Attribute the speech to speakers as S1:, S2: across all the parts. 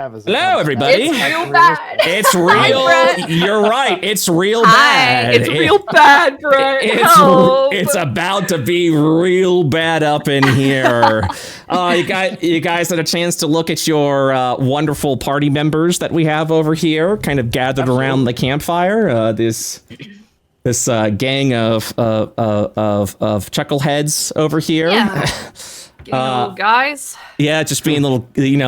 S1: Hello, everybody.
S2: It's real bad.
S1: It's real. You're right. It's real bad.
S2: It's real bad, Brett.
S1: It's about to be real bad up in here. You guys had a chance to look at your wonderful party members that we have over here, kind of gathered around the campfire. This gang of chuckleheads over here.
S2: Yeah. Little guys.
S1: Yeah, just being little,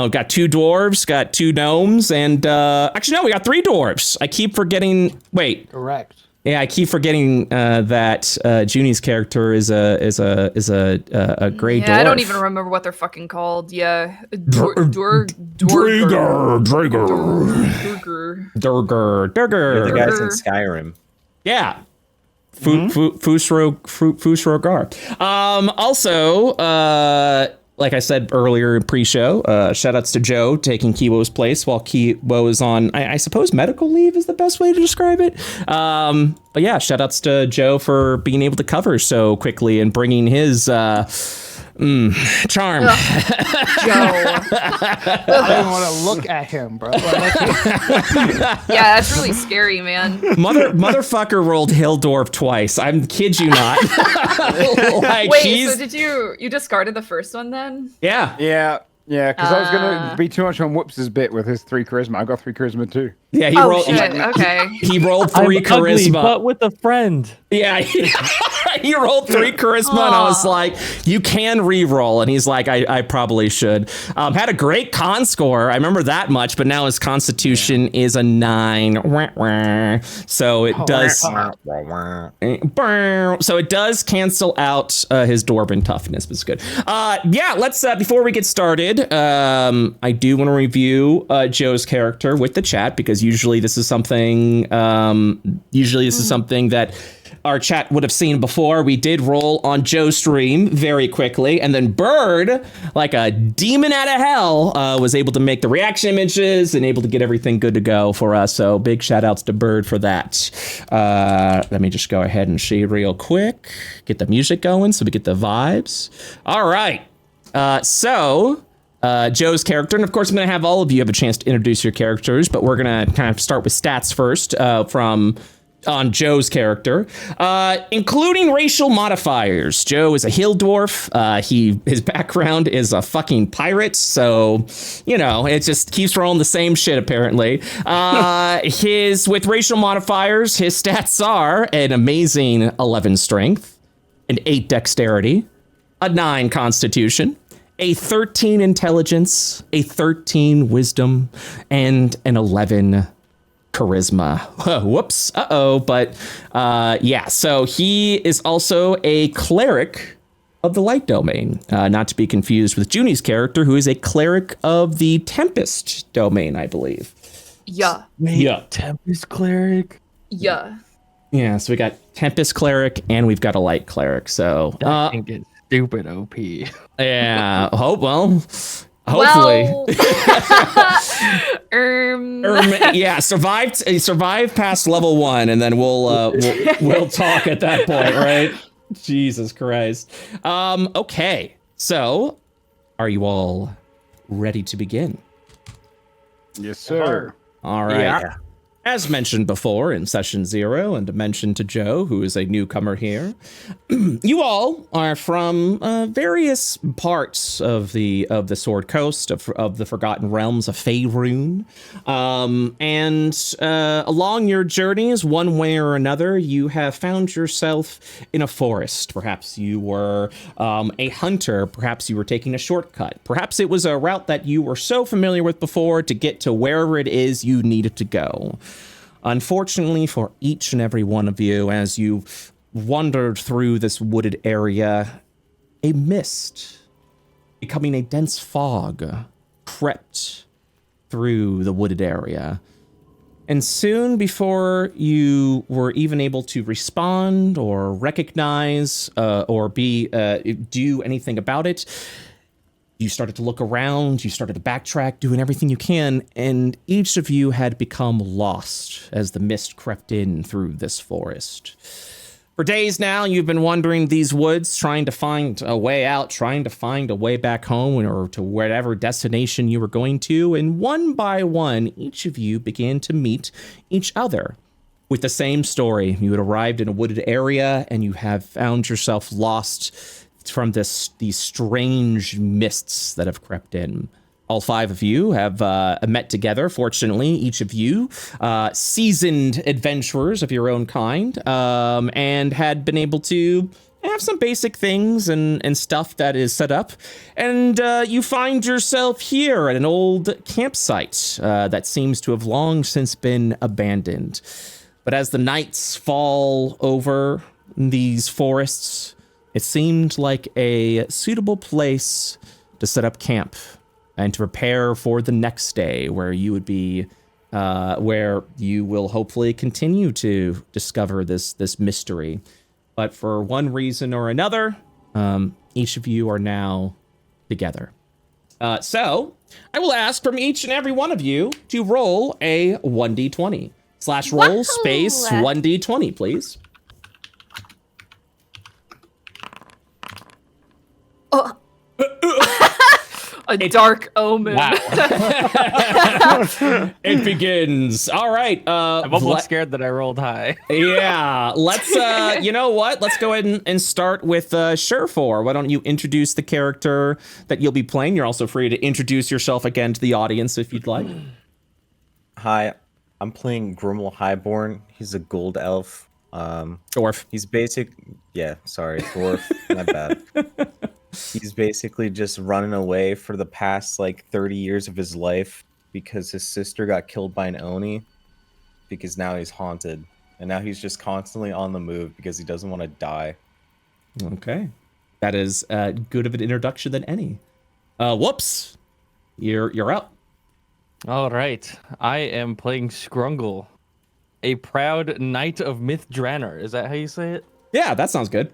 S1: got 2 dwarves, got 2 gnomes, and actually, no, we got 3 dwarves. I keep forgetting. Wait.
S3: Correct.
S1: Yeah, I keep forgetting that Junie's character is a gray dwarf.
S2: Yeah, I don't even remember what they're fucking called. Yeah.
S1: Durger.
S4: The guys in Skyrim.
S1: Yeah. Fusrogar. Also, like I said earlier in pre-show, shout outs to Joe taking Kiwo's place while Kiwo is on, I suppose medical leave is the best way to describe it. But yeah, shout outs to Joe for being able to cover so quickly and bringing his charm.
S2: Joe.
S3: I don't want to look at him, bro.
S2: Yeah, that's really scary, man.
S1: Motherfucker rolled Hilldorf twice. I'm kid you not.
S2: Wait, so did you discarded the first one then?
S1: Yeah.
S3: Yeah, because I was going to be too much on Whoops' bit with his 3 charisma. I got 3 charisma too.
S1: Yeah, he rolled.
S2: Okay.
S1: He rolled 3 charisma,
S5: ugly, but with a friend.
S1: Yeah, he rolled 3 charisma, and I was like, "You can re-roll," and he's like, "I probably should." Had a great con score. I remember that much, but now his Constitution is a 9. So it does. So it does cancel out his Dwarven toughness, but it's good. Yeah, let's before we get started, I do want to review Joe's character with the chat because usually this is something that our chat would have seen before. We did roll on Joe's stream very quickly, and then Bird, like a demon out of hell, was able to make the reaction images and able to get everything good to go for us. So big shout outs to Bird for that. Let me just go ahead and see real quick, get the music going so we get the vibes. All right. Joe's character, and of course I'm going to have all of you have a chance to introduce your characters, but we're going to kind of start with stats first on Joe's character, including racial modifiers. Joe is a hill dwarf. His background is a fucking pirate, so it just keeps rolling the same shit apparently. With racial modifiers, his stats are an amazing 11 strength, an 8 dexterity, a 9 constitution, a 13 intelligence, a 13 wisdom, and an 11 charisma. Whoops. But yeah, so he is also a cleric of the light domain, not to be confused with Junie's character, who is a cleric of the Tempest domain, I believe.
S2: Yeah.
S5: Tempest cleric?
S2: Yeah.
S1: Yeah, so we got Tempest cleric and we've got a light cleric, so
S5: I think it's stupid OP.
S1: Yeah, hopefully. Yeah, survive past level 1, and then we'll talk at that point, right? Jesus Christ. Okay, so are you all ready to begin?
S3: Yes, sir.
S1: All right.
S4: Yeah.
S1: As mentioned before in session 0, and to mention to Joe, who is a newcomer here, you all are from various parts of the Sword Coast, of the Forgotten Realms of Faerun, and along your journeys, one way or another, you have found yourself in a forest. Perhaps you were a hunter. Perhaps you were taking a shortcut. Perhaps it was a route that you were so familiar with before to get to wherever it is you needed to go. Unfortunately for each and every one of you, as you wandered through this wooded area, a mist, becoming a dense fog, crept through the wooded area. And soon before you were even able to respond or recognize or do anything about it, you started to look around, you started to backtrack, doing everything you can, and each of you had become lost as the mist crept in through this forest. For days now, you've been wandering these woods, trying to find a way out, trying to find a way back home or to whatever destination you were going to. And one by one, each of you began to meet each other with the same story. You had arrived in a wooded area and you have found yourself lost from these strange mists that have crept in. All 5 of you have met together. Fortunately, each of you seasoned adventurers of your own kind, and had been able to have some basic things and stuff that is set up. And you find yourself here at an old campsite that seems to have long since been abandoned. But as the nights fall over these forests, it seemed like a suitable place to set up camp and to prepare for the next day, where you would be, where you will hopefully continue to discover this mystery. But for one reason or another, each of you are now together. So I will ask from each and every one of you to roll a 1d20 / roll space 1d20, please.
S2: A dark omen.
S1: Wow. It begins. All right.
S5: I'm almost scared that I rolled high.
S1: Yeah. Let's, you know what? Let's go ahead and start with Surefour. Why don't you introduce the character that you'll be playing? You're also free to introduce yourself again to the audience if you'd like.
S4: Hi, I'm playing Grimmel Highborn. He's a gold elf.
S1: Dwarf.
S4: He's dwarf. My bad. He's basically just running away for the past like 30 years of his life because his sister got killed by an Oni, because now he's haunted. And now he's just constantly on the move because he doesn't want to die.
S1: Okay. That is good of an introduction than any. Whoops. You're up.
S5: All right. I am playing Scrungle, a proud knight of Burdrehnar. Is that how you say it?
S1: Yeah, that sounds good.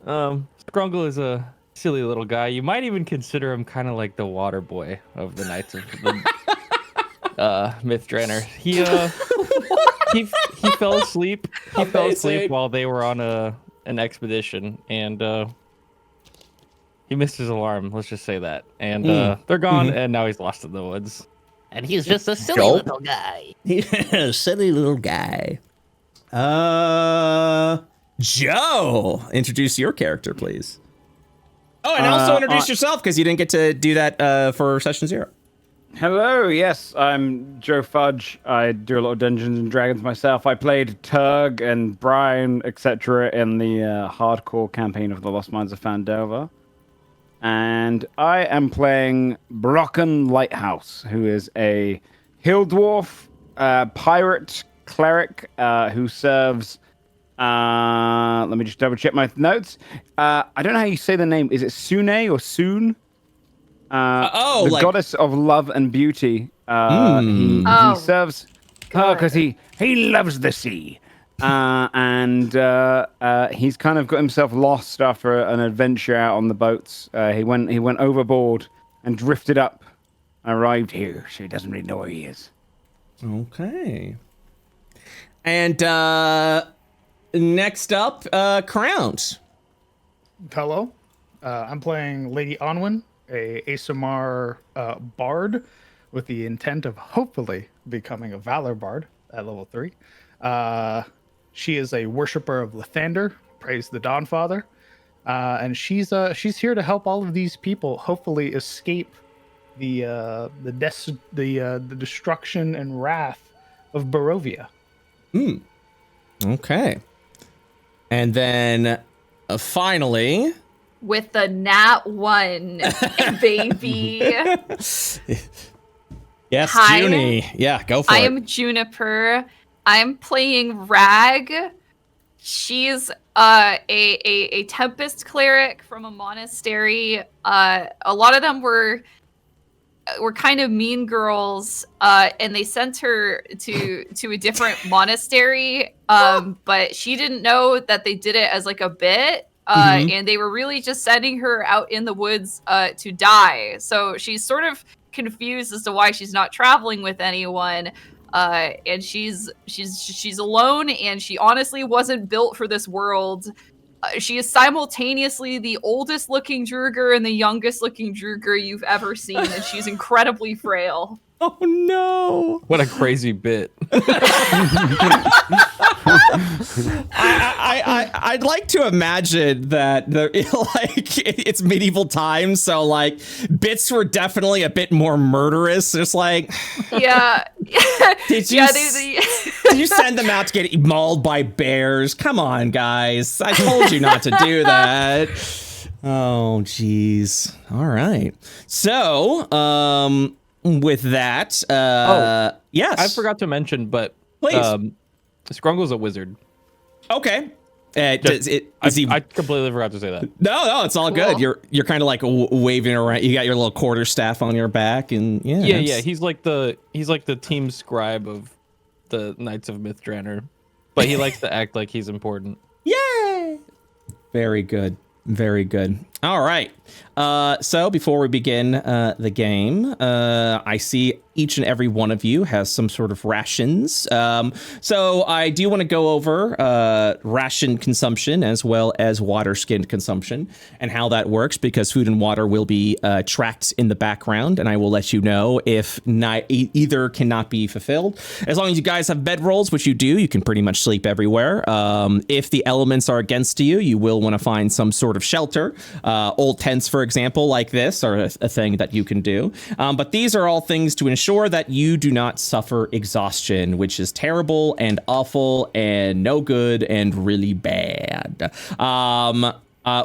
S5: Scrungle is a silly little guy. You might even consider him kind of like the water boy of the Knights of Burdrehnar. He fell asleep. He fell asleep while they were on an expedition, and he missed his alarm. Let's just say that. And they're gone, and now he's lost in the woods.
S6: And he's just a silly little guy.
S1: Yeah, silly little guy. Joe, introduce your character, please. Oh, and also introduce yourself, because you didn't get to do that for session 0.
S3: Hello, yes, I'm Joefudge. I do a lot of Dungeons and Dragons myself. I played Turg and Brian, etc. in the hardcore campaign of the Lost Mines of Phandelver. And I am playing Brocken Lighthouse, who is a hill dwarf, pirate cleric who serves... let me just double check my notes. I don't know how you say the name. Is it Sune or Soon? The goddess of love and beauty. He serves her because he loves the sea. And he's kind of got himself lost after an adventure out on the boats. He went overboard and drifted up. Arrived here, so he doesn't really know where he is.
S1: Okay. And next up, Crowned.
S7: Hello. I'm playing Lady Onwin, a Asimar bard with the intent of hopefully becoming a Valor bard at level 3. She is a worshiper of Lathander, praise the Dawnfather, and she's here to help all of these people hopefully escape the destruction and wrath of Barovia.
S1: Okay. And then finally,
S2: with the nat 1, baby.
S1: Yes,
S2: Hi.
S1: Junie. Yeah, go for it.
S2: I am Juniper. I'm playing Rag. She's a Tempest cleric from a monastery. A lot of them were kind of mean girls, and they sent her to a different monastery. But she didn't know that they did it as like a bit. And they were really just sending her out in the woods to die. So she's sort of confused as to why she's not traveling with anyone. and she's alone, and she honestly wasn't built for this world. She is simultaneously the oldest looking Druger and the youngest looking Druger you've ever seen, and she's incredibly frail.
S1: Oh no!
S5: What a crazy bit.
S1: I'd like to imagine that it's medieval times, so like bits were definitely a bit more murderous. It's like,
S2: yeah.
S1: Did you send them out to get mauled by bears? Come on, guys! I told you not to do that. Oh, geez. All right. So, with that, yes.
S5: I forgot to mention, but
S1: please.
S5: Scrungle's a wizard.
S1: Okay.
S5: I completely forgot to say that.
S1: No, it's all good. You're kind of like waving around. You got your little quarterstaff on your back, and yeah.
S5: He's like the team scribe of the Knights of Burdrehnar, but he likes to act like he's important.
S1: Yay! Very good. Very good. All right. So before we begin the game, I see each and every one of you has some sort of rations. So I do want to go over ration consumption as well as water skin consumption and how that works, because food and water will be tracked in the background, and I will let you know if either cannot be fulfilled. As long as you guys have bedrolls, which you do, you can pretty much sleep everywhere. If the elements are against you, you will want to find some sort of shelter. Old tents, for example, like this are a thing that you can do. But these are all things to ensure that you do not suffer exhaustion, which is terrible and awful and no good and really bad.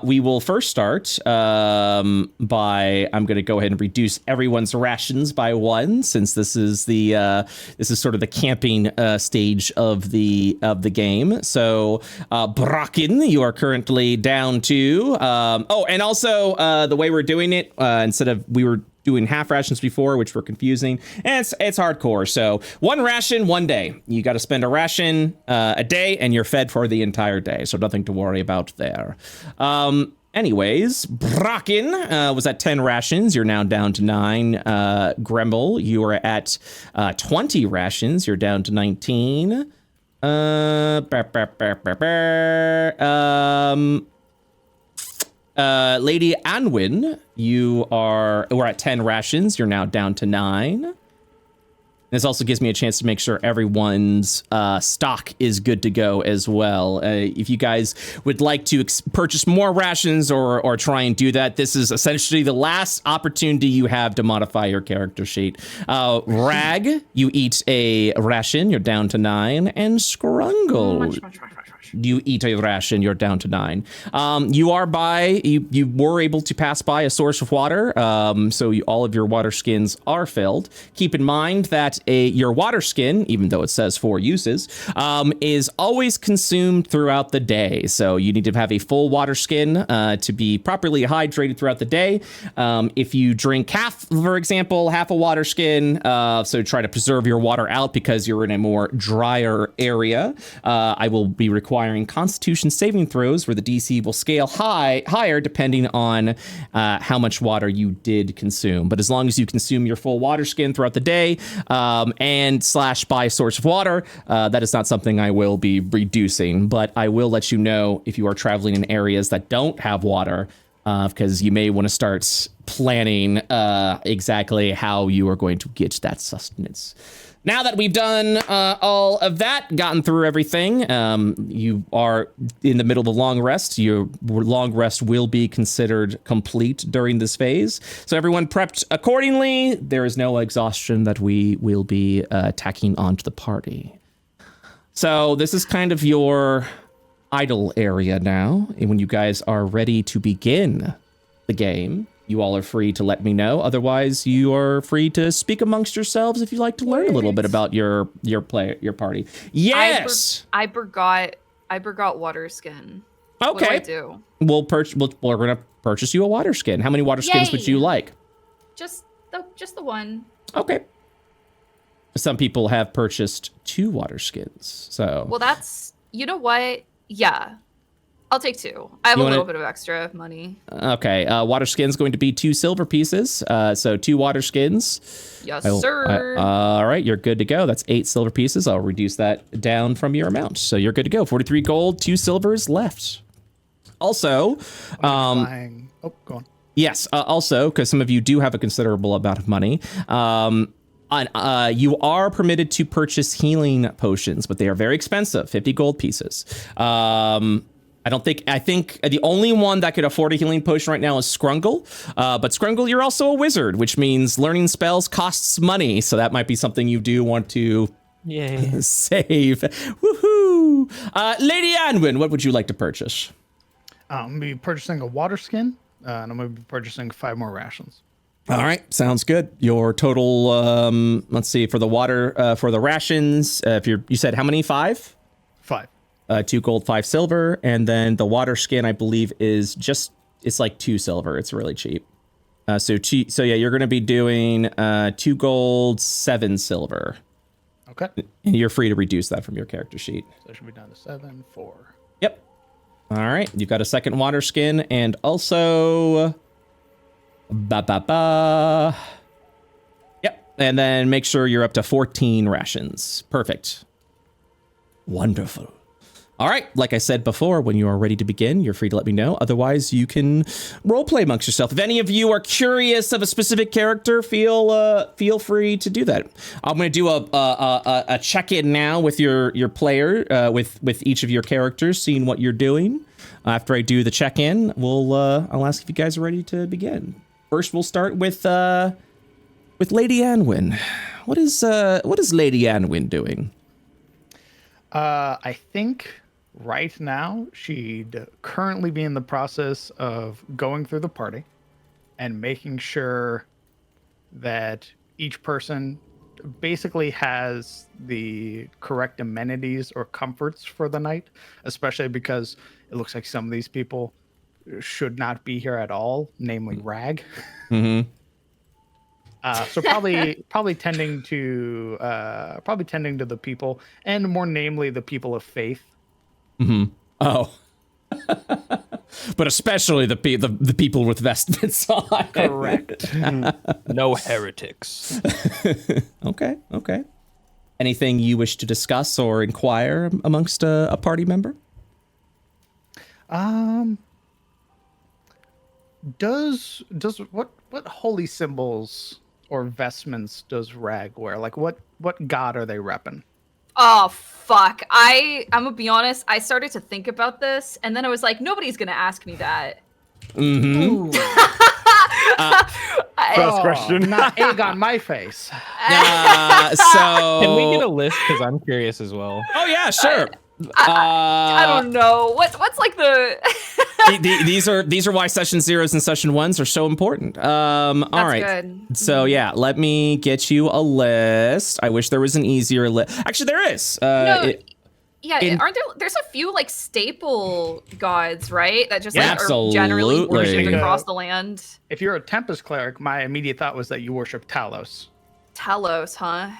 S1: We will first start I'm going to go ahead and reduce everyone's rations by 1, since this is sort of the camping stage of the game. So Bracken, you are currently down to and also the way we're doing it, instead of we were doing half rations before, which were confusing, and it's hardcore. So 1 ration, 1 day. You got to spend a ration a day, and you're fed for the entire day. So nothing to worry about there. Anyways, Bracken was at 10 rations. You're now down to 9. Gremble, you are at 20 rations. You're down to 19. Lady Anwin, we're at 10 rations. You're now down to 9. This also gives me a chance to make sure everyone's stock is good to go as well. If you guys would like to purchase more rations or try and do that, this is essentially the last opportunity you have to modify your character sheet. Rag, you eat a ration, you're down to 9. And Scrungle, you eat a ration, you're down to 9. You were able to pass by a source of water, so all of your water skins are filled. Keep in mind that your water skin, even though it says 4 uses, is always consumed throughout the day. So you need to have a full water skin to be properly hydrated throughout the day. If you drink half a water skin, so try to preserve your water out because you're in a more drier area. I will be requiring Constitution saving throws where the DC will scale higher depending on how much water you did consume. But as long as you consume your full water skin throughout the day and / by source of water, that is not something I will be reducing. But I will let you know if you are traveling in areas that don't have water, because you may want to start planning exactly how you are going to get that sustenance. Now that we've done all of that, gotten through everything, you are in the middle of a long rest. Your long rest will be considered complete during this phase. So everyone prepped accordingly. There is no exhaustion that we will be tacking onto the party. So this is kind of your idle area now. And when you guys are ready to begin the game, you all are free to let me know. Otherwise, you are free to speak amongst yourselves if you'd like to learn a little bit about your party. Yes,
S2: I forgot water skin.
S1: Okay,
S2: what do I do?
S1: We're gonna purchase you a water skin. How many water skins would you like?
S2: Just the one.
S1: Okay. Some people have purchased 2 water skins. So
S2: well, you know what? Yeah. I'll take 2. I have
S1: You
S2: a
S1: wanna-
S2: little bit of extra money.
S1: Okay, water skin's going to be 2 silver pieces. So 2 water skins.
S2: Yes, sir.
S1: All right, you're good to go. That's 8 silver pieces. I'll reduce that down from your amount. So you're good to go. 43 gold, 2 silvers left. Also,
S7: Go on.
S1: yes, also, because some of you do have a considerable amount of money, you are permitted to purchase healing potions, but they are very expensive, 50 gold pieces. I think the only one that could afford a healing potion right now is Scrungle. But Scrungle, you're also a wizard, which means learning spells costs money. So that might be something you do want to save. Woohoo! Lady Anwin, what would you like to purchase?
S7: I'm going to be purchasing a water skin, and I'm going to be purchasing 5 more rations.
S1: All right, sounds good. Your total, let's see, for the water, for the rations, you said how many? 5?
S7: 5.
S1: 2 gold, 5 silver, and then the water skin, I believe, is it's like 2 silver. It's really cheap. So yeah, you're going to be doing 2 gold, 7 silver.
S7: Okay.
S1: And you're free to reduce that from your character sheet.
S7: So it should be down to 7, 4.
S1: Yep. All right, you've got a second water skin, and also... Yep, and then make sure you're up to 14 rations. Perfect. Wonderful. All right, like I said before, when you are ready to begin, you're free to let me know. Otherwise, you can roleplay amongst yourself. If any of you are curious of a specific character, feel free to do that. I'm going to do a check-in now with your player, with each of your characters, seeing what you're doing. After I do the check-in, I'll ask if you guys are ready to begin. First, we'll start with Lady Anwin. What is Lady Anwin doing?
S7: I think right now she'd currently be in the process of going through the party and making sure that each person basically has the correct amenities or comforts for the night, especially because it looks like some of these people should not be here at all, namely Rag.
S1: Mm-hmm.
S7: So probably tending to the people, and more namely the people of faith.
S1: Mm-hmm. Oh, but especially the people with vestments on.
S7: Correct.
S5: No heretics.
S1: Okay. Anything you wish to discuss or inquire amongst a party member?
S7: Does what holy symbols or vestments does Rag wear? Like what god are they repping?
S2: Oh fuck! I'm gonna be honest. I started to think about this, and then I was like, nobody's gonna ask me that.
S1: Mm-hmm.
S3: First question.
S7: Not egg on my face.
S1: So
S5: Can we get a list? Because I'm curious as well.
S1: Oh yeah, sure.
S2: I don't know. What's like the
S1: these are why session 0s and session 1s are so important. All right.
S2: Good.
S1: So yeah, let me get you a list. I wish there was an easier list. Actually, there is.
S2: aren't there? There's a few like staple gods, right? That just like are generally
S1: Absolutely.
S2: worshipped across the land.
S7: If you're a Tempest cleric, my immediate thought was that you worship Talos.
S2: Talos, huh?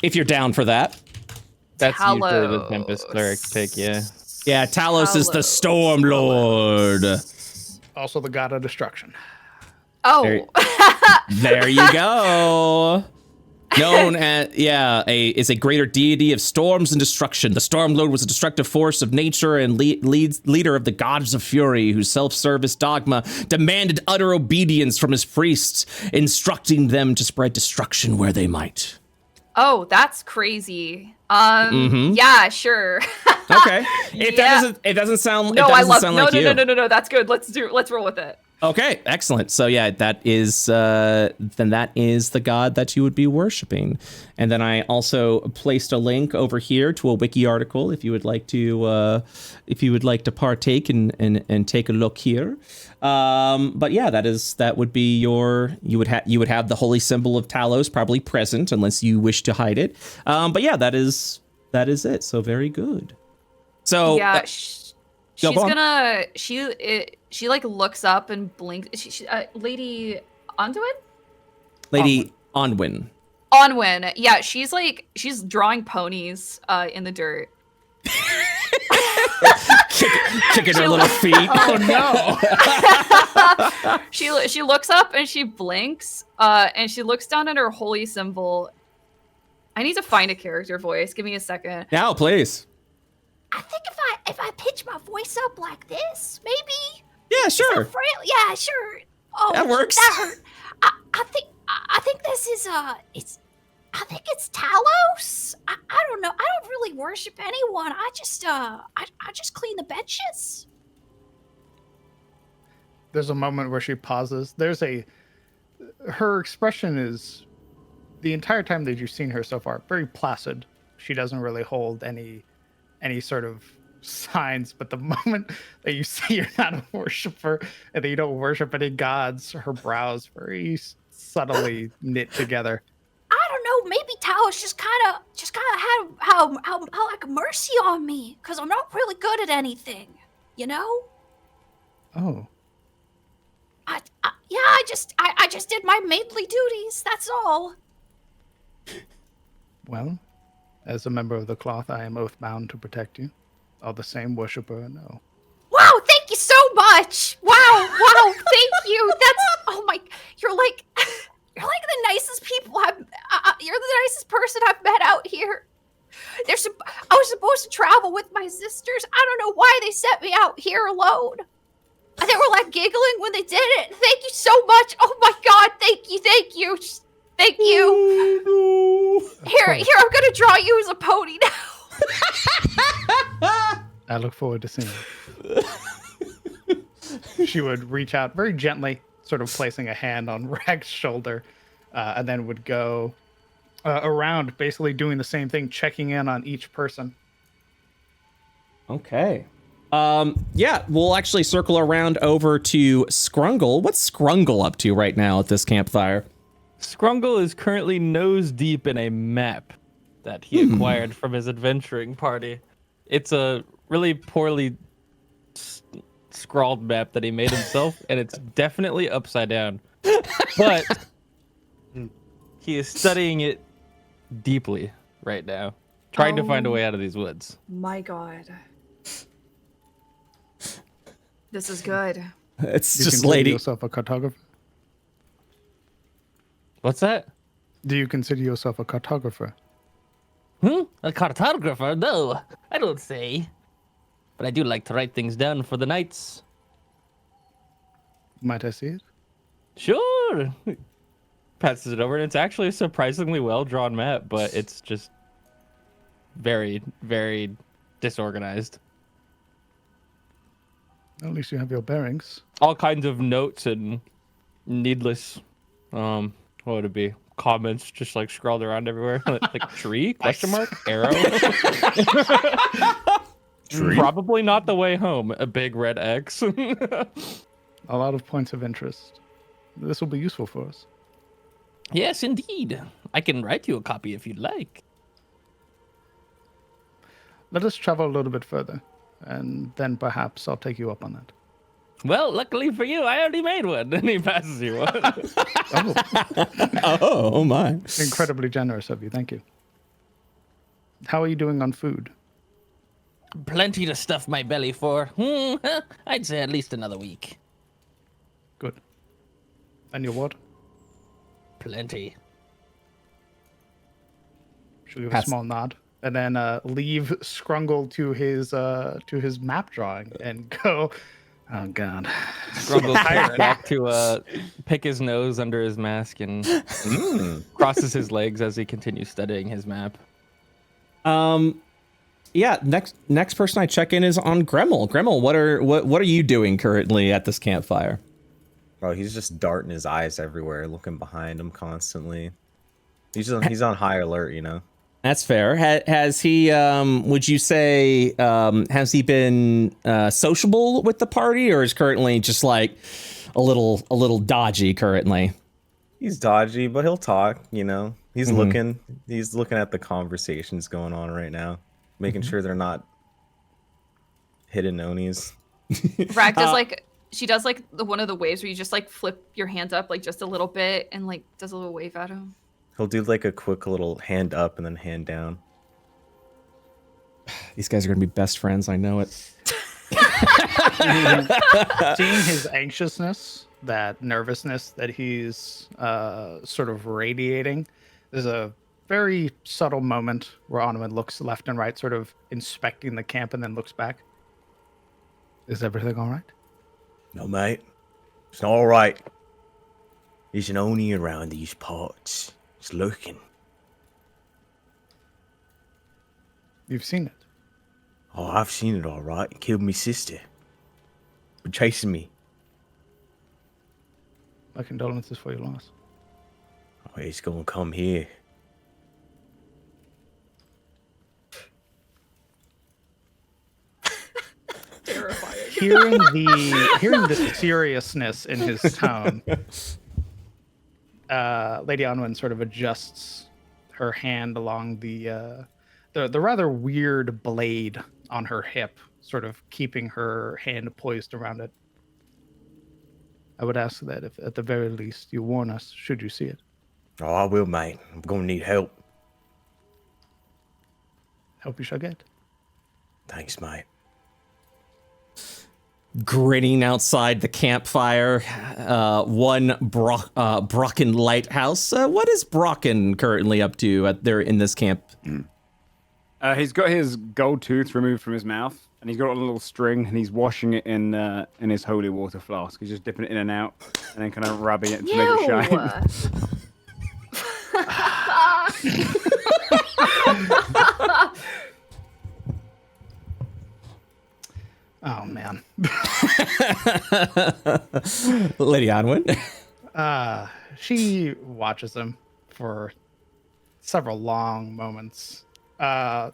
S1: If you're down for that.
S5: That's usually the
S2: Talos.
S5: Tempest cleric pick, yeah.
S1: Yeah, Talos is the Storm Lord.
S7: Also the god of destruction.
S2: Oh.
S1: There you go. Known as, is a greater deity of storms and destruction. The Storm Lord was a destructive force of nature and leader of the gods of fury, whose self-service dogma demanded utter obedience from his priests, instructing them to spread destruction where they might.
S2: Oh, that's crazy. Yeah, sure.
S1: Okay. It doesn't sound
S2: No,
S1: like you.
S2: No. That's good. Let's roll with it.
S1: Okay, excellent. So yeah, that is the god that you would be worshiping. And then I also placed a link over here to a wiki article if you would like to partake and take a look here. But yeah, that would be you would have the holy symbol of Talos probably present unless you wish to hide it. But yeah, that is it. So very good. So
S2: yeah, she's gonna she like looks up and blinks. Lady Onwin?
S1: Lady Onwin.
S2: Onwin. Yeah, she's drawing ponies in the dirt.
S1: kicking her little feet.
S7: Oh no!
S2: She looks up and she blinks, and she looks down at her holy symbol. I need to find a character voice. Give me a second.
S1: Now, please.
S6: I think if I pitch my voice up like this, maybe.
S1: Yeah, sure.
S6: Yeah, sure. Oh,
S1: That works.
S6: That hurt. I think this is I think it's Talos. I don't know. I don't really worship anyone. I just clean the benches.
S7: There's a moment where she pauses. Her expression is, the entire time that you've seen her so far, very placid. She doesn't really hold any sort of signs, but the moment that you see you're not a worshiper and that you don't worship any gods, her brows very subtly knit together.
S6: I don't know. Maybe Talos just kind of had how like mercy on me, because I'm not really good at anything, you know.
S7: Oh.
S6: I just did my maidly duties. That's all.
S7: Well, as a member of the cloth, I am oath bound to protect you. All the same, worshiper, no.
S6: Wow, thank you so much. Wow, thank you. Oh my, you're like the nicest people you're the nicest person I've met out here. I was supposed to travel with my sisters. I don't know why they sent me out here alone. And they were like giggling when they did it. Thank you so much. Oh my God, thank you. Thank you. Here, I'm gonna draw you as a pony now.
S7: I look forward to seeing it. She would reach out very gently, sort of placing a hand on Rag's shoulder, and then would go around, basically doing the same thing, checking in on each person.
S1: Okay. Yeah, we'll actually circle around over to Scrungle. What's Scrungle up to right now at this campfire?
S5: Scrungle is currently nose deep in a map that he acquired from his adventuring party. It's a really poorly scrawled map that he made himself, and it's definitely upside down. But he is studying it deeply right now, trying to find a way out of these woods.
S2: My God. This is good.
S1: It's
S7: Do you
S1: just
S7: consider
S1: lady.
S7: yourself a cartographer?
S5: What's that?
S7: Do you consider yourself a cartographer?
S5: A cartographer? No, I don't say. But I do like to write things down for the knights.
S7: Might I see it?
S5: Sure. Passes it over, and it's actually a surprisingly well-drawn map, but it's just very, very disorganized.
S7: At least you have your bearings.
S5: All kinds of notes and needless, what would it be? Comments just like scrawled around everywhere. Like tree? Question mark? Arrow?
S4: Tree?
S5: Probably not the way home. A big red X.
S7: A lot of points of interest. This will be useful for us.
S5: Yes, indeed. I can write you a copy if you'd like.
S7: Let us travel a little bit further, and then perhaps I'll take you up on that.
S5: Well, luckily for you, I already made one. And he passes you one.
S7: Oh,
S1: my.
S7: incredibly generous of you. Thank you. How are you doing on food?
S5: Plenty to stuff my belly for. I'd say at least another week.
S7: Good. And your water?
S5: Plenty.
S7: She'll give a small nod, and then leave Scrungle to his map drawing and go. Oh God.
S5: Scrungle comes back to pick his nose under his mask and crosses his legs as he continues studying his map.
S1: Yeah, next person I check in is on Gremmel. Gremmel, what are you doing currently at this campfire?
S4: Oh, he's just darting his eyes everywhere, looking behind him constantly. He's on high alert, you know.
S1: That's fair. Has he? Would you say has he been sociable with the party, or is currently just like a little dodgy currently?
S4: He's dodgy, but he'll talk. You know, he's looking at the conversations going on right now, making sure they're not hidden Onis.
S2: Rag does she does one of the waves where you just like flip your hands up like just a little bit and like does a little wave at him.
S4: He'll do like a quick little hand up and then hand down.
S1: These guys are gonna be best friends. I know it.
S7: Seeing his anxiousness, that nervousness that he's sort of radiating, there's a very subtle moment where Arneson looks left and right, sort of inspecting the camp, and then looks back. Is everything all right?
S4: No, mate. It's not all right. There's an Oni around these parts. It's lurking.
S7: You've seen it.
S4: Oh, I've seen it all right. It killed me sister. Been chasing me.
S7: My condolences for your loss.
S4: Oh, it's gonna come here.
S2: Terrifying.
S7: Hearing the seriousness in his tone, Lady Onwin sort of adjusts her hand along the rather weird blade on her hip, sort of keeping her hand poised around it. I would ask that if, at the very least, you warn us should you see it.
S4: Oh, I will, mate. I'm gonna need help.
S7: Help you shall get.
S4: Thanks, mate.
S1: Grinning outside the campfire, one Brocken lighthouse. What is Brocken currently up to there in this camp?
S3: He's got his gold tooth removed from his mouth, and he's got a little string, and he's washing it in his holy water flask. He's just dipping it in and out, and then kind of rubbing it to make it shine.
S7: Oh man.
S1: Lady Onwin.
S7: She watches him for several long moments. The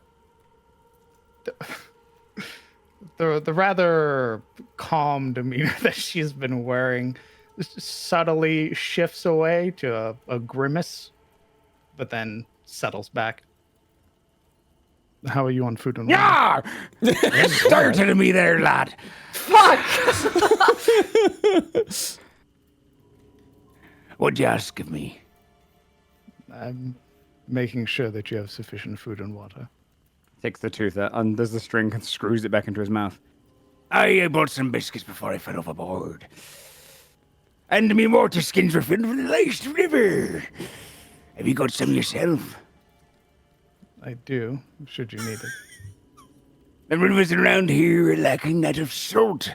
S7: rather calm demeanor that she's been wearing subtly shifts away to a grimace, but then settles back. How are you on food and water?
S3: Yeah! Started me there, lad.
S2: Fuck!
S3: What'd you ask of me?
S7: I'm making sure that you have sufficient food and water.
S3: Takes the tooth out, undoes the string, and screws it back into his mouth. I bought some biscuits before I fell overboard. And me water skins were filled from the last river. Have you got some yourself?
S7: I do, should you need it.
S3: The rivers around here are lacking that of salt.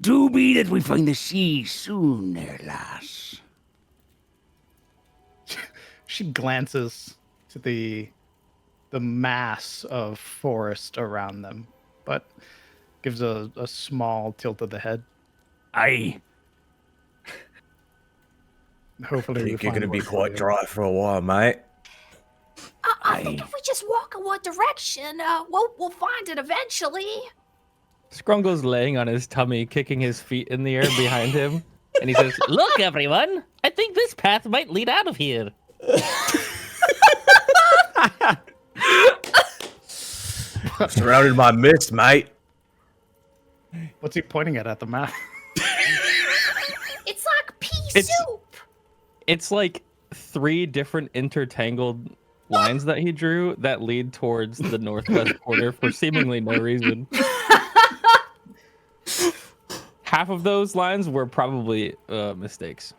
S3: Do be that we find the sea soon, there, lass.
S7: She glances to the mass of forest around them, but gives a small tilt of the head.
S3: Aye.
S7: Hopefully,
S4: I
S7: we
S4: think you're
S7: find
S4: gonna be
S7: work for
S4: quite
S7: you.
S4: dry for a while, mate.
S6: I think if we just walk in one direction, we'll find it eventually.
S5: Scrungle's laying on his tummy, kicking his feet in the air behind him, and he says, "Look, everyone! I think this path might lead out of here."
S4: Surrounded by mist, mate.
S7: What's he pointing at the map?
S6: It's like pea soup.
S5: It's like 3 different intertangled lines that he drew that lead towards the northwest quarter for seemingly no reason. Half of those lines were probably mistakes.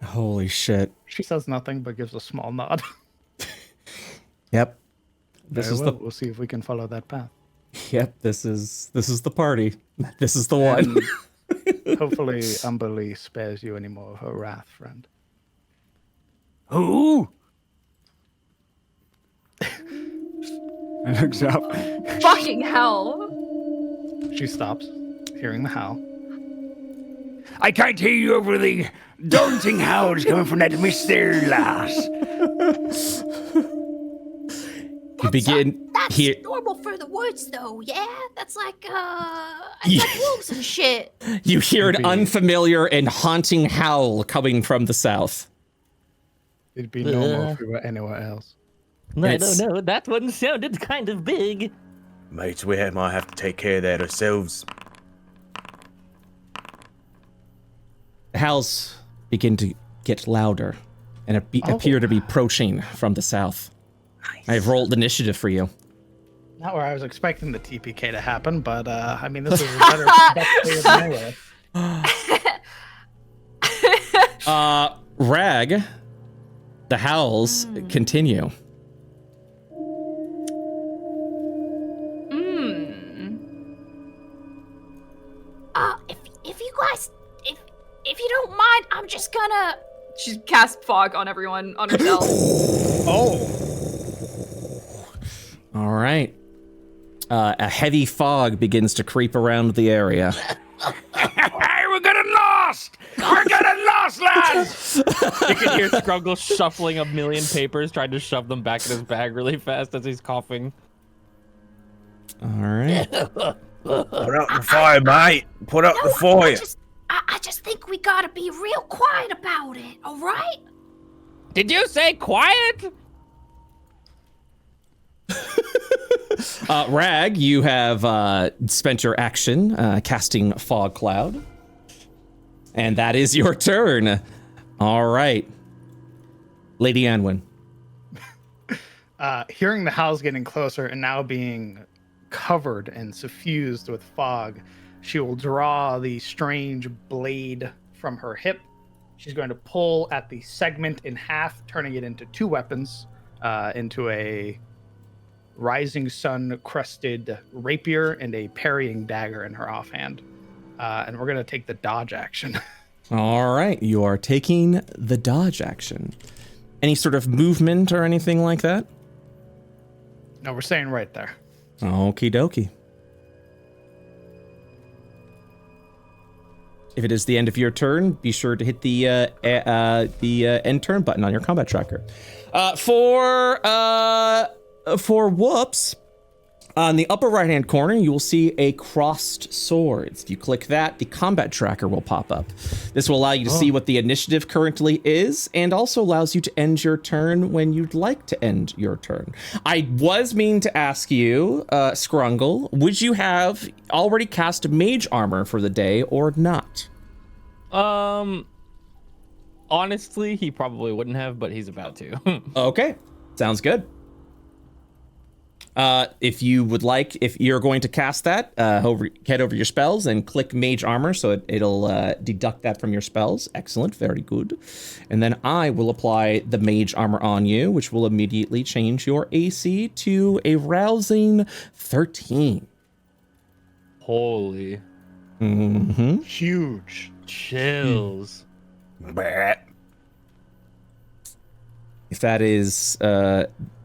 S1: Holy shit.
S7: She says nothing but gives a small nod.
S1: Yep. This
S7: Very
S1: is
S7: well, we'll see if we can follow that path.
S1: this is the party. This is the one.
S7: And hopefully Umberly spares you any more of her wrath, friend.
S3: Who? I looks up.
S2: Fucking hell.
S7: She stops, hearing the howl.
S3: I can't hear you over the daunting howls coming from that Mr. Lass.
S1: You begin
S6: That's
S1: here.
S6: normal for the woods, though. Yeah, that's like it's like wolves and shit.
S1: You hear an unfamiliar and haunting howl coming from the south.
S7: It'd be normal if we were anywhere else.
S5: I don't know. That one sounded kind of big.
S4: Mates, we might have to take care of that ourselves.
S1: The howls begin to get louder and appear to be approaching from the south. I have rolled initiative for you.
S7: Not where I was expecting the TPK to happen, but I mean, this is a better way than anywhere.
S1: Rag, the howls continue.
S6: If you guys, if you don't mind, I'm just gonna.
S2: She casts fog on everyone on herself.
S7: Oh.
S1: All right. A heavy fog begins to creep around the area.
S3: Hey, we're getting lost! We're getting lost, lads!
S5: You can hear Scruggle shuffling a million papers, trying to shove them back in his bag really fast as he's coughing.
S1: All right.
S4: Put out the fire, mate. Put out the fire.
S6: I just think we gotta be real quiet about it, all right?
S5: Did you say quiet?
S1: Rag, you have spent your action casting Fog Cloud. And that is your turn. All right. Lady Anwin.
S7: Hearing the howls getting closer and now being covered and suffused with fog, she will draw the strange blade from her hip. She's going to pull at the segment in half, turning it into two weapons, into a rising sun crested rapier and a parrying dagger in her offhand. And we're going to take the dodge action.
S1: All right. You are taking the dodge action. Any sort of movement or anything like that?
S7: No, we're staying right there.
S1: Okie dokie. If it is the end of your turn, be sure to hit the end turn button on your combat tracker. For Whoops, on the upper right-hand corner, you will see a crossed swords. If you click that, the combat tracker will pop up. This will allow you to see what the initiative currently is, and also allows you to end your turn when you'd like to end your turn. I was meaning to ask you, Scrungle, would you have already cast mage armor for the day or not?
S5: Honestly, he probably wouldn't have, but he's about to.
S1: Okay, sounds good. If you would like, if you're going to cast that, head over your spells and click Mage Armor, so it'll deduct that from your spells. Excellent, very good. And then I will apply the Mage Armor on you, which will immediately change your AC to a rousing 13.
S5: Holy.
S1: Mm-hmm.
S7: Huge.
S5: Chills.
S1: If that is,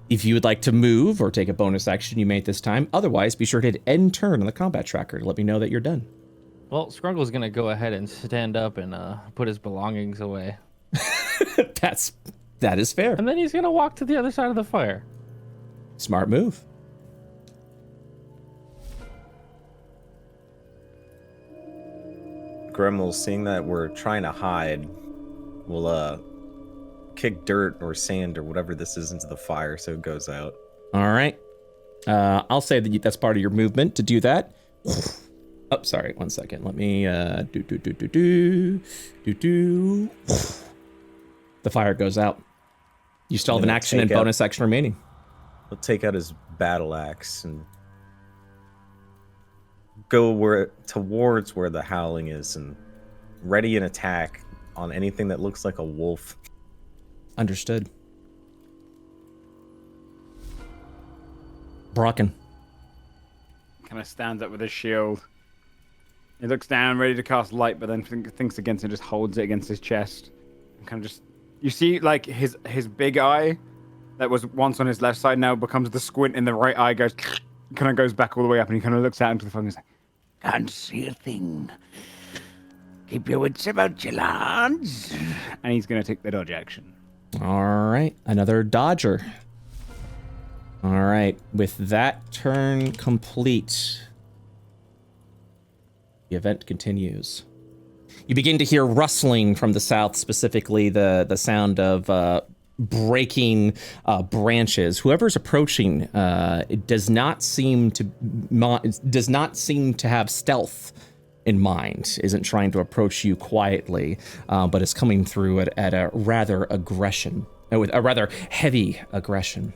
S1: if you would like to move or take a bonus action, you may at this time. Otherwise, be sure to hit end turn on the combat tracker to let me know that you're done.
S5: Well, Scruggle's gonna go ahead and stand up and put his belongings away.
S1: That is fair.
S5: And then he's gonna walk to the other side of the fire.
S1: Smart move.
S4: Gremlin, seeing that we're trying to hide, will kick dirt or sand or whatever this is into the fire so it goes out.
S1: All right. I'll say that that's part of your movement to do that. Oh, sorry. 1 second. Let me do. The fire goes out. You still have an action and bonus action remaining.
S4: He'll take out his battle axe and go towards where the howling is and ready an attack on anything that looks like a wolf.
S1: Understood. Brocken.
S3: Kind of stands up with his shield. He looks down, ready to cast light, but then thinks against it, just holds it against his chest. And kind of just, you see, like his big eye that was once on his left side now becomes the squint in the right eye, kind of goes back all the way up, and he kind of looks out into the fog and he's like, "Can't see a thing. Keep your wits about you, lads." And he's going to take the dodge action.
S1: All right. Another dodger. All right. With that turn complete, the event continues. You begin to hear rustling from the south, specifically the sound of breaking branches. Whoever's approaching it does not seem to have stealth in mind, isn't trying to approach you quietly, but is coming through at a rather heavy aggression.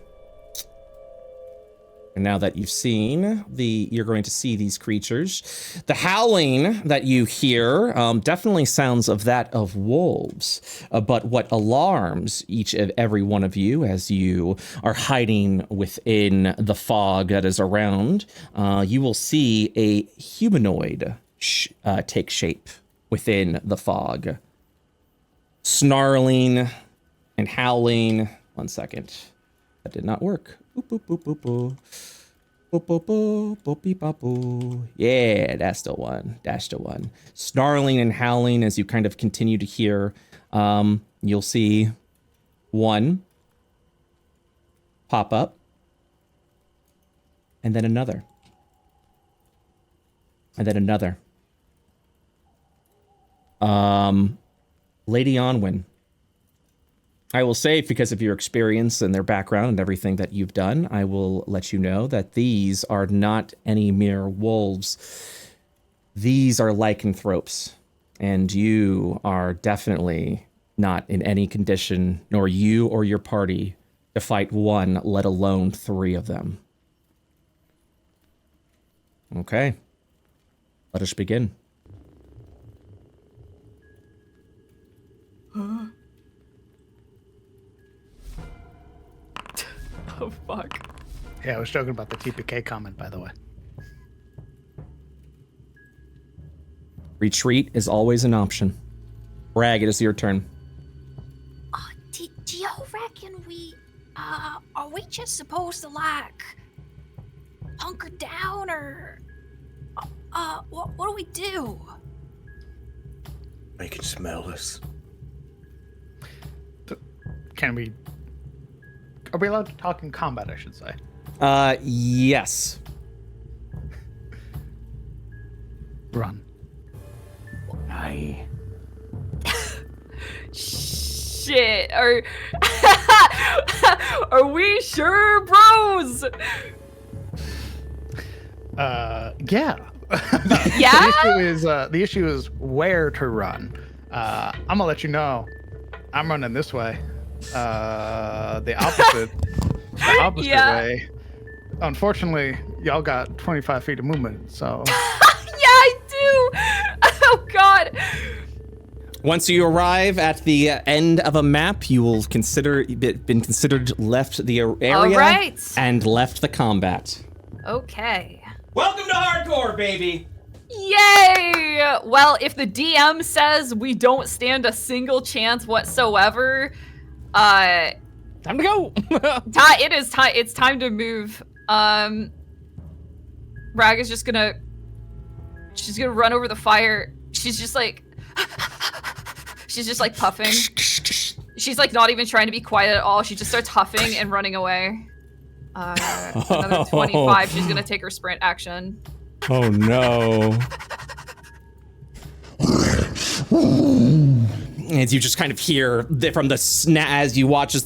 S1: And now that you've seen you're going to see these creatures. The howling that you hear definitely sounds of that of wolves. But what alarms each and every one of you as you are hiding within the fog that is around, you will see a humanoid take shape within the fog. Snarling and howling. 1 second. That did not work. Boop, boop, boop, boop, boop. Boop, boop, boop, boop, beep, bop, boo. Yeah, that's the one. That's the one. Snarling and howling as you kind of continue to hear. You'll see one pop up. And then another. And then another. Lady Onwin. I will say, because of your experience and their background and everything that you've done, I will let you know that these are not any mere wolves. These are lycanthropes, and you are definitely not in any condition, nor you or your party, to fight one, let alone 3 of them. Okay. Let us begin.
S2: Oh, fuck.
S7: Yeah, I was joking about the TPK comment, by the way.
S1: Retreat is always an option. Bragg, it is your turn.
S6: Do y'all reckon are we just supposed to, like, hunker down, or, what do we do?
S4: I can smell this.
S7: Are we allowed to talk in combat, I should say?
S1: Yes.
S7: Run.
S3: Aye.
S2: Shit. Are we sure, bros?
S7: Yeah.
S2: Yeah?
S7: The issue is where to run. I'm gonna let you know. I'm running this way. The opposite
S2: Yeah.
S7: way. Unfortunately, y'all got 25 feet of movement, so.
S2: Yeah, I do. Oh, God.
S1: Once you arrive at the end of a map, you will been considered left the area
S2: All right.
S1: and left the combat.
S2: Okay.
S1: Welcome to hardcore, baby.
S2: Yay! Well, if the DM says we don't stand a single chance whatsoever,
S5: Time to go.
S2: it's time to move. Rag is she's gonna run over the fire. She's just like puffing. She's like not even trying to be quiet at all. She just starts huffing and running away. Another 25. She's gonna take her sprint action.
S1: Oh no. As you just kind of hear from the as you watch as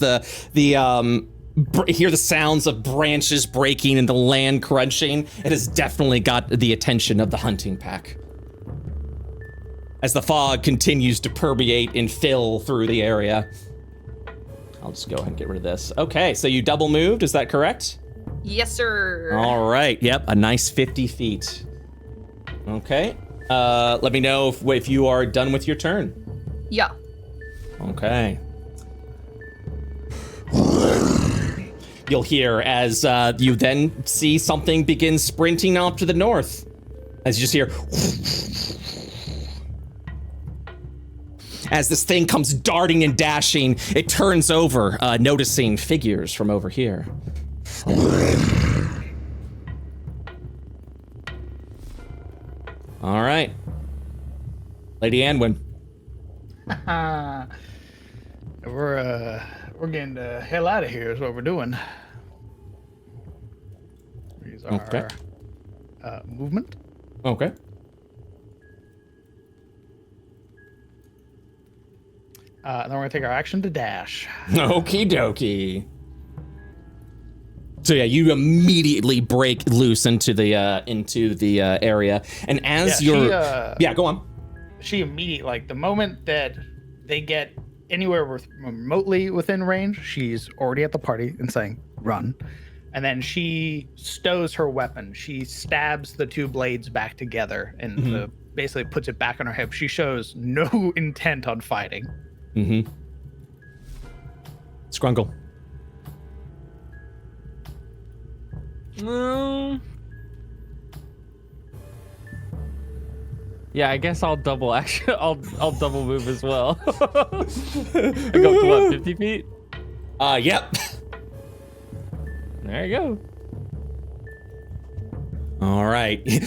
S1: hear the sounds of branches breaking and the land crunching, it has definitely got the attention of the hunting pack. As the fog continues to permeate and fill through the area. I'll just go ahead and get rid of this. Okay, so you double moved, is that correct?
S2: Yes, sir.
S1: All right, yep, a nice 50 feet. Okay, let me know if you are done with your turn.
S2: Yeah.
S1: Okay. You'll hear as you then see something begin sprinting off to the north. As you just hear... As this thing comes darting and dashing, it turns over, noticing figures from over here. All right. Lady Anwin.
S7: We're getting the hell out of here is what we're doing. These are
S1: Okay.
S7: movement.
S1: Okay.
S7: And then we're gonna take our action to dash.
S1: Okie dokie. So yeah, you immediately break loose into the area, and as go on.
S7: She immediately, like the moment that they get anywhere remotely within range, she's already at the party and saying run, and then she stows her weapon. She stabs the two blades back together and basically puts it back on her hip. She shows no intent on fighting.
S1: Scrungle.
S5: Yeah, I guess I'll double action. I'll double move as well. I go up to what, 50 feet?
S1: Yep.
S5: There you go.
S1: All right.
S5: I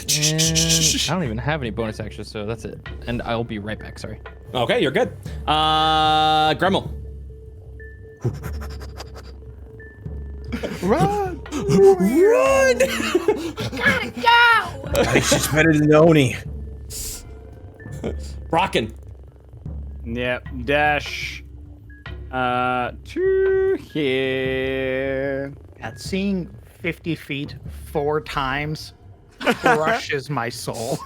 S5: don't even have any bonus actions, so that's it. And I'll be right back. Sorry.
S1: Okay, you're good. Gremmel.
S7: Run!
S1: Run!
S6: Gotta go!
S4: It's just better than Oni.
S1: Brocken.
S3: Yep. Dash. To here.
S7: At seeing 50 feet 4 times crushes my soul.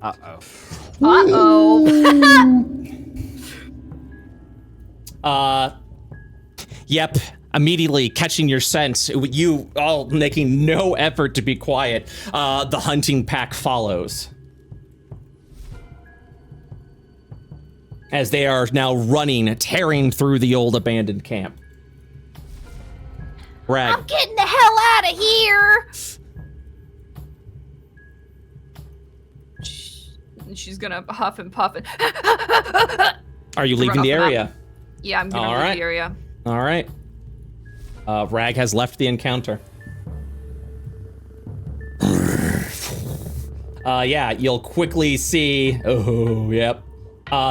S3: Uh-oh.
S1: Yep. Immediately catching your scent, you all making no effort to be quiet, the hunting pack follows. As they are now running, tearing through the old abandoned camp. Rag.
S6: I'm getting the hell out of here!
S2: She's gonna huff and puff and.
S1: Are you leaving the area?
S2: Yeah, I'm gonna
S1: All
S2: leave
S1: right.
S2: the area.
S1: All right. Rag has left the encounter. Yeah, you'll quickly see. Oh, yep.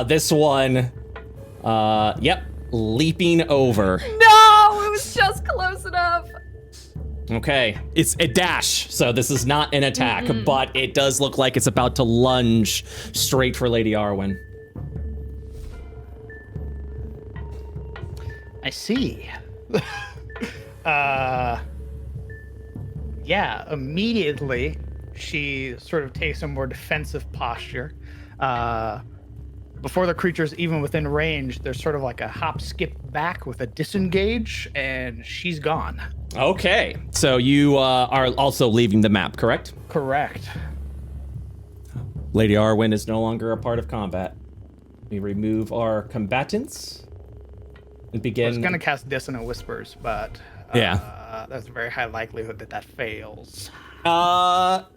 S1: This one. Yep. Leaping over.
S2: No, it was just close enough.
S1: Okay, it's a dash, so this is not an attack, but it does look like it's about to lunge straight for Lady Arwen.
S7: I see. Yeah, immediately she sort of takes a more defensive posture. Before the creature's even within range, there's sort of like a hop skip back with a disengage, and she's gone.
S1: Okay, so you are also leaving the map, correct?
S7: Correct.
S1: Lady Arwen is no longer a part of combat. We remove our combatants and
S7: I
S1: begin.
S7: was gonna cast Dissonant Whispers, but there's a very high likelihood that fails.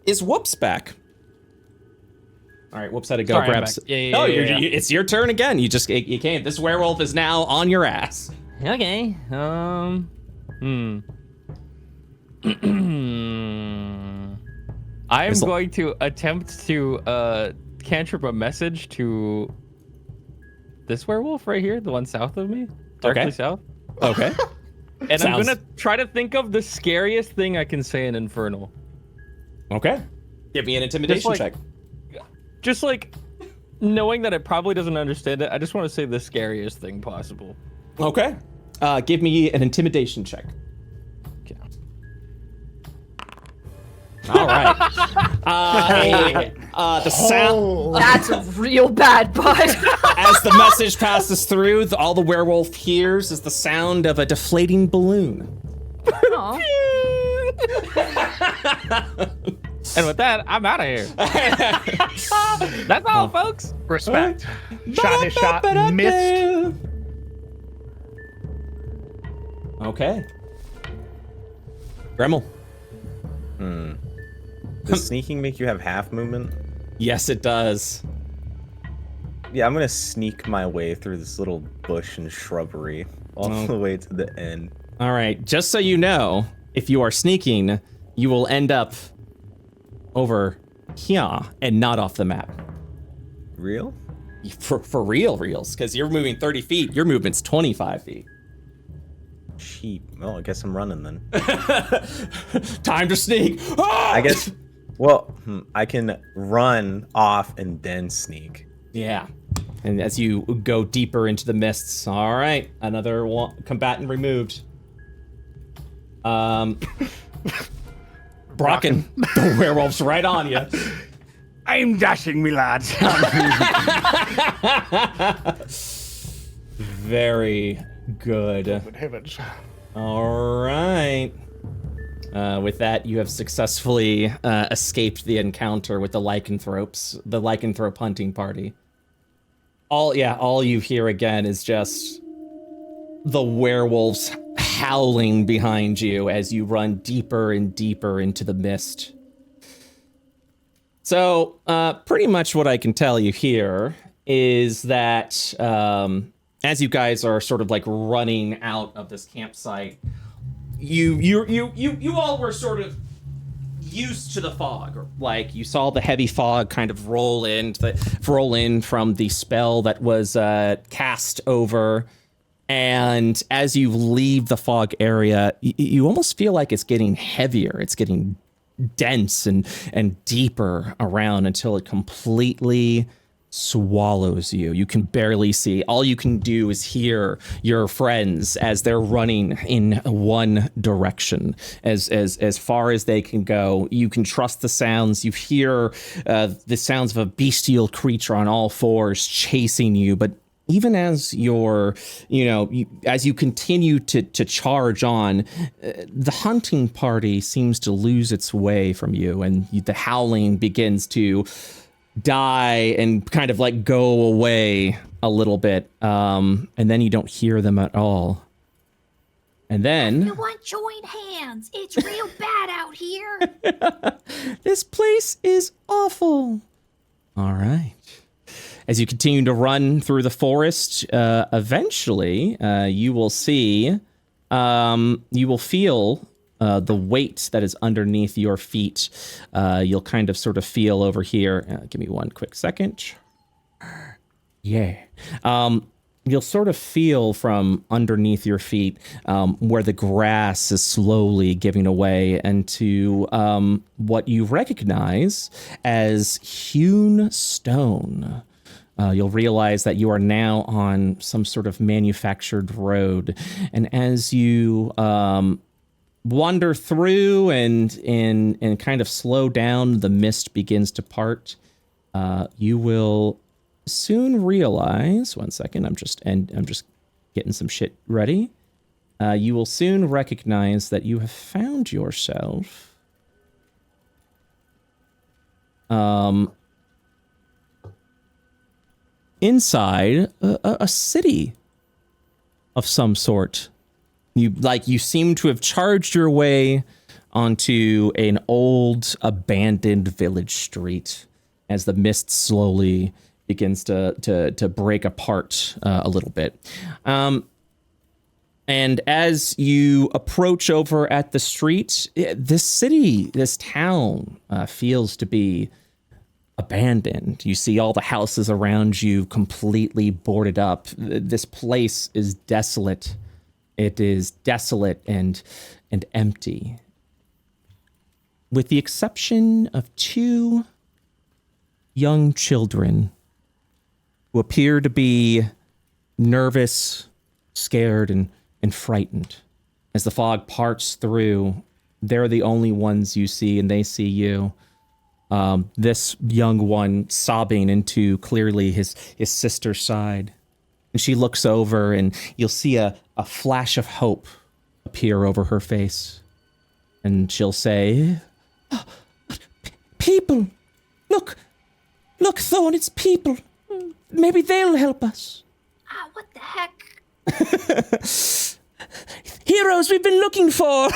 S1: Is Whoops back? All right, Whoops had to go
S5: Sorry, I'm
S1: grab.
S5: back. Yeah,
S1: It's your turn again. You can't. This werewolf is now on your ass.
S5: Okay. I'm going to attempt to cantrip a message to this werewolf right here, the one south of me, directly south.
S1: Okay.
S5: And I'm gonna try to think of the scariest thing I can say in Infernal.
S1: Okay. Give me an intimidation check.
S5: Just like knowing that it probably doesn't understand it, I just want to say the scariest thing possible.
S1: Okay. Give me an intimidation check.
S5: Okay.
S1: All right. The sound.
S2: That's a real bad bud.
S1: As the message passes through, all the werewolf hears is the sound of a deflating balloon.
S2: Aw.
S5: And with that, I'm out of here. That's all, folks.
S7: Respect. Shot his shot, missed.
S1: Okay. Gremmel.
S4: Does sneaking make you have half movement?
S1: Yes, it does.
S4: Yeah, I'm gonna sneak my way through this little bush and shrubbery all the way to the end.
S1: All right. Just so you know, if you are sneaking, you will end up over here and not off the map.
S4: Real?
S1: For reals, because you're moving 30 feet. Your movement's 25 feet.
S4: Cheap. Well, I guess I'm running then.
S1: Time to sneak. Ah!
S4: I guess. Well, I can run off and then sneak.
S1: Yeah. And as you go deeper into the mists, all right, another combatant removed. Brocken, the werewolf's right on you.
S3: I'm dashing, me lads.
S1: Very good.
S7: Good heavens.
S1: All right. With that, you have successfully escaped the encounter with the lycanthrope hunting party. All you hear again is just the werewolves howling behind you as you run deeper and deeper into the mist. So, pretty much what I can tell you here is that as you guys are sort of like running out of this campsite, you all were sort of used to the fog. Like, you saw the heavy fog kind of roll in from the spell that was cast over. And as you leave the fog area, you almost feel like it's getting heavier. It's getting dense and deeper around until it completely swallows you. You can barely see. All you can do is hear your friends as they're running in one direction, as far as they can go. You can trust the sounds. You hear the sounds of a bestial creature on all fours chasing you, but even as as you continue to charge on, the hunting party seems to lose its way from you, and the howling begins to die and kind of like go away a little bit, and then you don't hear them at all. And then
S6: You want join hands? It's real bad out here.
S1: this place is awful. All right. As you continue to run through the forest, eventually you will feel the weight that is underneath your feet. You'll kind of sort of feel over here. Give me one quick second. Yeah. You'll sort of feel from underneath your feet where the grass is slowly giving away into what you recognize as hewn stone. You'll realize that you are now on some sort of manufactured road. And as you wander through and kind of slow down, the mist begins to part. You will soon realize, one second, I'm just getting some shit ready. You will soon recognize that you have found yourself inside a city of some sort. You seem to have charged your way onto an old abandoned village street as the mist slowly begins to break apart a little bit. And as you approach over at the street, this town feels to be abandoned. You see all the houses around you completely boarded up. This place is desolate. It is desolate and empty, with the exception of two young children who appear to be nervous, scared, and frightened. As the fog parts through, they're the only ones you see, and they see you. This young one sobbing into clearly his sister's side. And she looks over, and you'll see a flash of hope appear over her face. And she'll say, "Oh, people! Look, Thorn, it's people. Maybe they'll help us."
S6: What the heck?
S1: Heroes we've been looking for!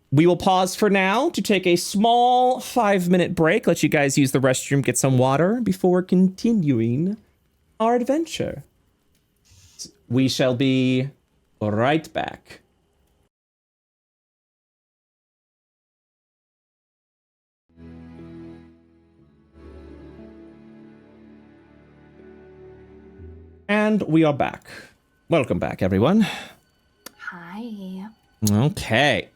S1: We will pause for now to take a small 5-minute break, let you guys use the restroom, get some water, before continuing our adventure. We shall be right back. And we are back. Welcome back, everyone.
S6: Hi.
S1: Okay.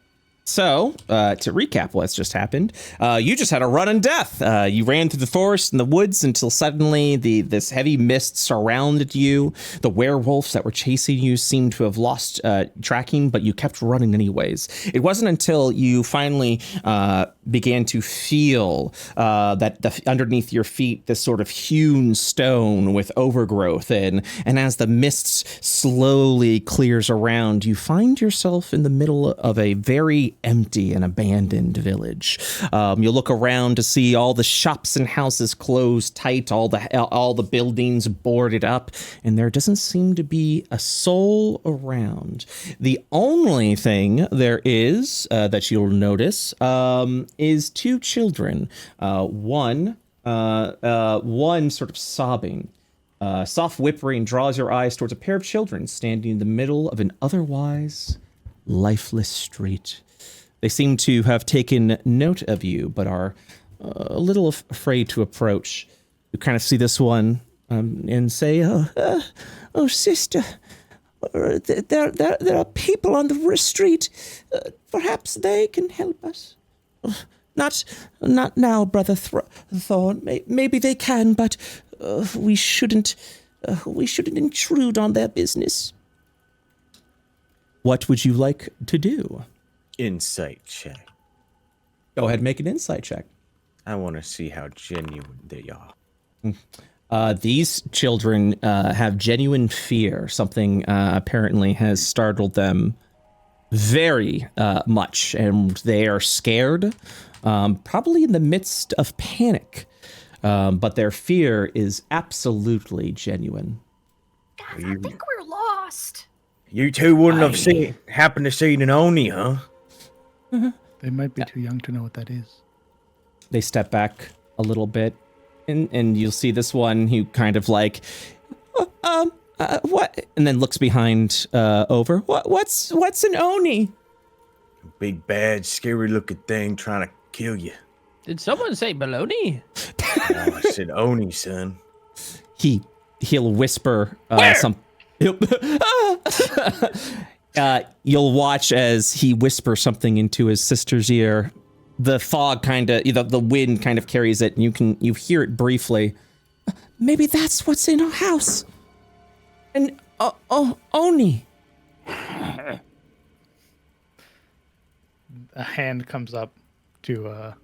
S1: So, to recap what's just happened, you just had a run in death. You ran through the forest and the woods until suddenly this heavy mist surrounded you. The werewolves that were chasing you seemed to have lost tracking, but you kept running anyways. It wasn't until you finally began to feel that underneath your feet, this sort of hewn stone with overgrowth and as the mist slowly clears around, you find yourself in the middle of a very empty and abandoned village. You look around to see all the shops and houses closed tight, all the buildings boarded up, and there doesn't seem to be a soul around. The only thing there is that you'll notice is two children. One sort of sobbing. Soft whimpering draws your eyes towards a pair of children standing in the middle of an otherwise lifeless street. They seem to have taken note of you, but are a little afraid to approach. You kind of see this one and say, "Oh, sister, there are people on the street. Perhaps they can help us." Not now, Brother Thorn. Maybe they can, but we shouldn't intrude on their business. What would you like to do?
S4: Insight check.
S1: Go ahead and make an insight check.
S4: I want to see how genuine they are.
S1: These children have genuine fear. Something apparently has startled them very much, and they are scared, probably in the midst of panic. But their fear is absolutely genuine.
S6: Guys, I think we're lost.
S4: You two wouldn't have happened to see an Oni, huh?
S7: They might be too young to know what that is.
S1: They step back a little bit, and you'll see this one who kind of like, what? And then looks behind over. What's an Oni?
S4: Big, bad, scary-looking thing trying to kill you.
S5: Did someone say baloney?
S4: No, I said Oni, son.
S1: He'll whisper some. You'll watch as he whispers something into his sister's ear. The fog the wind kind of carries it, and you hear it briefly. Maybe that's what's in our house. And Oni.
S7: A hand comes up to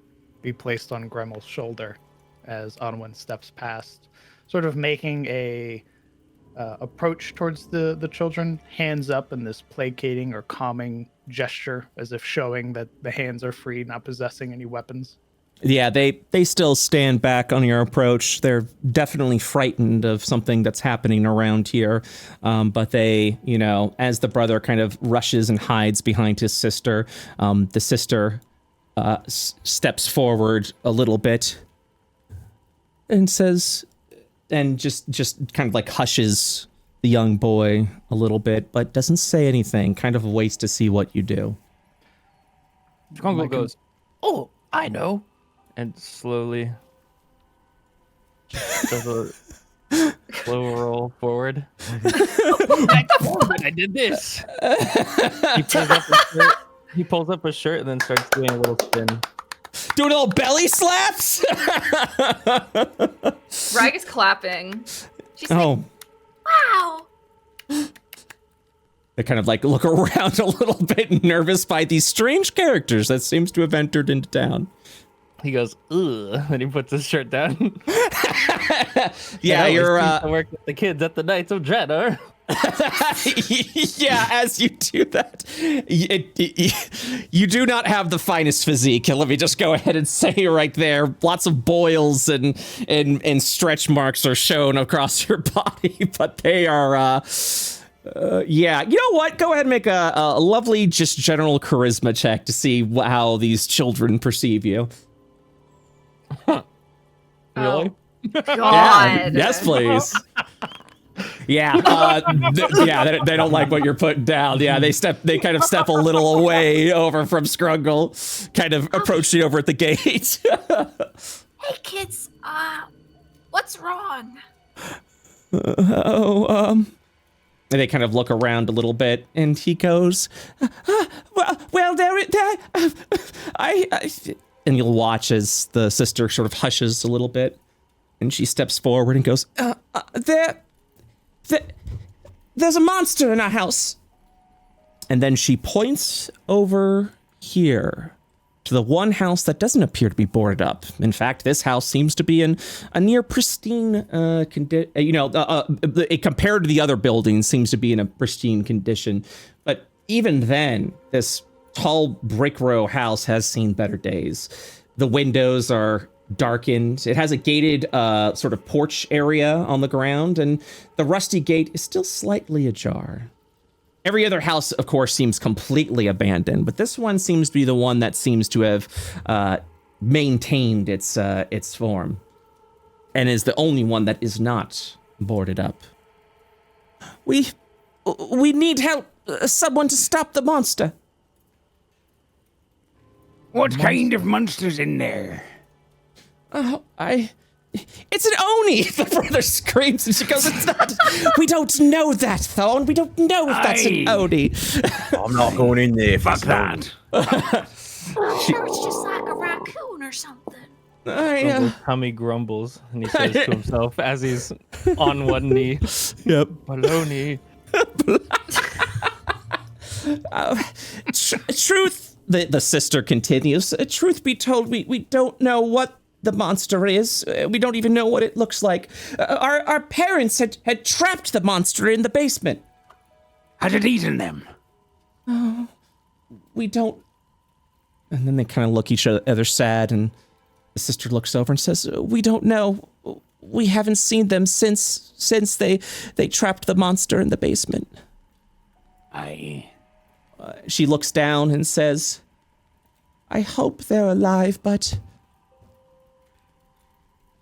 S7: be placed on Gremel's shoulder as Onwin steps past, sort of making a approach towards the children, hands up in this placating or calming gesture, as if showing that the hands are free, not possessing any weapons.
S1: Yeah, they still stand back on your approach. They're definitely frightened of something that's happening around here. But they, as the brother kind of rushes and hides behind his sister, the sister steps forward a little bit and says, and just kind of like hushes the young boy a little bit, but doesn't say anything, kind of waits to see what you do.
S5: Congo goes, "Oh, I know." And slowly does a slow roll forward. I did this. He pulls up his shirt and then starts doing a little spin.
S1: Doing little belly slaps?
S2: Rag is clapping. She's
S1: Oh.
S6: Wow.
S1: They kind of like look around a little bit nervous by these strange characters that seems to have entered into town.
S5: He goes, "Ugh," and he puts his shirt down.
S1: Yeah, you're
S5: I work with the kids at the Knights of Dread,
S1: yeah, as you do that, you do not have the finest physique. Let me just go ahead and say right there. Lots of boils and stretch marks are shown across your body, but they are, yeah. You know what? Go ahead and make a lovely, just general charisma check to see how these children perceive you.
S5: Really?
S2: God.
S1: Yes, please. Yeah, they don't like what you're putting down. Yeah, they kind of step a little away over from Scrungle, kind of approaching over at the gate.
S6: Hey kids, what's wrong?
S1: And they kind of look around a little bit, and he goes, well, there, and you'll watch as the sister sort of hushes a little bit, and she steps forward and goes, there's a monster in our house. And then she points over here to the one house that doesn't appear to be boarded up. In fact, this house seems to be in a near pristine condition. Compared to the other buildings, seems to be in a pristine condition. But even then, this tall brick row house has seen better days. The windows are darkened. It has a gated sort of porch area on the ground, and the rusty gate is still slightly ajar. Every other house, of course, seems completely abandoned, but this one seems to be the one that seems to have maintained its form, and is the only one that is not boarded up. We need help. Someone to stop the monster.
S3: What kind of monster's in there?
S1: It's an Oni! The brother screams, and she goes, it's not. We don't know that, Thorn. We don't know if that's an Oni.
S4: I'm not going in there.
S3: Fuck that.
S6: I'm sure it's just like a raccoon or something.
S5: Tummy grumbles, and he says to himself as he's on one knee,
S1: Yep.
S5: Baloney.
S1: Truth, the sister continues. Truth be told, we don't know what the monster is. We don't even know what it looks like. Our parents had trapped the monster in the basement.
S3: Had it eaten them?
S1: We don't. And then they kind of look each other sad, and the sister looks over and says, we don't know. We haven't seen them since they trapped the monster in the basement. She looks down and says, I hope they're alive, but...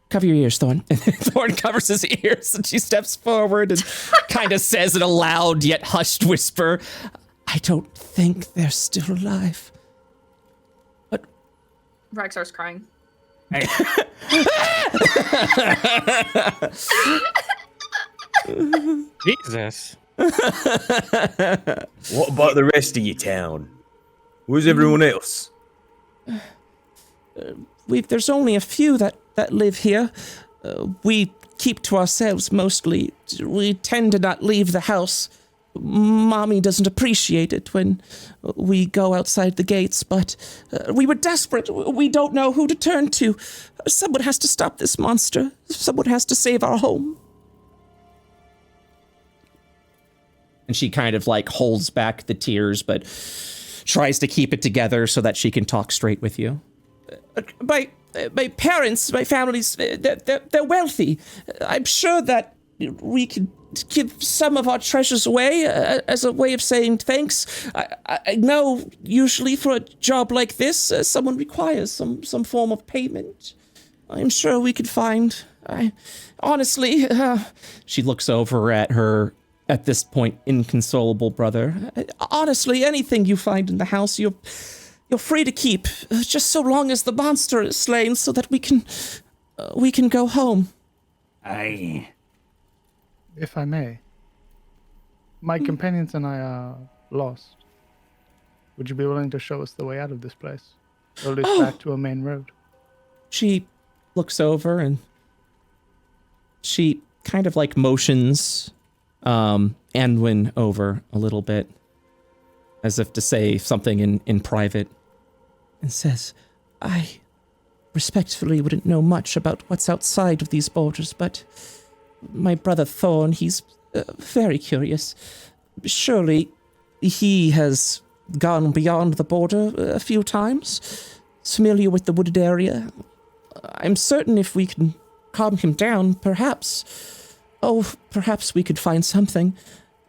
S1: Cover your ears, Thorn. And Thorn covers his ears, and she steps forward and kind of says in a loud yet hushed whisper, I don't think they're still alive. But
S2: Rag starts crying.
S3: Hey.
S5: Jesus.
S4: What about the rest of your town? Where's everyone else?
S1: There's only a few that live here. We keep to ourselves mostly. We tend to not leave the house. Mommy doesn't appreciate it when we go outside the gates, but we were desperate. We don't know who to turn to. Someone has to stop this monster. Someone has to save our home. And she kind of like holds back the tears, but tries to keep it together so that she can talk straight with you. My parents, my families, they're wealthy. I'm sure that we could give some of our treasures away as a way of saying thanks. I know usually for a job like this, someone requires some form of payment. I'm sure we could find. Honestly, she looks over at her, at this point, inconsolable brother. Honestly, anything you find in the house, you're free to keep, just so long as the monster is slain, so that we can go home.
S3: Aye.
S7: If I may, my companions and I are lost. Would you be willing to show us the way out of this place? Or at least back to a main road?
S1: She looks over and she kind of like motions Anwin over a little bit, as if to say something in private, and says, I respectfully wouldn't know much about what's outside of these borders, but my brother Thorn, he's very curious. Surely he has gone beyond the border a few times, familiar with the wooded area. I'm certain if we can calm him down, perhaps we could find something.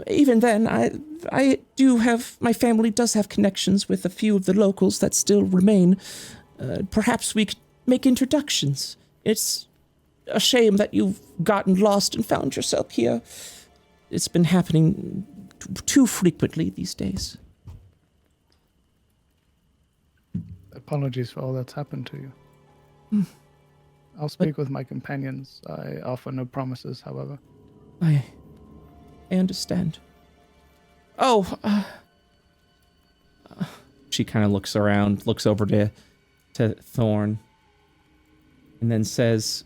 S1: Even then, I do have, my family does have connections with a few of the locals that still remain. Perhaps we could make introductions. It's a shame that you've gotten lost and found yourself here. It's been happening too frequently these days.
S7: Apologies for all that's happened to you. I'll speak with my companions. I offer no promises, however.
S1: I understand. She kind of looks around, looks over to Thorn, and then says,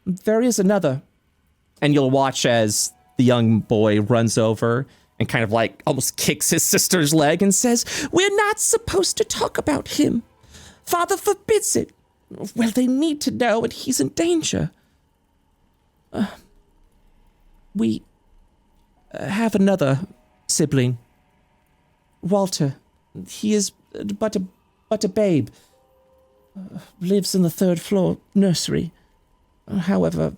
S1: there is another. And you'll watch as the young boy runs over and kind of like almost kicks his sister's leg and says, we're not supposed to talk about him. Father forbids it. Well, they need to know, and he's in danger. We have another sibling, Walter. He is but a babe. Lives in the 3rd floor nursery. However,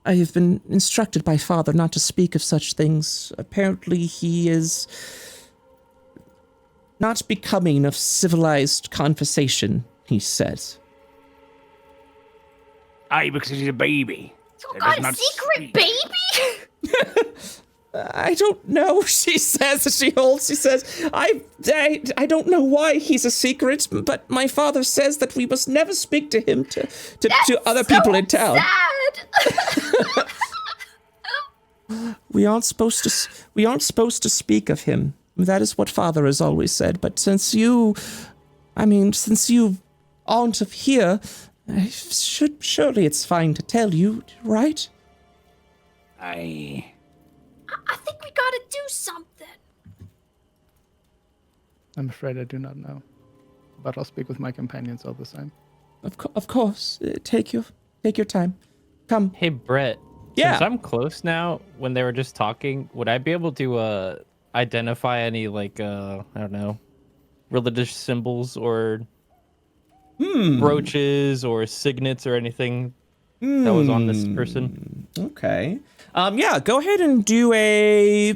S1: I have been instructed by Father not to speak of such things. Apparently, he is not becoming of civilized conversation, he says.
S3: Aye, because he's a baby.
S6: You got a secret baby?
S1: I don't know, she says as she says, I don't know why he's a secret, but my father says that we must never speak to him to other people in town.
S6: Sad.
S1: We aren't supposed to speak of him. That is what Father has always said, but since you aren't of here, surely it's fine to tell you, right?
S3: Aye.
S6: I think we gotta do something.
S7: I'm afraid I do not know, but I'll speak with my companions all the same.
S1: Of course. Take your time. Come.
S5: Hey, Brett.
S1: Yeah.
S5: Since I'm close now, when they were just talking, would I be able to identify any, like, I don't know, religious symbols or brooches or signets or anything that was on this person?
S1: Okay. Yeah, go ahead and do a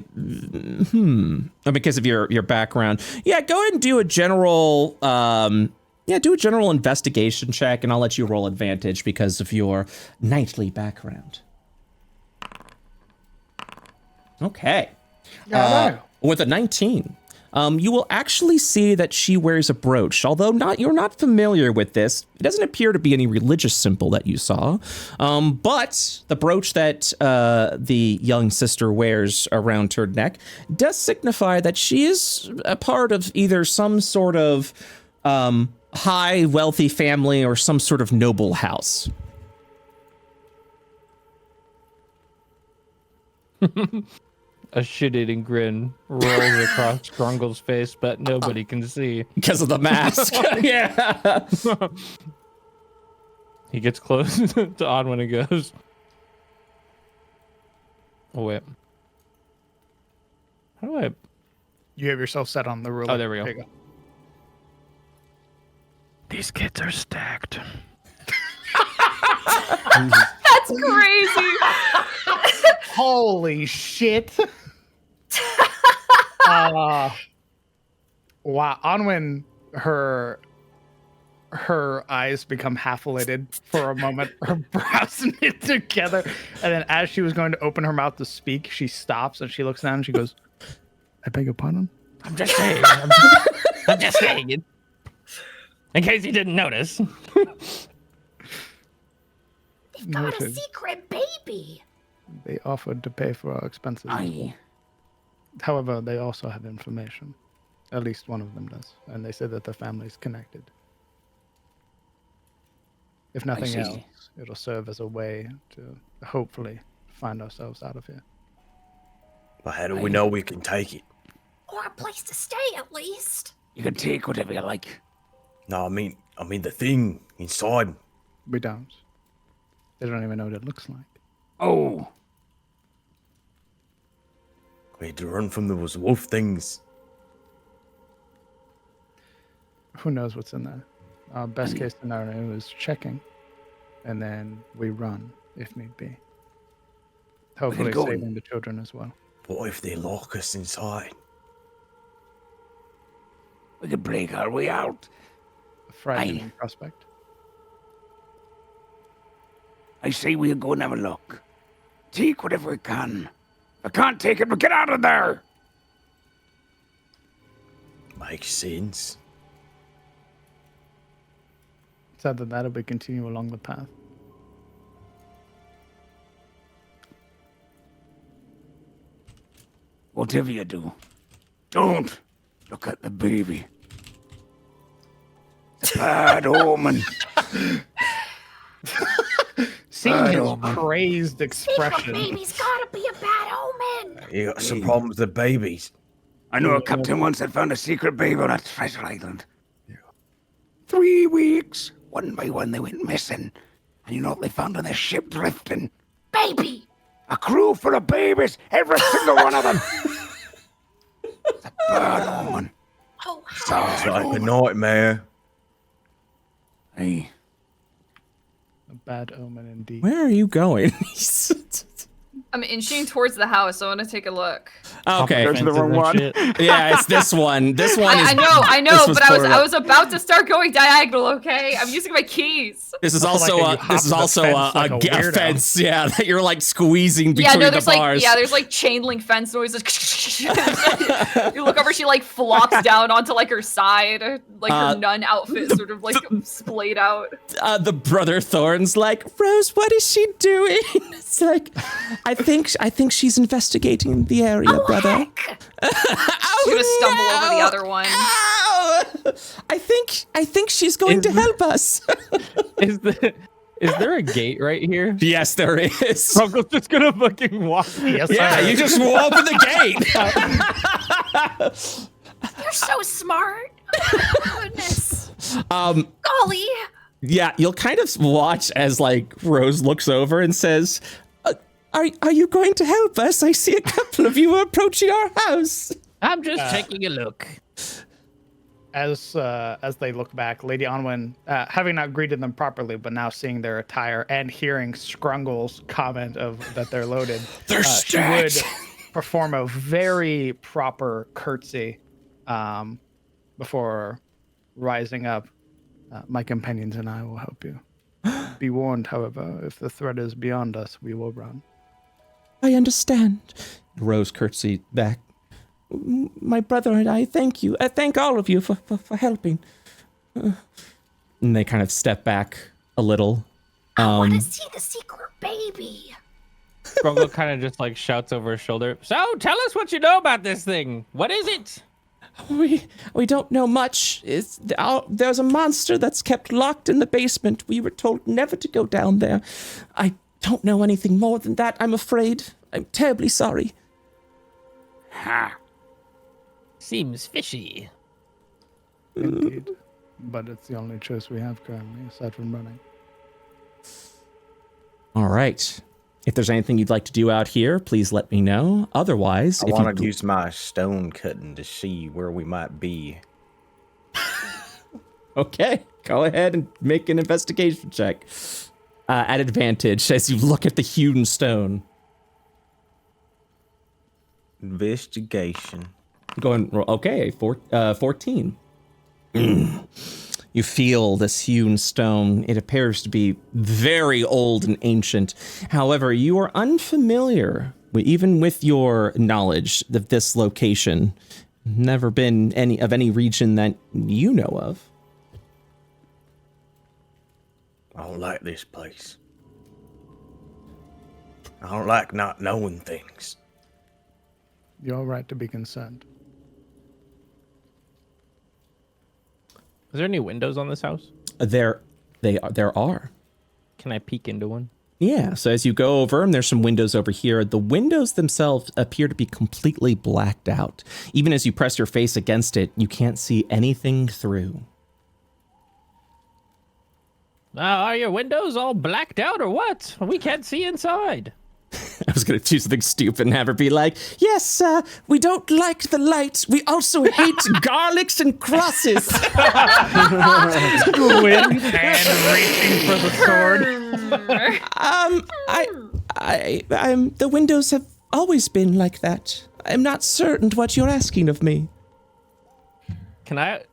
S1: because of your background. Yeah, go ahead and do a general do a general investigation check, and I'll let you roll advantage because of your knightly background. Okay. With a 19. You will actually see that she wears a brooch, although you're not familiar with this. It doesn't appear to be any religious symbol that you saw, but the brooch that the young sister wears around her neck does signify that she is a part of either some sort of high, wealthy family or some sort of noble house.
S5: A shit-eating grin rolls across Grungle's face, but nobody can see.
S1: Because of the mask. Yeah.
S5: He gets close to Onwin and goes, oh, wait. How do I...
S7: You have yourself set on the ruler.
S5: Oh, there we go.
S7: You go.
S3: These kids are stacked.
S2: That's crazy.
S7: Holy shit. Wow. Onwin, her eyes become half lidded for a moment, her brows knit together, and then as she was going to open her mouth to speak, she stops and she looks down and she goes, I beg your pardon?
S5: I'm just saying. I'm just saying it. In case you didn't notice.
S6: They've got a secret baby.
S7: They offered to pay for our expenses.
S3: Aye.
S7: However, they also have information. At least one of them does. And they said that the family's connected. If nothing
S3: see.
S7: else, it'll serve as a way to hopefully find ourselves out of here.
S4: But how do we know we can take it?
S6: Or a place to stay, at least.
S3: You can take whatever you like.
S4: No, I mean the thing inside.
S7: We don't. They don't even know what it looks like.
S3: Oh.
S4: We had to run from those wolf things.
S7: Who knows what's in there? Our best case scenario is checking, and then we run if need be. Hopefully
S3: go
S7: saving the children as well.
S4: What if they lock us inside?
S3: We could break our way out.
S7: A frightening prospect.
S3: I say we'll go and have a look. Take whatever we can. If I can't take it, we'll get out of there.
S4: Makes sense.
S7: Said that we continue along the path.
S8: Whatever you do, don't look at the baby. It's a bad omen.
S7: Seeing his crazed
S6: Secret
S7: expression.
S6: baby's gotta be a bad omen.
S4: You got some problems with the babies.
S8: I know a captain once that found a secret baby on a treasure island. 3 weeks. One by one they went missing. And you know what they found on their ship drifting?
S6: Baby.
S8: A crew full of babies, every single one of them. It's a bad omen.
S6: Oh,
S4: Sounds like a nightmare.
S8: Hey,
S7: A bad omen indeed.
S1: Where are you going?
S2: I'm inching towards the house. I want to take a look.
S1: Okay.
S3: Go to the wrong one.
S1: Yeah, it's this one. This one is.
S2: I know,
S1: this was
S2: but I
S1: portable.
S2: was about to start going diagonal. Okay, I'm using my keys.
S1: This is
S7: Also
S1: also
S7: like
S1: a
S7: that you
S1: this is
S7: hop the
S1: also
S7: fence like a
S1: a
S7: weirdo.
S1: fence. Yeah, that you're like squeezing between
S2: Yeah, no,
S1: the
S2: there's
S1: bars.
S2: there's like chain link fence noises. You look over, she like flops down onto like her side, like her nun outfit sort of like splayed out.
S1: The brother Thorn's like, Rose, what is she doing? It's like, I think she's investigating the area, brother.
S6: heck.
S2: She's gonna stumble over the other one.
S1: Ow! I think she's going to help us.
S5: Is there a gate right here?
S1: Yes, there is.
S5: Uncle's just gonna fucking walk.
S7: Yes,
S1: Yeah,
S7: sir.
S1: you just open the gate.
S6: You're so smart. Oh, goodness. Golly.
S1: Yeah, you'll kind of watch as like Rose looks over and says, "Are you going to help us? I see a couple of you approaching our house."
S5: I'm just taking a look.
S7: As they look back, Lady Onwin, having not greeted them properly, but now seeing their attire and hearing Scrungle's comment of that they're loaded, she would perform a very proper curtsy before rising up. My companions and I will help you. Be warned, however, if the threat is beyond us, we will run.
S1: I understand. Rose curtsied back. My brother and I thank you. Thank all of you for helping. And they kind of step back a little.
S6: I want to see the secret baby.
S5: Scrungle kind of just like shouts over his shoulder. So tell us what you know about this thing. What is it?
S1: We don't know much. There's a monster that's kept locked in the basement. We were told never to go down there. I don't know anything more than that, I'm afraid. I'm terribly sorry.
S8: Ha.
S5: Seems fishy.
S7: Indeed. But it's the only choice we have currently, aside from running.
S1: All right. If there's anything you'd like to do out here, please let me know. Otherwise,
S4: I want to use my stone cutting to see where we might be.
S1: Okay, go ahead and make an investigation check. At advantage as you look at the hewn stone.
S4: Investigation.
S1: Okay, 14. You feel this hewn stone. It appears to be very old and ancient. However, you are unfamiliar, even with your knowledge of this location. Never been any region that you know of.
S4: I don't like this place. I don't like not knowing things.
S7: You're right to be concerned.
S5: Is there any windows on this house?
S1: There are.
S5: Can I peek into one?
S1: Yeah, so as you go over, and there's some windows over here, the windows themselves appear to be completely blacked out. Even as you press your face against it, you can't see anything through.
S5: Are your windows all blacked out or what? We can't see inside.
S1: I was going to do something stupid and have her be like, yes, we don't like the light. We also hate garlics and crosses.
S7: Wind and reaching for the sword.
S1: The windows have always been like that. I'm not certain what you're asking of me.
S5: Can I?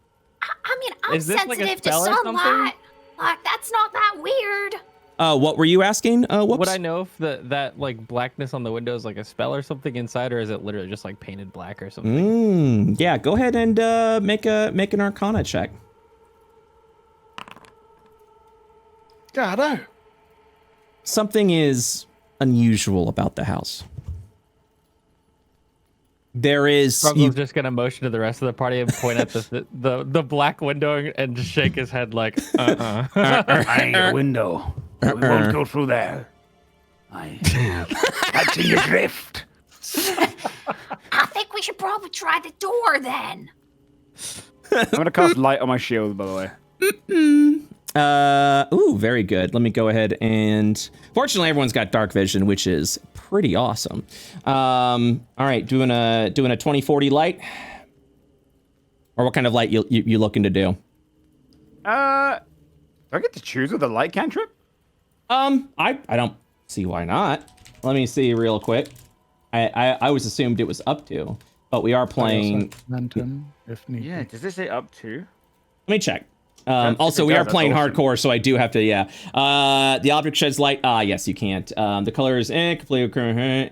S6: I mean, I'm
S5: Is this like a
S6: sensitive to
S5: spell or something?
S6: sunlight. Like, that's not that weird.
S1: What were you asking? Whoops.
S5: Would I know if that like blackness on the window is like a spell or something inside, or is it literally just like painted black or something?
S1: Yeah, go ahead and make an Arcana check.
S7: God,
S1: Something is unusual about the house. There is
S5: Struggle's just gonna motion to the rest of the party and point at the black window and just shake his head like,
S8: I ain't a window. We won't go through there. That's in your drift.
S6: I think we should probably try the door then.
S3: I'm gonna cast light on my shield, by the way.
S1: Ooh, very good. Let me go ahead and... Fortunately, everyone's got dark vision, which is pretty awesome. All right, doing a 2040 light? Or what kind of light you looking to do?
S3: Do I get to choose with a light cantrip?
S1: I don't see why not. Let me see real quick. I always assumed it was up to, but we are playing...
S7: Momentum, if need
S3: Yeah,
S1: Mm-hmm.
S7: be.
S3: does this say up to?
S1: Let me check.
S3: If
S1: Also,
S3: it
S1: we
S3: does,
S1: are
S3: that's
S1: playing
S3: awesome.
S1: hardcore, so I do have to, yeah. The object sheds light. Yes, you can't. The color is completely.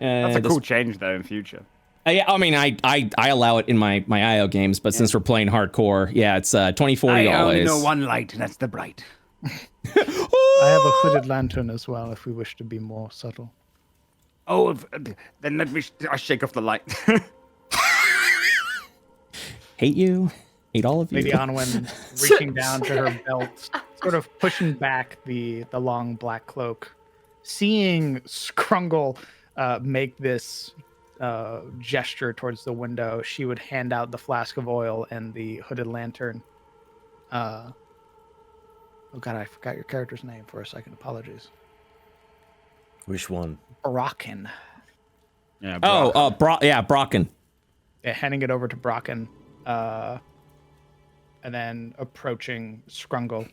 S3: That's a cool change, though, in future.
S1: Yeah, I mean, I allow it in my IO games, but since we're playing hardcore, yeah, it's 2040
S8: I only
S1: always.
S8: know one light, and that's the bright.
S7: I have a hooded lantern as well, if we wish to be more subtle.
S3: Oh, then let me... I shake off the light.
S1: Hate you. Hate all of you.
S7: Lady Onwin reaching down to her belt, sort of pushing back the long black cloak. Seeing Scrungle make this gesture towards the window, she would hand out the flask of oil and the hooded lantern. Oh god, I forgot your character's name for a second. Apologies.
S4: Which one?
S7: Brocken.
S3: Yeah,
S1: Brocken.
S7: Yeah, handing it over to Brocken. And then approaching Scrungle.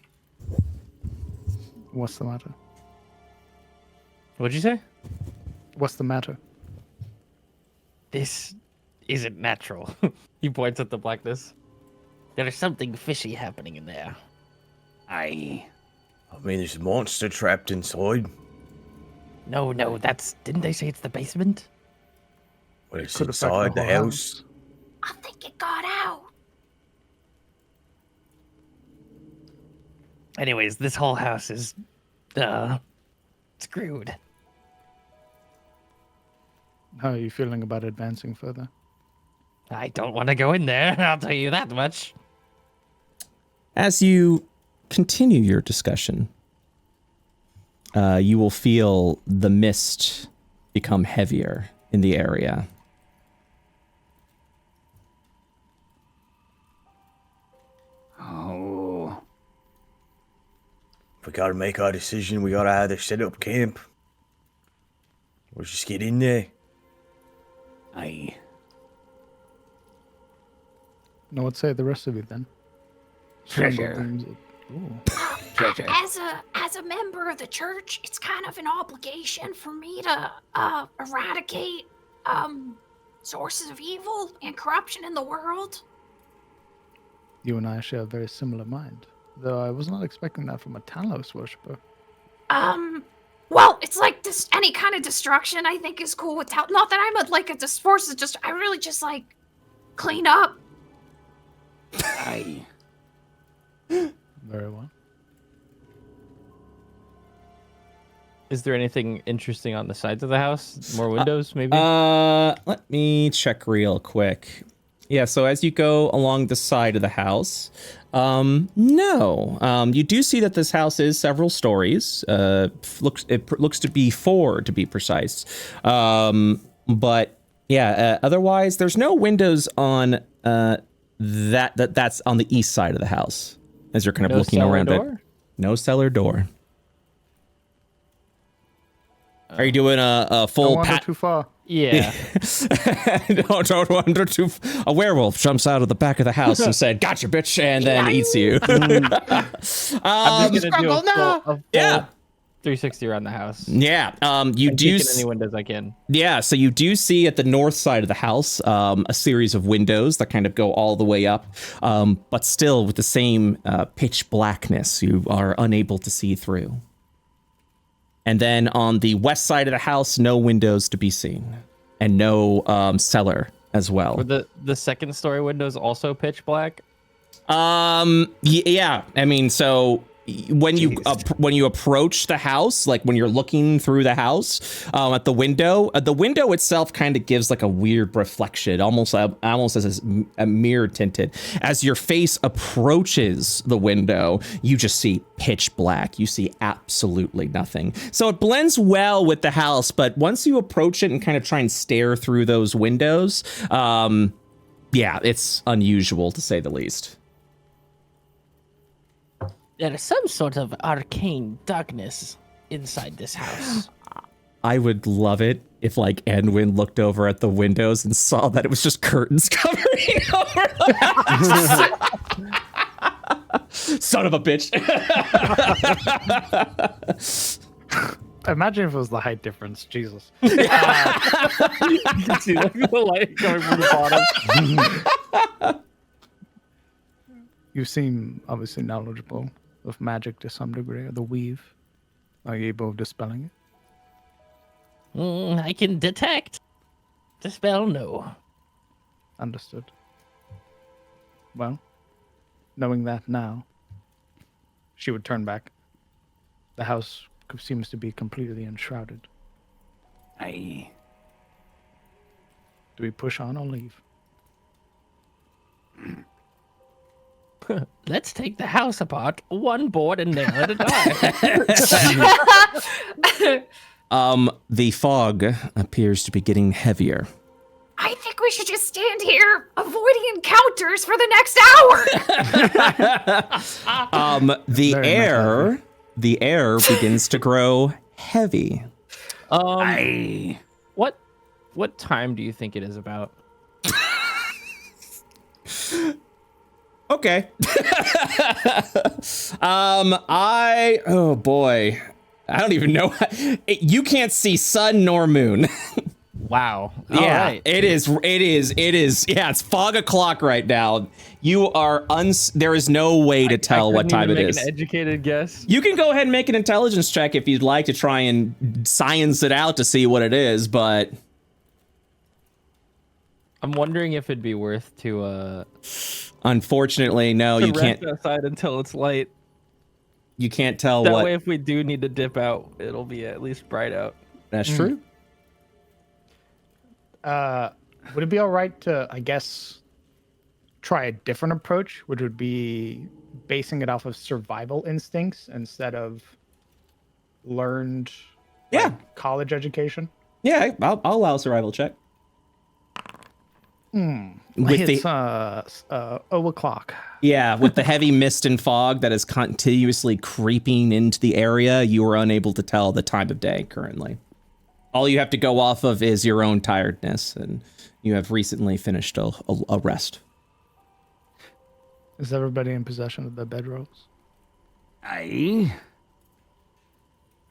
S7: What's the matter?
S5: What'd you say?
S7: What's the matter?
S5: This isn't natural. He points at the blackness. There's something fishy happening in there.
S8: Aye.
S4: I mean, there's a monster trapped inside.
S5: No, didn't they say it's the basement?
S4: Well, it's
S7: could affect
S4: inside
S7: the
S4: the
S7: whole
S4: house.
S6: I think it got out.
S5: Anyways, this whole house is, screwed.
S7: How are you feeling about advancing further?
S5: I don't want to go in there, I'll tell you that much.
S1: As you continue your discussion, you will feel the mist become heavier in the area.
S8: Oh.
S4: If we gotta make our decision, we gotta either set up camp or just get in there.
S8: Aye.
S7: No, what say the rest of you then?
S8: Treasure.
S7: Ooh.
S8: Treasure.
S6: As a member of the church, it's kind of an obligation for me to eradicate sources of evil and corruption in the world.
S7: You and I share a very similar mind, though I was not expecting that from a Talos worshiper.
S6: Well, it's like this. Any kind of destruction, I think, is cool with not that I'm a force. I really just like clean up.
S8: Aye.
S7: Very well.
S5: Is there anything interesting on the sides of the house? More windows, maybe?
S1: Let me check real quick. Yeah, so as you go along the side of the house, no. You do see that this house is several stories. It looks to be 4, to be precise. But yeah, otherwise, there's no windows on that's on the east side of the house. As you're kind of
S5: No
S1: looking
S5: cellar
S1: around it.
S5: door?
S1: No cellar door. Are you doing a full
S7: Don't wander
S1: pat?
S7: too far.
S5: Yeah.
S1: Don't wander too. A werewolf jumps out of the back of the house and said, "Gotcha, bitch," and then eats you.
S5: I'm just gonna do a full
S1: yeah.
S5: 360 around the house.
S1: Yeah. You
S5: And
S1: do.
S5: peek in any windows I can.
S1: Yeah, so you do see at the north side of the house a series of windows that kind of go all the way up, but still with the same pitch blackness. You are unable to see through. And then on the west side of the house, no windows to be seen, and no cellar as well.
S5: Were the second story windows also pitch black?
S1: Yeah. I mean, so when you approach the house, like when you're looking through the house at the window itself kind of gives like a weird reflection, almost as a mirror tinted. As your face approaches the window, you just see pitch black. You see absolutely nothing. So it blends well with the house, but once you approach it and kind of try and stare through those windows, yeah, it's unusual to say the least.
S9: There is some sort of arcane darkness inside this house.
S1: I would love it if like Edwin looked over at the windows and saw that it was just curtains covering over the house. Son of a bitch.
S7: Imagine if it was the height difference. Jesus.
S5: You can see the light coming from the bottom.
S7: You seem obviously knowledgeable of magic to some degree, or the weave. Are you able of dispelling it?
S9: I can detect. Dispel, no.
S7: Understood. Well, knowing that now, she would turn back. The house seems to be completely enshrouded.
S8: Aye.
S7: Do we push on or leave?
S9: Let's take the house apart, one board and nail it a time.
S1: The fog appears to be getting heavier.
S6: I think we should just stand here, avoiding encounters for the next hour.
S1: The air begins to grow heavy.
S8: Aye.
S5: What time do you think it is about?
S1: Okay. Oh boy. I don't even know. You can't see sun nor moon.
S5: Wow.
S1: Yeah,
S5: Alright.
S1: it is. Yeah, it's fog o'clock right now. You are there is no way to tell what time it is.
S5: An educated guess.
S1: You can go ahead and make an intelligence check if you'd like to try and science it out to see what it is, but
S5: I'm wondering if it'd be worth to
S1: unfortunately, no, you
S5: rest
S1: can't.
S5: outside until it's light.
S1: You can't tell
S5: That
S1: what.
S5: way, if we do need to dip out, it'll be at least bright out.
S1: That's true.
S7: Would it be all right to, I guess, try a different approach, which would be basing it off of survival instincts instead of learned college education?
S1: Yeah, I'll allow a survival check. With
S7: It's o'clock.
S1: Yeah, with the heavy mist and fog that is continuously creeping into the area, you are unable to tell the time of day currently. All you have to go off of is your own tiredness, and you have recently finished a rest.
S7: Is everybody in possession of the bedrolls?
S8: Aye.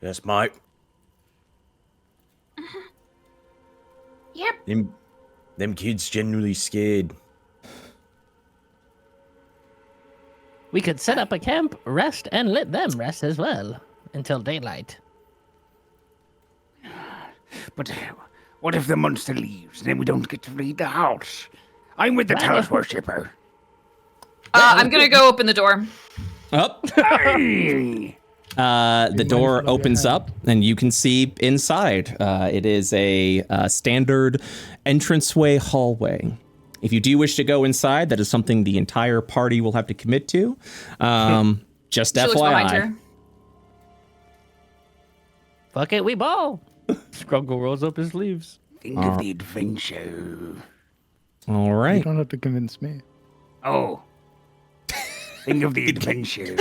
S4: Yes, mate.
S6: Yep.
S4: Them kids genuinely scared.
S9: We could set up a camp, rest, and let them rest as well until daylight.
S8: But what if the monster leaves and then we don't get to raid the house? I'm with the Talos worshipper.
S2: I'm gonna go open the door.
S1: Up.
S8: Aye.
S1: The door opens up, and you can see inside. It is a standard entranceway hallway. If you do wish to go inside, that is something the entire party will have to commit to. Just
S2: She looks behind
S1: FYI.
S2: her.
S9: Fuck it, we ball.
S5: Scruggle rolls up his sleeves.
S8: Think of the adventure.
S1: All
S7: You
S1: right.
S7: don't have to convince me.
S8: Oh. Think of the adventure.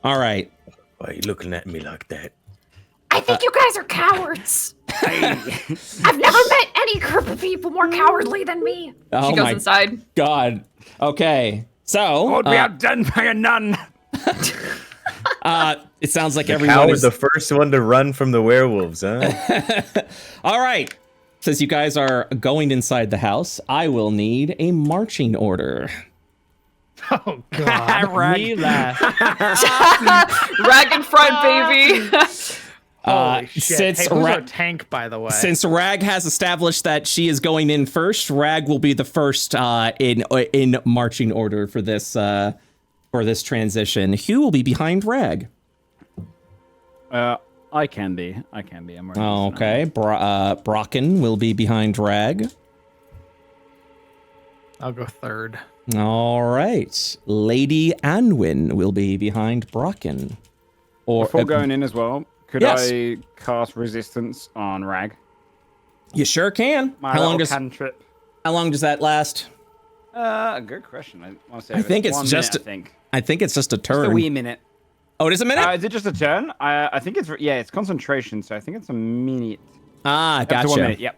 S1: All right.
S4: Why are you looking at me like that?
S6: I think you guys are cowards. I've never met any group of people more cowardly than me.
S1: Oh
S2: She goes
S1: my
S2: inside.
S1: God. Okay. So
S8: Won't be outdone by a nun.
S1: it sounds like
S4: How
S1: everyone
S4: was
S1: is
S4: the first one to run from the werewolves, huh?
S1: All right. Since you guys are going inside the house, I will need a marching order.
S7: Oh, God.
S5: Me laugh.
S2: Rag in front, baby.
S7: Holy shit.
S1: Since
S7: Hey, who's our tank, by the way?
S1: Since Rag has established that she is going in first, Rag will be the first in marching order for this transition. Who will be behind Rag?
S3: I can be. I'm ready.
S1: Okay. Brocken will be behind Rag.
S7: I'll go third.
S1: All right. Lady Anwin will be behind Brocken. Or
S3: Before going in as well, could
S1: Yes.
S3: I cast resistance on Rag?
S1: You sure can.
S3: My
S1: How long
S3: little
S1: does
S3: cantrip.
S1: that last?
S3: Good question. I want to say
S1: I think it's
S3: 1
S1: just
S3: minute, I think.
S1: I think it's just a turn.
S3: Just a wee minute.
S1: Oh, it is a minute?
S3: Is it just a turn? I think it's concentration, so I think it's a minute.
S1: Ah,
S3: Up to 1
S1: gotcha.
S3: minute, yep.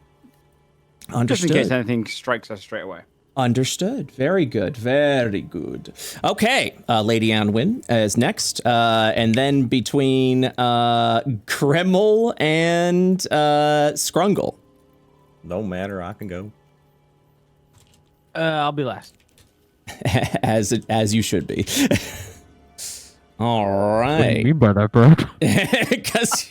S3: Just
S1: Understood.
S3: in case anything strikes us straight away.
S1: Understood. Very good. Very good. Okay, Lady Anwin is next, and then between Kreml and Scrungle.
S4: No matter, I can go.
S9: I'll be last.
S1: as you should be. All right.
S5: by that, bro?
S1: Because,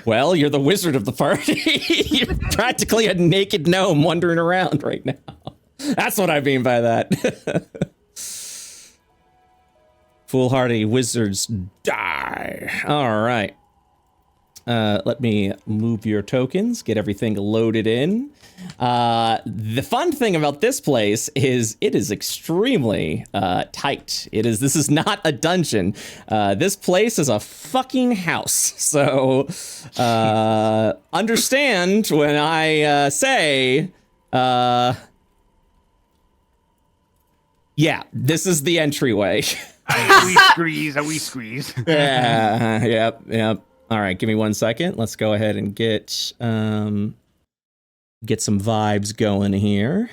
S1: well, you're the wizard of the party. You're practically a naked gnome wandering around right now. That's what I mean by that. Foolhardy wizards die. All right. Let me move your tokens, get everything loaded in. The fun thing about this place is it is extremely tight. This is not a dungeon. This place is a fucking house. So understand when I say, yeah, this is the entryway.
S8: A wee squeeze.
S1: Yeah, yep. All right, give me 1 second. Let's go ahead and get some vibes going here.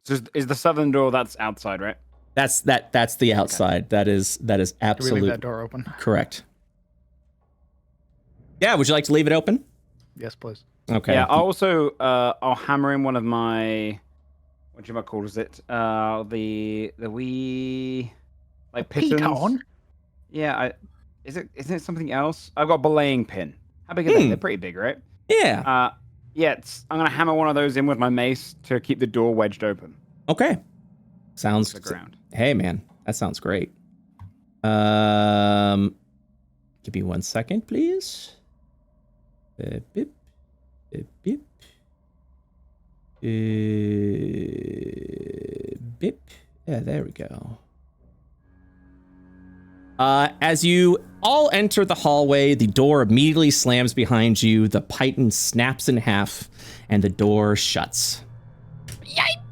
S3: So is the southern door that's outside, right?
S1: That's the outside. Okay. That is
S7: Can we
S1: absolutely
S7: leave that door open?
S1: correct. Yeah, would you like to leave it open?
S7: Yes, please.
S1: Okay.
S3: Yeah. I'll hammer in one of my whatchamacallit it? The wee like pitons.
S7: Piton?
S3: Yeah. Isn't it something else? I've got a belaying pin. How big are they? They're pretty big, right?
S1: Yeah.
S3: I'm gonna hammer one of those in with my mace to keep the door wedged open.
S1: Okay. Sounds.
S3: The ground.
S1: Hey, man, that sounds great. Give me 1 second, please. Beep, beep, beep. Beep. Yeah, there we go. As you all enter the hallway, the door immediately slams behind you, the python snaps in half, and the door shuts.
S6: Yikes!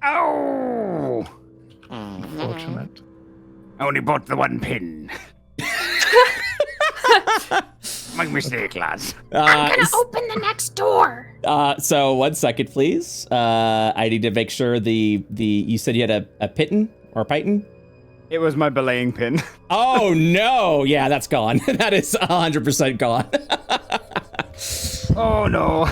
S8: Oh!
S7: Unfortunate.
S8: I only bought the one pin. My mistake, lads.
S6: I'm gonna open the next door.
S1: So 1 second, please. I need to make sure you said you had a python or a python?
S3: It was my belaying pin.
S1: Oh no! Yeah, that's gone. That is 100% gone.
S8: Oh no.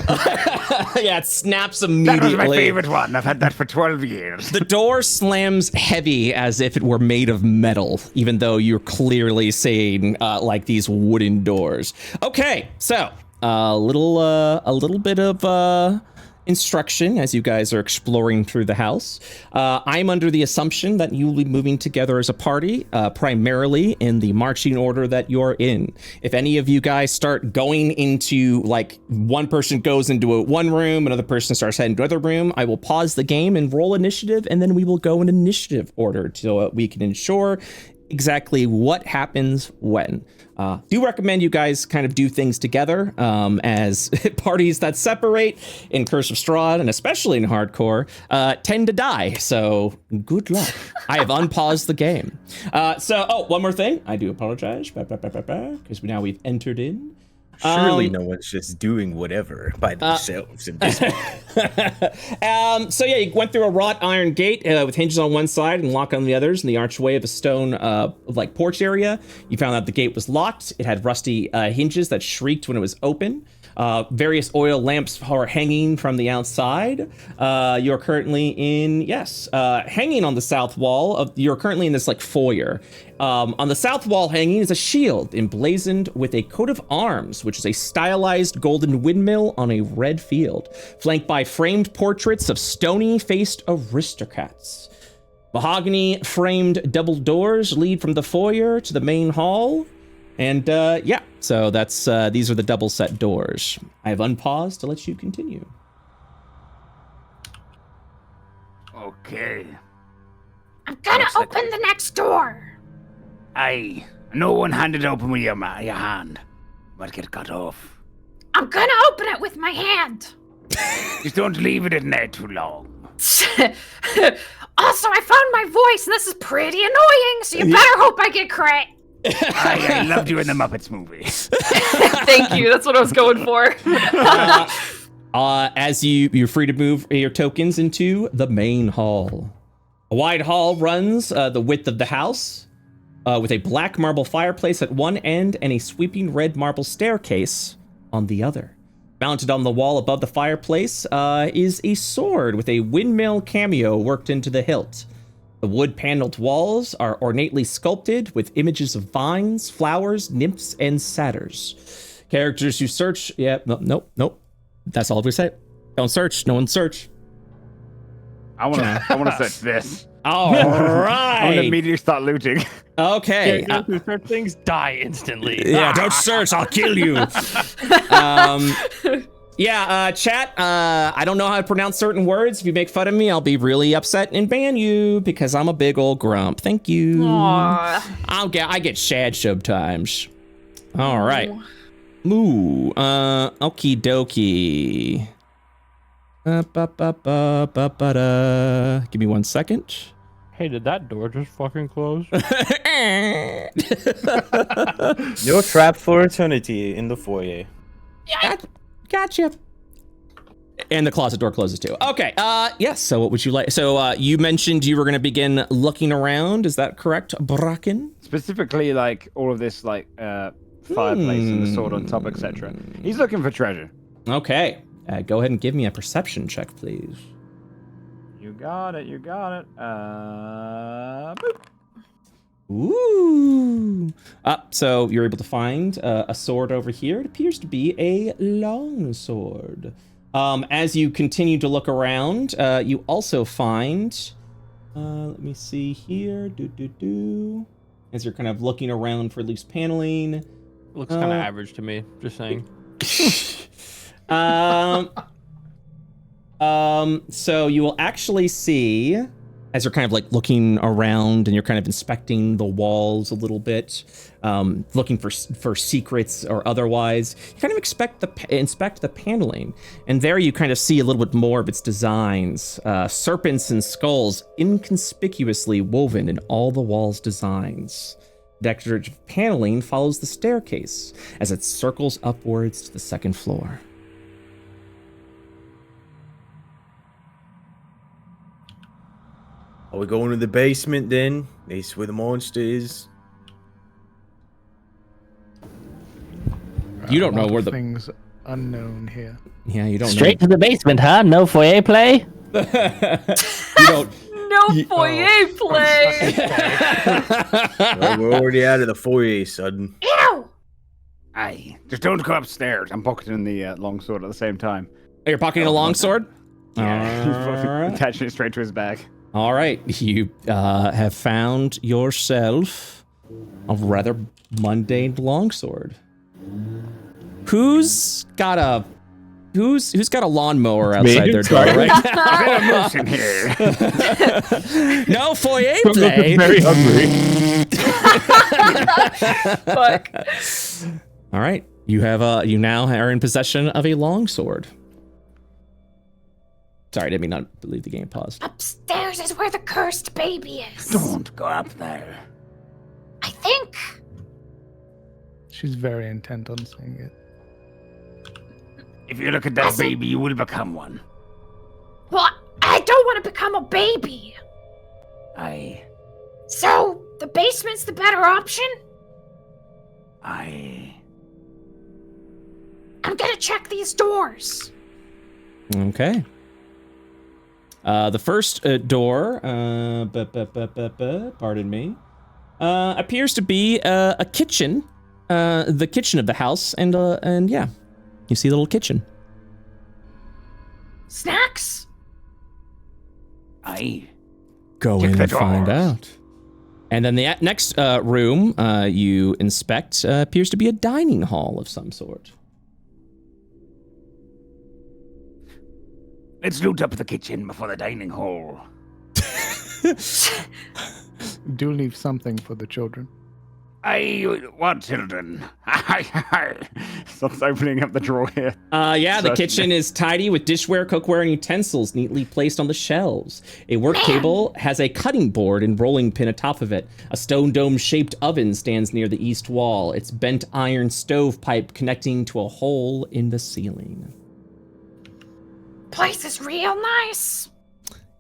S1: Yeah, it snaps immediately.
S8: That was my favorite one. I've had that for 12 years.
S1: The door slams heavy as if it were made of metal, even though you're clearly seeing like these wooden doors. Okay, so a little bit of instruction as you guys are exploring through the house. I'm under the assumption that you will be moving together as a party, primarily in the marching order that you're in. If any of you guys start going into, like, one person goes into one room, another person starts heading to another room, I will pause the game and roll initiative, and then we will go in initiative order so we can ensure exactly what happens when. Do recommend you guys kind of do things together, as parties that separate in Curse of Strahd, and especially in hardcore, tend to die. So good luck. I have unpaused the game. One more thing. I do apologize, because now we've entered in.
S4: Surely no one's just doing whatever by themselves in this one.
S1: So yeah, you went through a wrought iron gate with hinges on one side and lock on the others in the archway of a stone like porch area. You found out the gate was locked. It had rusty hinges that shrieked when it was open. Various oil lamps are hanging from the outside. You're currently in, hanging on the south wall. You're currently in this like foyer. On the south wall hanging is a shield emblazoned with a coat of arms, which is a stylized golden windmill on a red field, flanked by framed portraits of stony-faced aristocrats. Mahogany framed double doors lead from the foyer to the main hall. And yeah, so that's these are the double set doors. I have unpaused to let you continue.
S8: Okay.
S6: I'm gonna
S8: Looks like-
S6: open the next door.
S8: Aye. No one handed open with your hand. Might get cut off.
S6: I'm gonna open it with my hand.
S8: Just don't leave it in there too long.
S6: Also, I found my voice, and this is pretty annoying, so you better hope I get credit.
S8: I loved you in the Muppets movie.
S2: Thank you. That's what I was going for.
S1: As you're free to move your tokens into the main hall. A wide hall runs the width of the house, with a black marble fireplace at one end and a sweeping red marble staircase on the other. Mounted on the wall above the fireplace is a sword with a windmill cameo worked into the hilt. The wood-paneled walls are ornately sculpted with images of vines, flowers, nymphs, and satyrs. Characters who search... Yeah, nope. That's all we say. Don't search. No one search.
S3: I want to search this.
S1: All
S3: I'm
S1: right.
S3: gonna immediately start looting.
S1: Okay.
S5: Characters who search things die instantly.
S1: Yeah, don't search. I'll kill you. Yeah, chat, I don't know how to pronounce certain words. If you make fun of me, I'll be really upset and ban you because I'm a big old grump. Thank you.
S2: Aww.
S1: I get shad sometimes. All right. Moo. Okie dokie. Give me 1 second.
S5: Hey, did that door just fucking close?
S4: You're trapped for eternity in the foyer.
S1: Gotcha. And the closet door closes too. Okay. Yes. So what would you like? So you mentioned you were going to begin looking around. Is that correct, Bracken?
S3: Specifically, like all of this, like fireplace and the sword on top, etc. He's looking for treasure.
S1: Okay. Go ahead and give me a perception check, please.
S3: You got it. Boop.
S1: Ooh. So you're able to find a sword over here. It appears to be a long sword. As you continue to look around, you also find, let me see here. As you're kind of looking around for loose paneling.
S5: Looks kind of average to me, just saying.
S1: So you will actually see, as you're kind of like looking around and you're kind of inspecting the walls a little bit, looking for secrets or otherwise, you kind of inspect the paneling. And there you kind of see a little bit more of its designs. Serpents and skulls inconspicuously woven in all the walls' designs. Decorative paneling follows the staircase as it circles upwards to the second floor.
S4: Are we going to the basement then? That's where the monster is.
S1: You don't know where the
S7: things unknown here.
S1: Yeah, you don't
S9: Straight to the basement, huh? No foyer play?
S1: know. You don't.
S2: No foyer play.
S4: Well, we're already out of the foyer, son.
S6: Ew!
S3: Aye. Just don't go upstairs. I'm pocketing the longsword at the same time.
S1: You're pocketing a longsword?
S3: Yeah. Attaching it straight to his bag.
S1: All right, you have found yourself a rather mundane longsword. Who's got a lawnmower outside their door right now?
S8: in here.
S1: No foyer play.
S5: Very hungry.
S2: Fuck.
S1: All right, you now are in possession of a longsword. Sorry, I didn't mean not believe the game paused.
S6: Upstairs is where the cursed baby is.
S8: Don't go up there.
S6: I think.
S7: She's very intent on saying it.
S8: If you look at that baby, you will become one.
S6: Well, I don't want to become a baby.
S8: Aye.
S6: So, the basement's the better option?
S8: Aye.
S6: I'm gonna check these doors.
S1: Okay. The first door, pardon me, appears to be a kitchen, the kitchen of the house, and yeah, you see the little kitchen.
S6: Snacks?
S8: Aye.
S1: Go
S8: Check
S1: in
S8: the
S1: and find
S8: doors.
S1: out. And then the next room you inspect appears to be a dining hall of some sort.
S8: Let's loot up the kitchen before the dining hall.
S7: Do leave something for the children.
S8: What children?
S3: Starts opening up the drawer here.
S1: Yeah, the
S3: Certainly.
S1: kitchen is tidy with dishware, cookware, and utensils neatly placed on the shelves. A work table has a cutting board and rolling pin atop of it. A stone dome-shaped oven stands near the east wall, its bent iron stovepipe connecting to a hole in the ceiling.
S6: Place is real nice.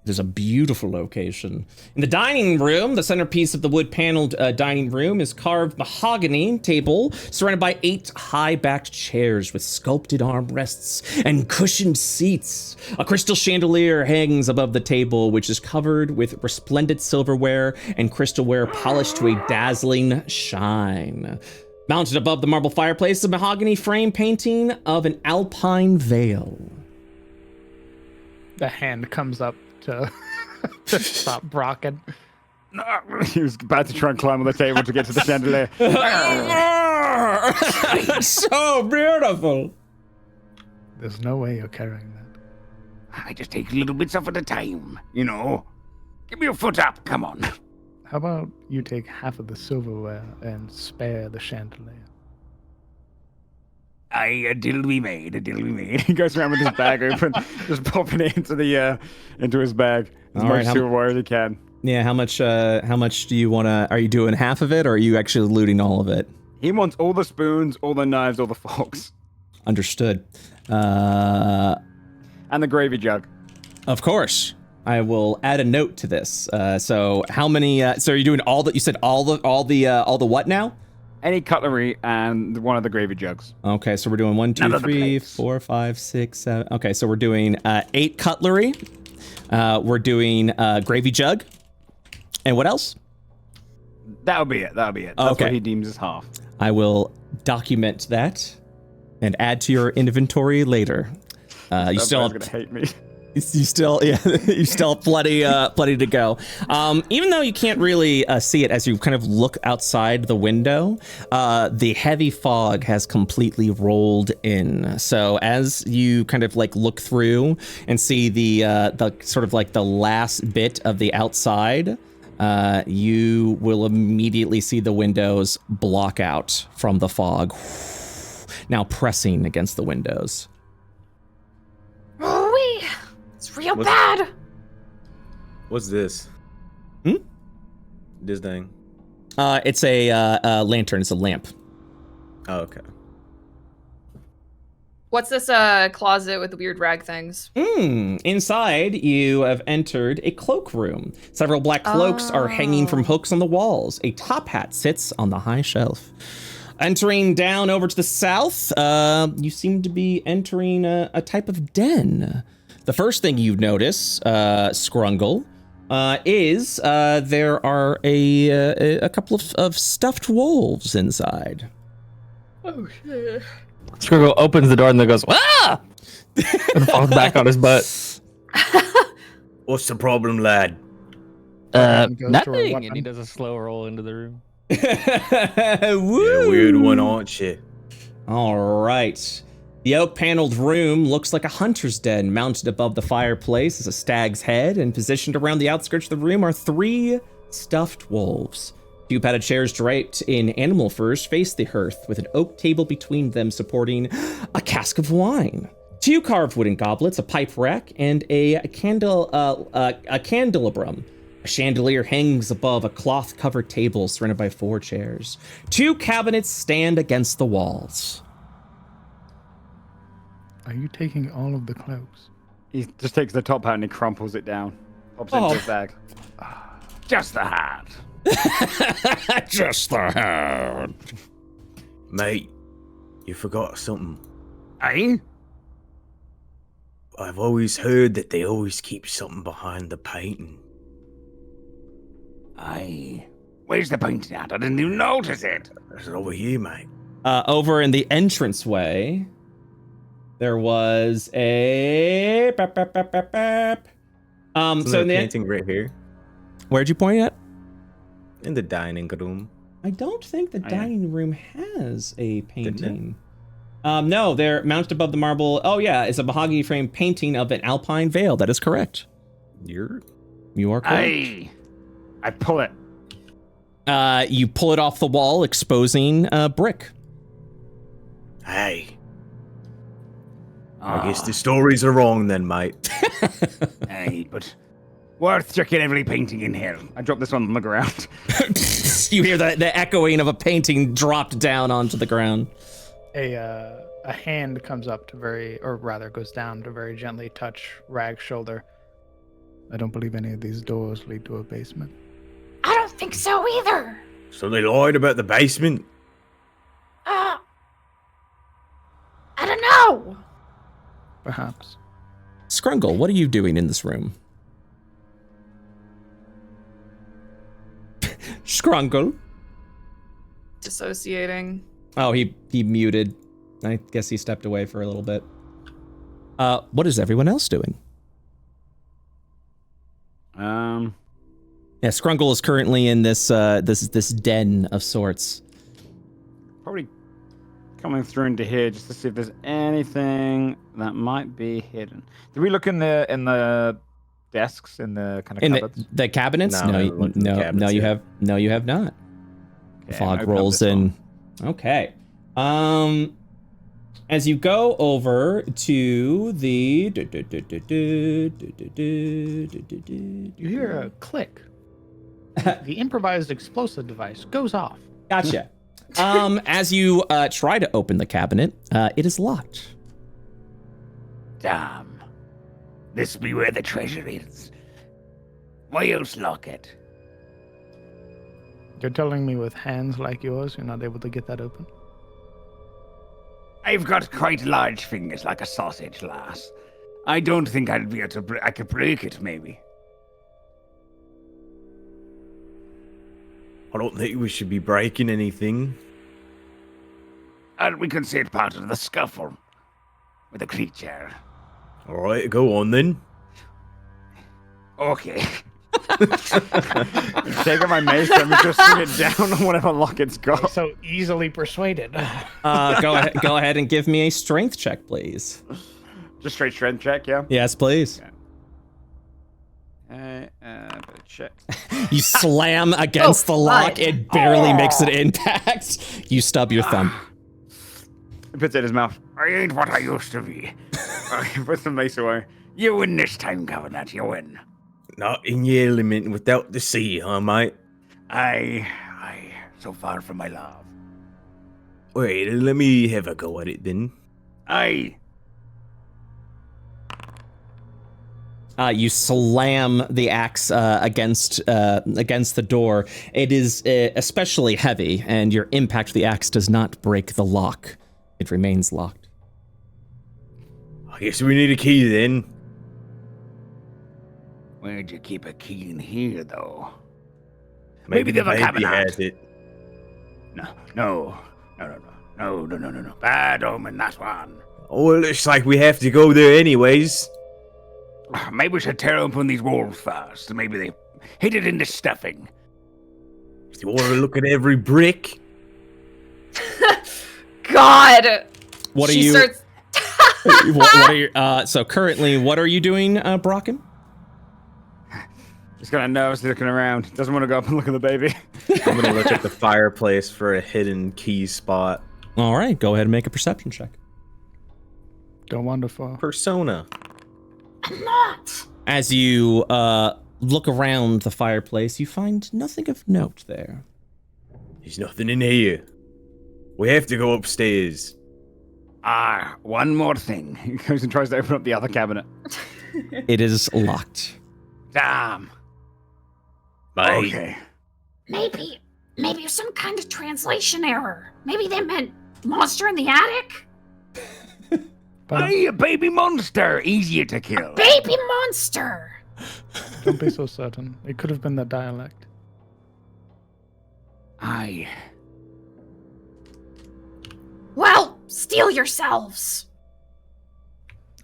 S1: It is a beautiful location. In the dining room, the centerpiece of the wood-paneled dining room is carved mahogany table surrounded by 8 high-backed chairs with sculpted armrests and cushioned seats. A crystal chandelier hangs above the table, which is covered with resplendent silverware and crystalware polished to a dazzling shine. Mounted above the marble fireplace is a mahogany frame painting of an alpine vale.
S7: The hand comes up to, to stop Brocken.
S3: He was about to try and climb on the table to get to the chandelier.
S1: So beautiful.
S7: There's no way you're carrying that.
S8: I just take little bits off at a time, you know. Give me your foot up, come on.
S7: How about you take half of the silverware and spare the chandelier?
S8: A deal we made, a deal we made.
S3: He goes around with his bag open, just popping it into the into his bag as
S1: All
S3: much
S1: right,
S3: silverware as he can.
S1: Yeah, how much do you want to, are you doing half of it or are you actually looting all of it?
S3: He wants all the spoons, all the knives, all the forks,
S1: Understood.
S3: and the gravy jug.
S1: Of course. I will add a note to this. So how many, so are you doing all the, you said all the what now?
S3: Any cutlery and one of the gravy jugs.
S1: Okay, so we're doing 1, 2,
S8: None of the
S1: 3,
S8: plates.
S1: 4, 5, 6, 7. Okay, so we're doing 8 cutlery. We're doing gravy jug. And what else?
S3: That'll be it. That's
S1: Okay.
S3: what he deems as half.
S1: I will document that and add to your inventory later. You still
S3: Everyone's gonna hate me.
S1: You still, yeah, you still have plenty to go. Even though you can't really see it as you kind of look outside the window, the heavy fog has completely rolled in. So as you kind of like look through and see the sort of like the last bit of the outside, you will immediately see the windows block out from the fog, now pressing against the windows.
S6: Oh, it's real
S4: What's-
S6: bad.
S4: What's this?
S1: Hmm?
S4: This thing.
S1: It's a lantern. It's a lamp.
S4: Oh, okay.
S2: What's this closet with the weird rag things?
S1: Inside, you have entered a cloakroom. Several black cloaks are hanging from hooks on the walls. A top hat sits on the high shelf. Entering down over to the south, you seem to be entering a type of den. The first thing you notice, Scrungle, is there are a couple of stuffed wolves inside.
S2: Oh shit.
S5: Scriggle opens the door and then goes, ah! And falls back on his butt.
S4: What's the problem, lad?
S7: And goes to her
S5: Nothing. And he
S7: weapon.
S5: does a slow roll into the room.
S1: Woo!
S4: You're a weird one, aren't you?
S1: All right. The oak-paneled room looks like a hunter's den. Mounted above the fireplace is a stag's head, and positioned around the outskirts of the room are 3 stuffed wolves. 2 padded chairs draped in animal furs face the hearth, with an oak table between them supporting a cask of wine. 2 carved wooden goblets, a pipe rack, and a candelabrum. A chandelier hangs above a cloth-covered table surrounded by 4 chairs. 2 cabinets stand against the walls.
S7: Are you taking all of the cloaks?
S3: He just takes the top hat and he crumples it down. Pops it into his bag.
S8: Just the hat.
S1: Just the hand.
S4: Mate, you forgot something.
S8: Aye?
S4: I've always heard that they always keep something behind the painting.
S8: Aye. Where's the painting at? I didn't even notice it.
S4: It's over here, mate.
S1: Over in the entranceway, there was a.
S4: So
S1: in the
S4: painting right here
S1: where'd you point at?
S4: in the dining room.
S1: I don't think the
S3: yeah.
S1: dining room has a painting. No, they're mounted above the marble. Oh yeah, it's a mahogany frame painting of an alpine vale. That is correct. You are correct.
S3: I pull it.
S1: You pull it off the wall, exposing brick.
S4: Hey. I guess the stories are wrong then, mate.
S8: Hey, but worth checking every painting in here.
S3: I drop this one on the ground.
S1: You hear the echoing of a painting dropped down onto the ground.
S7: A hand comes up to goes down to very gently touch Rag's shoulder. I don't believe any of these doors lead to a basement.
S6: I don't think so either.
S4: So they lied about the basement?
S6: I don't know.
S7: Perhaps.
S1: Scrungle, what are you doing in this room? Scrungle.
S2: Dissociating.
S1: Oh, he muted. I guess he stepped away for a little bit. What is everyone else doing? Yeah, Scrungle is currently in this this den of sorts.
S3: Probably coming through into here just to see if there's anything that might be hidden. Did we look in the desks, in the kind of cupboards?
S1: The cabinets?
S4: No, we looked in the cabinets,
S1: you
S4: yeah.
S1: have you have not.
S3: Okay,
S1: Fog
S3: open up
S1: rolls
S3: this
S1: in.
S3: one.
S1: Okay. As you go over to the
S7: You hear a click. The improvised explosive device goes off.
S1: Gotcha. As you try to open the cabinet, it is locked.
S8: Damn. This be where the treasure is. Why else lock it?
S7: You're telling me with hands like yours, you're not able to get that open?
S8: I've got quite large fingers like a sausage, lass. I don't think I'd be able to I could break it, maybe.
S4: I don't think we should be breaking anything.
S8: And we can say it part of the scuffle with the creature.
S4: Alright, go on then.
S8: Okay.
S3: Take out my mace and just swing it down on whatever lock it's got.
S7: So easily persuaded.
S1: Go ahead and give me a strength check, please.
S3: Just straight strength check, yeah?
S1: Yes, please.
S3: Check.
S1: You slam against the lock. It barely makes an impact. You stub your thumb.
S3: He puts it in his mouth.
S8: I ain't what I used to be.
S3: He puts the mace away.
S8: You win this time, Covenant, you win.
S4: Not in your element without the sea, huh, mate?
S8: I, so far from my love.
S4: Wait, let me have a go at it then.
S1: You slam the axe against the door. It is especially heavy, and your impact of the axe does not break the lock. It remains locked.
S4: I guess we need a key then.
S8: Where'd you keep a key in here, though?
S4: Maybe
S8: the
S4: the baby
S8: cabinet.
S4: has it.
S8: No. Bad omen, that one.
S4: Oh, it looks like we have to go there anyways.
S8: Maybe we should tear open these walls first. Maybe they hid it in the stuffing.
S4: If you want to look at every brick.
S2: God.
S1: What are
S2: She
S1: you?
S2: starts-
S1: what are you? So currently, what are you doing, Brocken?
S3: Just kind of nervously looking around. Doesn't want to go up and look at the baby.
S4: I'm gonna look at the fireplace for a hidden key spot.
S1: All right, go ahead and make a perception check.
S7: Don't wander far.
S4: Persona.
S6: I'm not.
S1: As you look around the fireplace, you find nothing of note there.
S4: There's nothing in here. We have to go upstairs.
S8: One more thing.
S3: He goes and tries to open up the other cabinet.
S1: It is locked.
S8: Damn.
S4: Bye.
S8: Okay.
S6: Maybe it's some kind of translation error. Maybe they meant monster in the attic?
S8: Hey, a baby monster. Easier to kill.
S6: Baby monster!
S7: Don't be so certain. It could have been the dialect.
S8: Aye.
S6: Well, steel yourselves.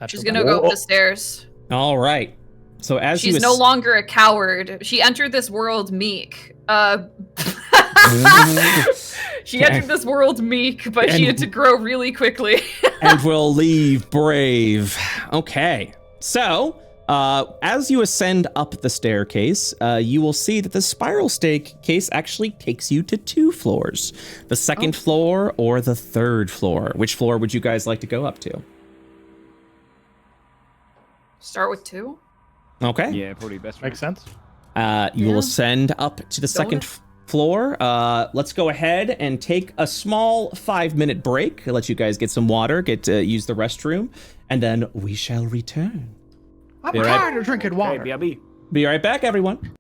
S2: She's gonna go up the stairs.
S1: All right. So as
S2: She's
S1: you
S2: no longer a coward. She entered this world meek. She entered this world meek, but she had to grow really quickly.
S1: and will leave brave. Okay. So, as you ascend up the staircase, you will see that the spiral staircase actually takes you to 2 floors. The second floor or the third floor. Which floor would you guys like to go up to?
S2: Start with 2.
S1: Okay.
S3: Yeah, probably best.
S7: Makes sense.
S1: You will ascend up to the second floor. Let's go ahead and take a small 5-minute break. I'll let you guys get some water, get to use the restroom, and then we shall return.
S7: I'm tired of drinking water.
S3: Okay, BRB.
S1: Be right back, everyone.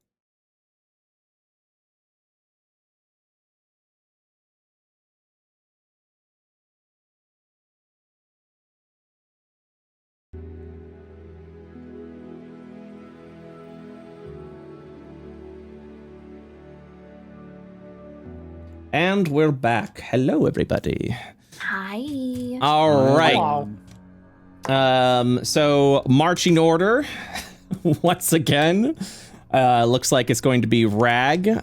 S1: And we're back. Hello, everybody.
S6: Hi.
S1: All right. So marching order once again. Looks like it's going to be Rag,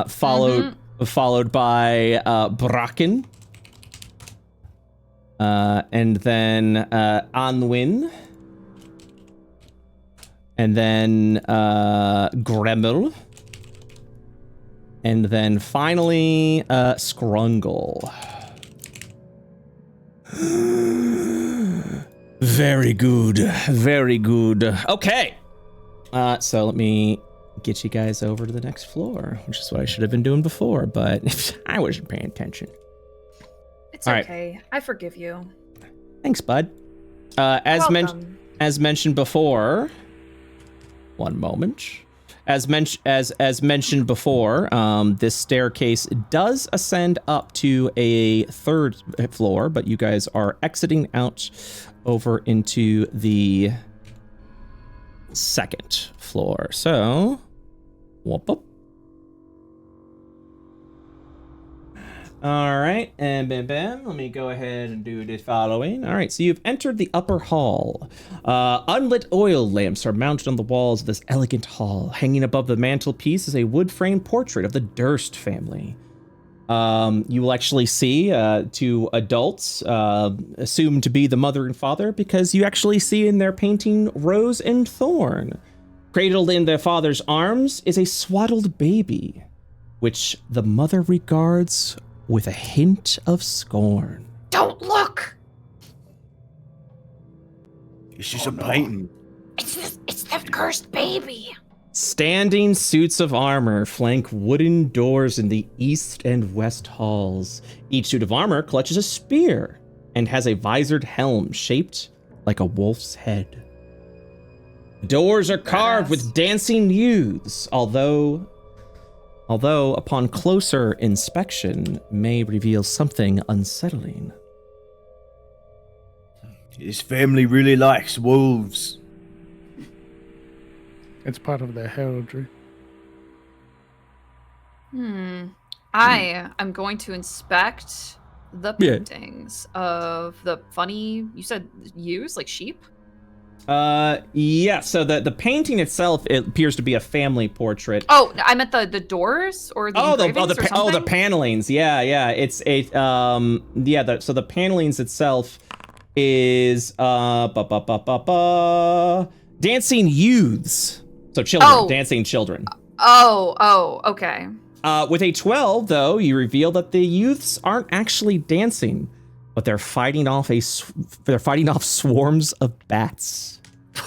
S1: followed by Bracken, and then Anwin, and then Gremmel. And then finally, Scrungle. Very good. Very good. Okay. So let me get you guys over to the next floor, which is what I should have been doing before, but I wasn't paying attention.
S2: It's
S1: All right.
S2: okay. I forgive you.
S1: Thanks, bud. As mentioned before, one moment. As mentioned before, this staircase does ascend up to a 3rd floor, but you guys are exiting out over into the 2nd floor. So, whoop up. All right, and bam. Let me go ahead and do the following. All right, so you've entered the upper hall. Unlit oil lamps are mounted on the walls of this elegant hall. Hanging above the mantelpiece is a wood-framed portrait of the Durst family. You will actually see 2 adults, assumed to be the mother and father, because you actually see in their painting Rose and Thorn. Cradled in their father's arms is a swaddled baby, which the mother regards with a hint of scorn.
S6: Don't look.
S4: It's just a painting.
S6: It's the cursed baby.
S1: Standing suits of armor flank wooden doors in the east and west halls. Each suit of armor clutches a spear and has a visored helm shaped like a wolf's head. Doors are carved with dancing youths, although upon closer inspection may reveal something unsettling.
S4: His family really likes wolves.
S7: It's part of their heraldry.
S2: I am going to inspect the paintings of the funny, you said ewes, like sheep?
S1: Yeah, so the painting itself, it appears to be a family portrait.
S2: Oh, I meant the doors or the engravings or something?
S1: the panelings. Yeah. It's a so the panelings itself is dancing youths. So children, dancing children.
S2: Oh, okay.
S1: With a 12 though, you reveal that the youths aren't actually dancing, but they're fighting off swarms of bats.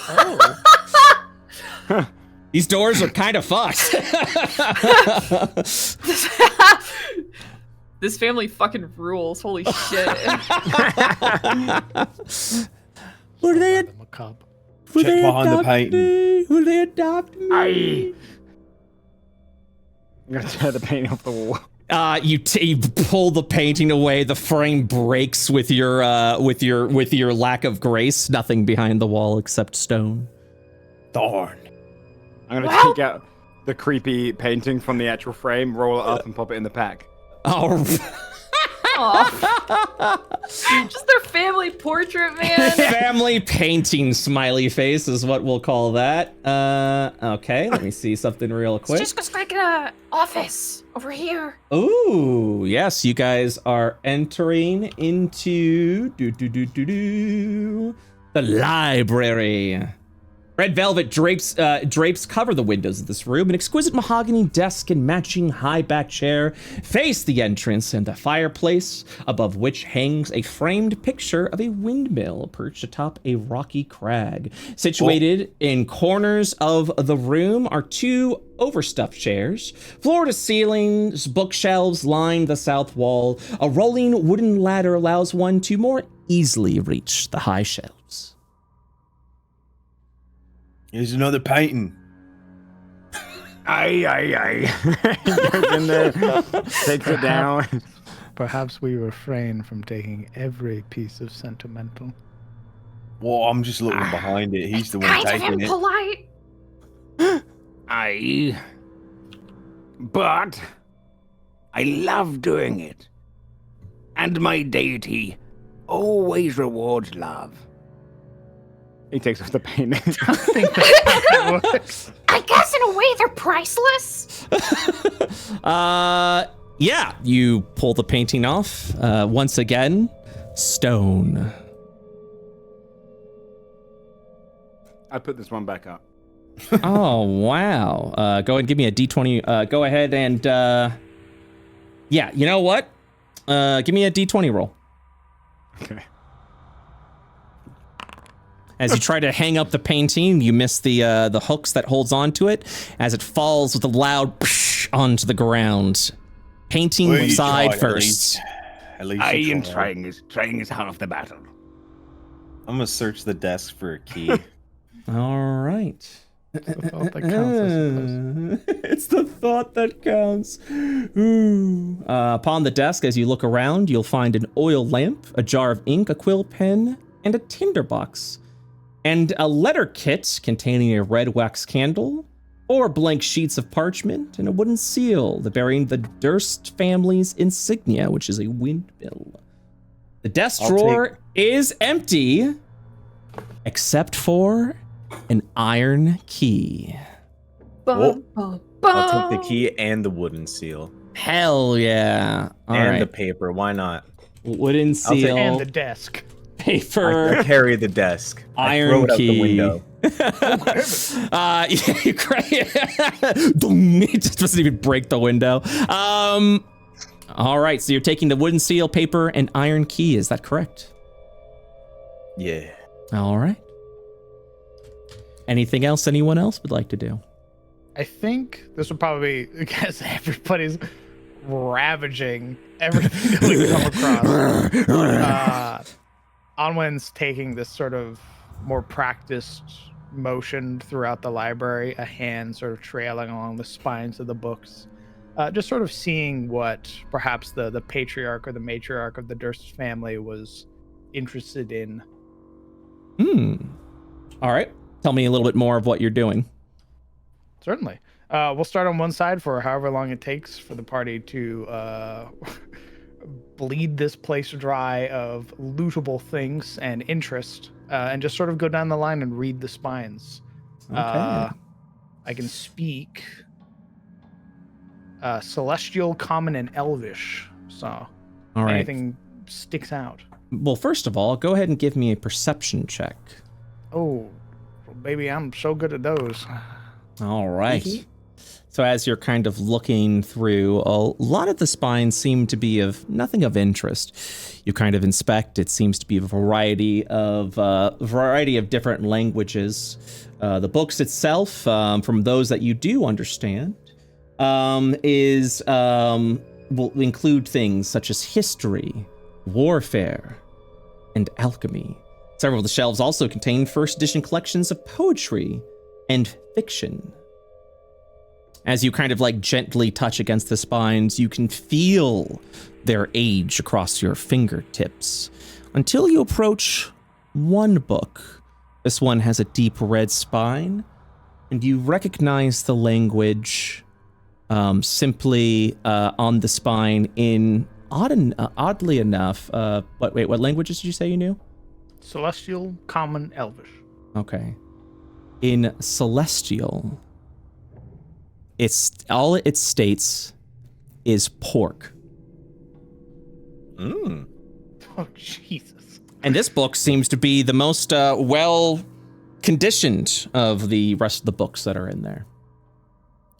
S1: Oh. These doors are kind of fucked.
S2: This family fucking rules. Holy shit.
S1: Will they
S4: Check behind the painting.
S1: Will they adopt me?
S3: I'm gonna tear the painting off the wall.
S1: You pull the painting away. The frame breaks with your lack of grace. Nothing behind the wall except stone.
S4: Darn.
S3: I'm gonna take out the creepy painting from the actual frame, roll it up, and pop it in the pack.
S1: Oh.
S2: Just their family portrait, man.
S1: Family painting smiley face is what we'll call that. Okay, let me see something real quick.
S6: It's just like an office over here.
S1: Ooh, yes, you guys are entering into the library. Red velvet drapes cover the windows of this room. An exquisite mahogany desk and matching high-back chair face the entrance and the fireplace, above which hangs a framed picture of a windmill perched atop a rocky crag. Situated in corners of the room are two overstuffed chairs. Floor to ceiling bookshelves line the south wall. A rolling wooden ladder allows one to more easily reach the high shelves.
S4: Here's another painting.
S3: Aye. Goes in there, takes it down.
S7: Perhaps we refrain from taking every piece of sentimental.
S4: Well, I'm just looking behind it. He's the one
S6: Kind of
S4: taking it.
S6: impolite.
S8: Aye. But I love doing it. And my deity always rewards love.
S3: He takes off the paint.
S6: I guess in a way they're priceless.
S1: Yeah, you pull the painting off. Once again, stone.
S3: I put this one back up.
S1: Oh, wow. Go ahead and give me a D20. Go ahead and, yeah, you know what? Give me a D20 roll.
S3: Okay.
S1: As you try to hang up the painting, you miss the hooks that holds onto it as it falls with a loud psh onto the ground. Painting
S4: Well, you
S1: side
S4: tried,
S1: first.
S4: At least
S8: I
S4: you
S8: am
S4: tried.
S8: trying is half the battle.
S4: I'm gonna search the desk for a key.
S1: All right.
S7: It's the thought that counts, I suppose.
S1: It's the thought that counts. Ooh. Upon the desk, as you look around, you'll find an oil lamp, a jar of ink, a quill pen, and a tinderbox. And a letter kit containing a red wax candle, 4 blank sheets of parchment, and a wooden seal bearing the Durst family's insignia, which is a windmill. The desk drawer is empty, except for an iron key.
S2: Bum,
S4: Whoa.
S2: bum,
S4: I'll take the key and the wooden seal.
S1: Hell yeah. All
S4: and
S1: right.
S4: the paper. Why not?
S1: Wooden
S4: I'll take-
S1: seal,
S7: And the desk.
S1: paper,
S4: I carry the desk. I
S1: iron
S4: throw it
S1: key.
S4: out the window.
S1: Yeah, you cry. It just doesn't even break the window. All right, so you're taking the wooden seal, paper, and iron key. Is that correct?
S4: Yeah.
S1: All right. Anything else anyone else would like to do?
S7: I think this would probably be, because everybody's ravaging everything that we come across. Onwin's taking this sort of more practiced motion throughout the library, a hand sort of trailing along the spines of the books, just sort of seeing what perhaps the patriarch or the matriarch of the Durst family was interested in.
S1: All right. Tell me a little bit more of what you're doing.
S7: Certainly. We'll start on one side for however long it takes for the party to bleed this place dry of lootable things and interest, and just sort of go down the line and read the spines.
S1: Okay.
S7: I can speak Celestial, Common, and Elvish, so
S1: All right.
S7: anything sticks out.
S1: Well, first of all, go ahead and give me a perception check.
S7: Oh, well, baby, I'm so good at those.
S1: All right. So as you're kind of looking through, a lot of the spines seem to be of nothing of interest. You kind of inspect. It seems to be a variety of different languages. The books itself, from those that you do understand, will include things such as history, warfare, and alchemy. Several of the shelves also contain first edition collections of poetry and fiction. As you kind of like gently touch against the spines, you can feel their age across your fingertips until you approach one book. This one has a deep red spine, and you recognize the language simply on the spine in oddly enough. What languages did you say you knew?
S7: Celestial, Common, Elvish.
S1: Okay. In Celestial, all it states is pork.
S4: Mm.
S7: Oh, Jesus.
S1: And this book seems to be the most well-conditioned of the rest of the books that are in there.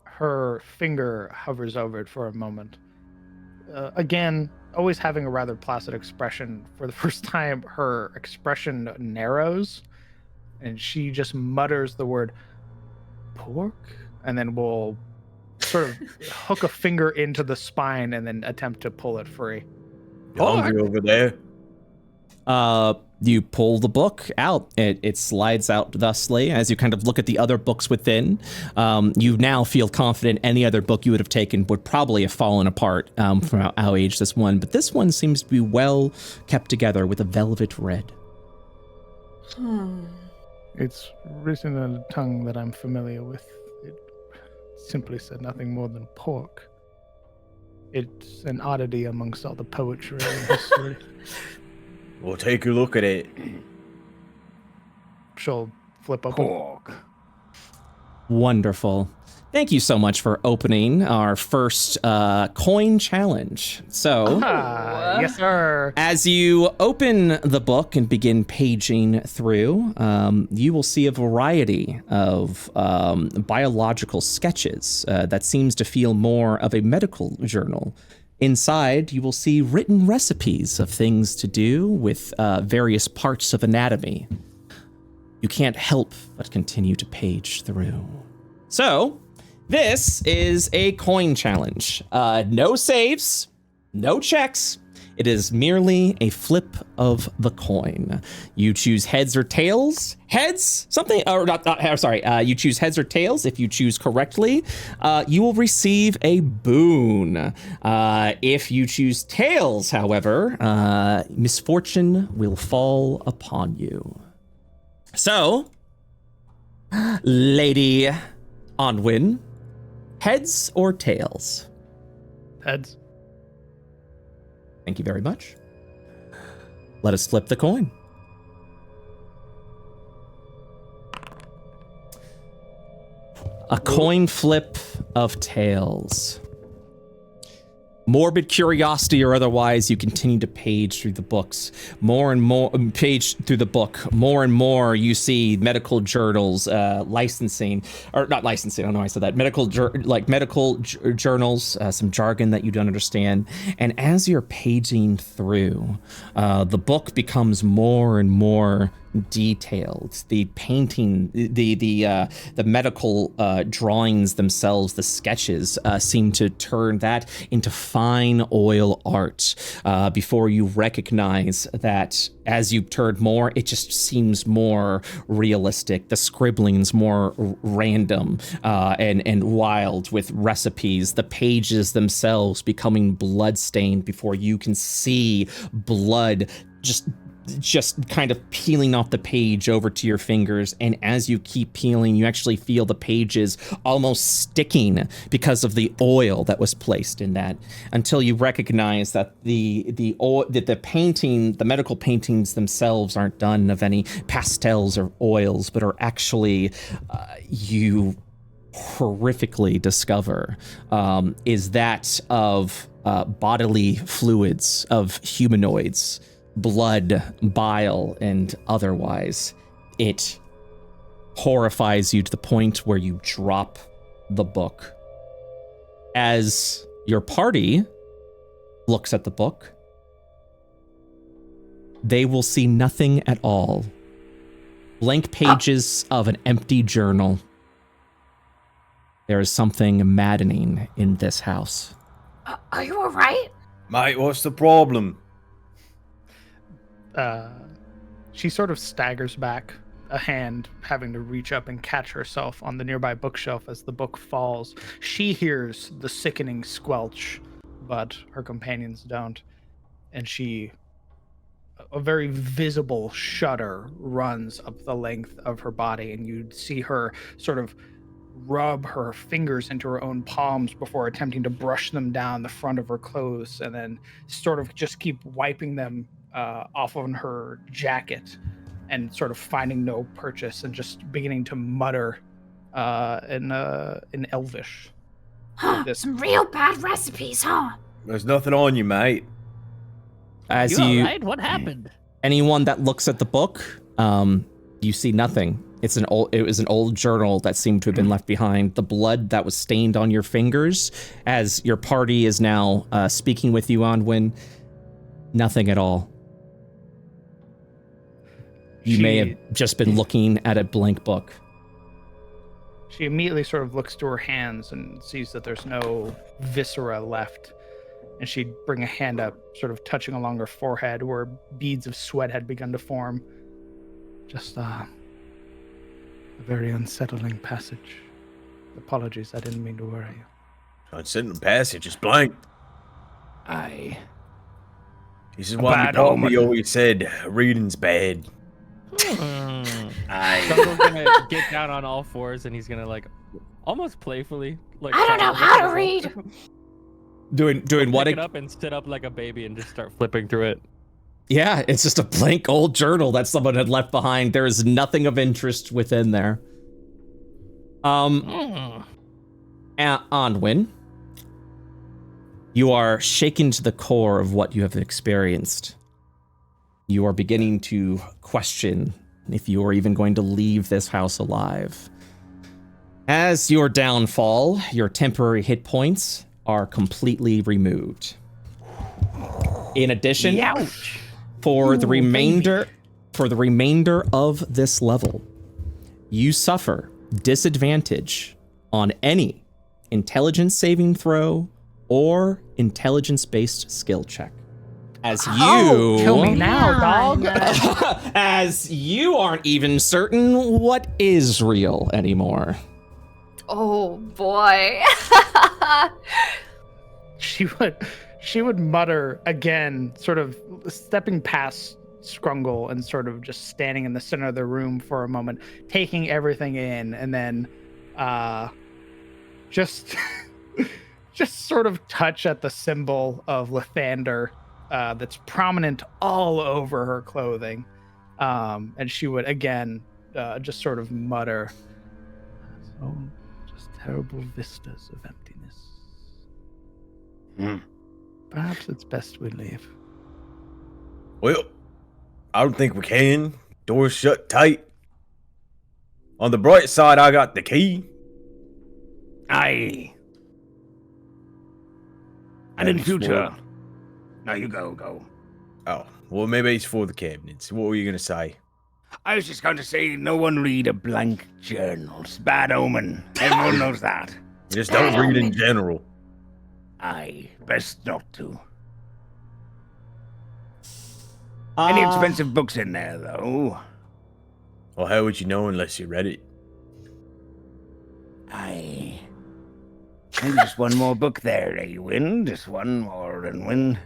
S7: Her finger hovers over it for a moment. Again, always having a rather placid expression. For the first time, her expression narrows, and she just mutters the word pork, and then will sort of hook a finger into the spine and then attempt to pull it free.
S4: You hungry over there?
S1: You pull the book out. It slides out thusly as you kind of look at the other books within. You now feel confident any other book you would have taken would probably have fallen apart from how aged this one. But this one seems to be well kept together with a velvet red.
S7: It's written in a tongue that I'm familiar with. It simply said nothing more than pork. It's an oddity amongst all the poetry and history.
S4: We'll take a look at it.
S7: She'll flip open.
S8: Pork.
S1: Wonderful. Thank you so much for opening our first coin challenge. So,
S7: Yes, sir.
S1: as you open the book and begin paging through, you will see a variety of biological sketches that seems to feel more of a medical journal. Inside, you will see written recipes of things to do with various parts of anatomy. You can't help but continue to page through. So, this is a coin challenge. No saves, no checks. It is merely a flip of the coin. You choose heads or tails. Heads, something, or not sorry. You choose heads or tails. If you choose correctly, you will receive a boon. If you choose tails, however, misfortune will fall upon you. So, Lady Onwin, heads or tails?
S7: Heads.
S1: Thank you very much. Let us flip the coin. A coin flip of tails. Morbid curiosity or otherwise, you continue to page through the books. More and more, page through the book. More and more, you see medical journals, licensing, or not licensing. I don't know why I said that. Medical journals, some jargon that you don't understand. And as you're paging through, the book becomes more and more detailed. The painting, the medical drawings themselves, the sketches seem to turn that into fine oil art before you recognize that as you turn more, it just seems more realistic. The scribbling's more random and wild with recipes. The pages themselves becoming blood-stained before you can see blood just kind of peeling off the page over to your fingers, and as you keep peeling, you actually feel the pages almost sticking because of the oil that was placed in that, until you recognize that the painting, the medical paintings themselves aren't done of any pastels or oils, but are actually you horrifically discover is that of bodily fluids of humanoids. Blood, bile, and otherwise. It horrifies you to the point where you drop the book. As your party looks at the book, they will see nothing at all. Blank pages of an empty journal. There is something maddening in this house.
S6: Are you alright?
S4: Mate, what's the problem?
S7: She sort of staggers back, a hand having to reach up and catch herself on the nearby bookshelf as the book falls. She hears the sickening squelch, but her companions don't. And a very visible shudder runs up the length of her body, and you see her sort of rub her fingers into her own palms before attempting to brush them down the front of her clothes, and then sort of just keep wiping them off on her jacket, and sort of finding no purchase, and just beginning to mutter in Elvish.
S6: Huh, some real bad recipes, huh?
S4: There's nothing on you, mate.
S1: As
S9: You
S1: you,
S9: alright? What happened?
S1: anyone that looks at the book, you see nothing. It was an old journal that seemed to have been left behind. The blood that was stained on your fingers, as your party is now speaking with you, Onwin, nothing at all. You may have just been looking at a blank book.
S7: She immediately sort of looks to her hands and sees that there's no viscera left. And she'd bring a hand up, sort of touching along her forehead where beads of sweat had begun to form. Just a very unsettling passage. Apologies, I didn't mean to worry you.
S4: Unsettling passage is blank.
S8: Aye.
S4: This is why my mommy always said reading's bad.
S5: Stungo's gonna get down on all fours and he's gonna like almost playfully like.
S6: I don't know how to read.
S1: Doing what?
S5: Pick it up and sit up like a baby and just start flipping through it.
S1: Yeah, it's just a blank old journal that someone had left behind. There is nothing of interest within there. Onwin, you are shaken to the core of what you have experienced. You are beginning to question if you are even going to leave this house alive. As your downfall, your temporary hit points are completely removed. In addition, for the remainder of this level, you suffer disadvantage on any intelligence saving throw or intelligence-based skill check. As you
S7: kill me now, dog.
S1: as you aren't even certain what is real anymore.
S2: Oh boy.
S7: She would mutter again, sort of stepping past Scrungle and sort of just standing in the center of the room for a moment, taking everything in, and then just sort of touch at the symbol of Lathander that's prominent all over her clothing. And she would again just sort of mutter, "Oh, just terrible vistas of emptiness. Perhaps it's best we leave."
S4: Well, I don't think we can. Door's shut tight. On the bright side, I got the key.
S8: Aye. And in future. Now you go.
S4: Oh, well, maybe it's for the cabinets. What were you going to say?
S8: I was just going to say, no one read a blank journal. It's bad omen. Everyone knows that.
S4: Just don't read in general.
S8: Aye, best not to. Any expensive books in there, though?
S4: Well, how would you know unless you read it?
S8: Aye. Maybe just one more book there, eh, Win? Just one more and win.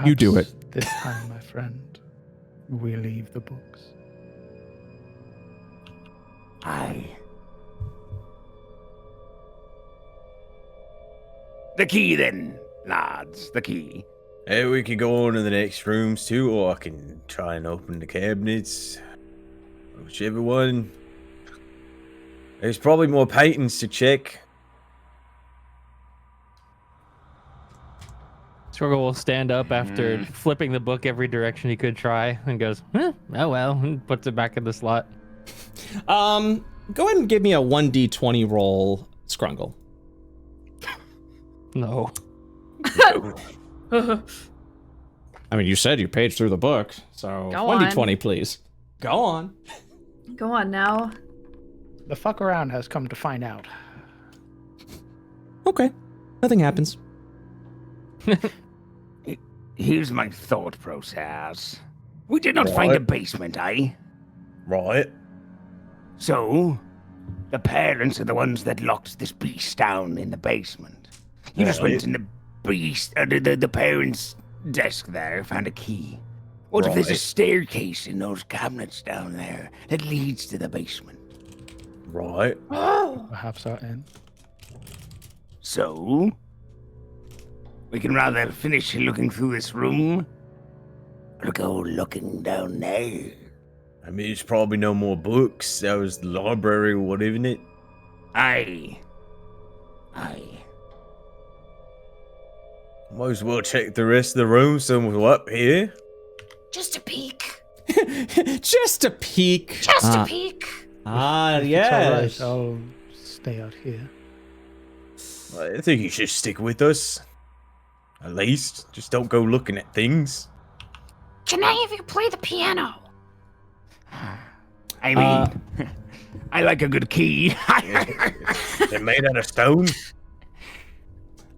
S1: You do it.
S7: This time, my friend, we leave the books.
S8: Aye. The key, then, lads. The key.
S4: Hey, we could go on to the next rooms too, or I can try and open the cabinets. Whichever one. There's probably more paintings to check.
S5: Struggle will stand up after flipping the book every direction he could try and goes, oh well, and puts it back in the slot.
S1: Go ahead and give me a 1d20 roll, Scrungle.
S5: No.
S1: I mean, you said you paged through the book, so
S2: Go
S1: 1d20, please. Go on.
S2: Go on now.
S7: The fuck around has come to find out.
S1: Okay. Nothing happens.
S8: Here's my thought process. We did not find a basement, eh?
S4: Right.
S8: So, the parents are the ones that locked this beast down in the basement. You just went in the beast, the parents' desk there, found a key. What if there's a
S4: Right.
S8: staircase in those cabinets down there that leads to the basement?
S4: Right.
S7: Perhaps our end.
S8: So, we can rather finish looking through this room or go looking down there.
S4: I mean, there's probably no more books. That was the library or whatever, isn't it?
S8: Aye.
S4: Might as well check the rest of the room somewhere up here.
S6: Just a peek.
S1: Just a peek.
S6: Just a peek.
S1: Yes.
S7: I'll stay out here.
S4: I think you should stick with us. At least, just don't go looking at things.
S6: Can any of you play the piano?
S8: I mean, I like a good key.
S4: They're made out of stone.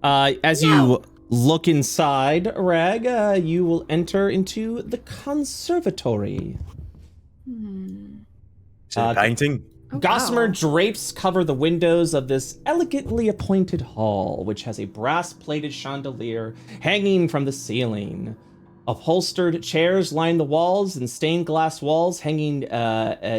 S1: As you look inside, Rag, you will enter into the conservatory.
S4: Is it a painting?
S1: Gossamer drapes cover the windows of this elegantly appointed hall, which has a brass-plated chandelier hanging from the ceiling. Upholstered chairs line the walls, and stained glass walls hanging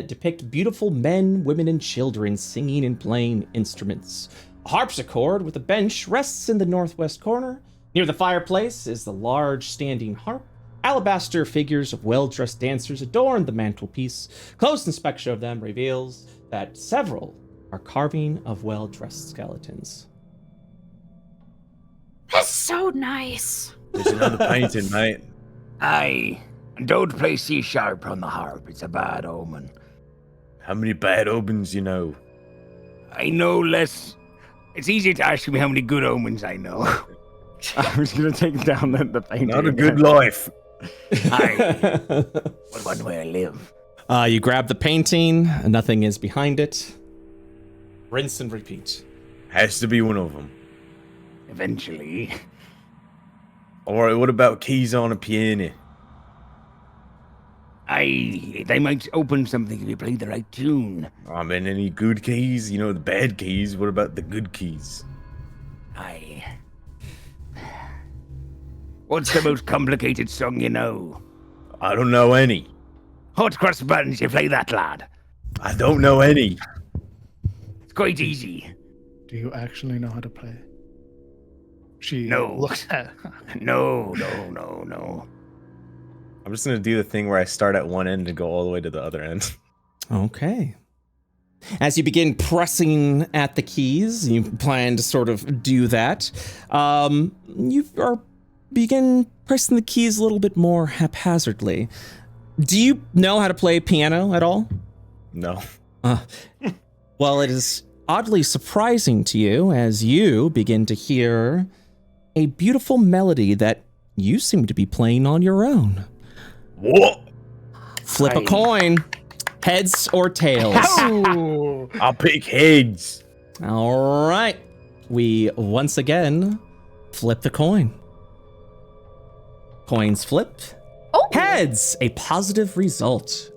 S1: depict beautiful men, women, and children singing and playing instruments. A harpsichord with a bench rests in the northwest corner. Near the fireplace is the large standing harp. Alabaster figures of well-dressed dancers adorn the mantelpiece. Close inspection of them reveals that several are carving of well-dressed skeletons.
S6: That's so nice.
S4: There's another painting, mate.
S8: Aye. And don't play C# on the harp. It's a bad omen.
S4: How many bad omens you know?
S8: I know less. It's easier to ask me how many good omens I know.
S3: I was gonna take down the painting.
S4: Not a good life.
S8: Aye. But one way I live.
S1: You grab the painting, nothing is behind it. Rinse and repeat.
S4: Has to be one of them.
S8: Eventually.
S4: Alright, what about keys on a piano?
S8: Aye. They might open something if you play the right tune.
S4: I mean, any good keys? You know, the bad keys. What about the good keys?
S8: Aye. What's the most complicated song you know?
S4: I don't know any.
S8: Hot Cross Buns, you play that, lad.
S4: I don't know any.
S8: It's quite easy.
S7: Do you actually know how to play? She
S8: No.
S7: looks at.
S8: No.
S4: I'm just gonna do the thing where I start at one end and go all the way to the other end.
S1: Okay. As you begin pressing at the keys, you plan to sort of do that. Begin pressing the keys a little bit more haphazardly. Do you know how to play piano at all?
S4: No.
S1: Well, it is oddly surprising to you as you begin to hear a beautiful melody that you seem to be playing on your own.
S4: What?
S1: Flip a coin. Heads or tails?
S7: Oh!
S4: I'll pick heads.
S1: All right. We once again flip the coin. Coins flip.
S6: Oh.
S1: Heads, a positive result.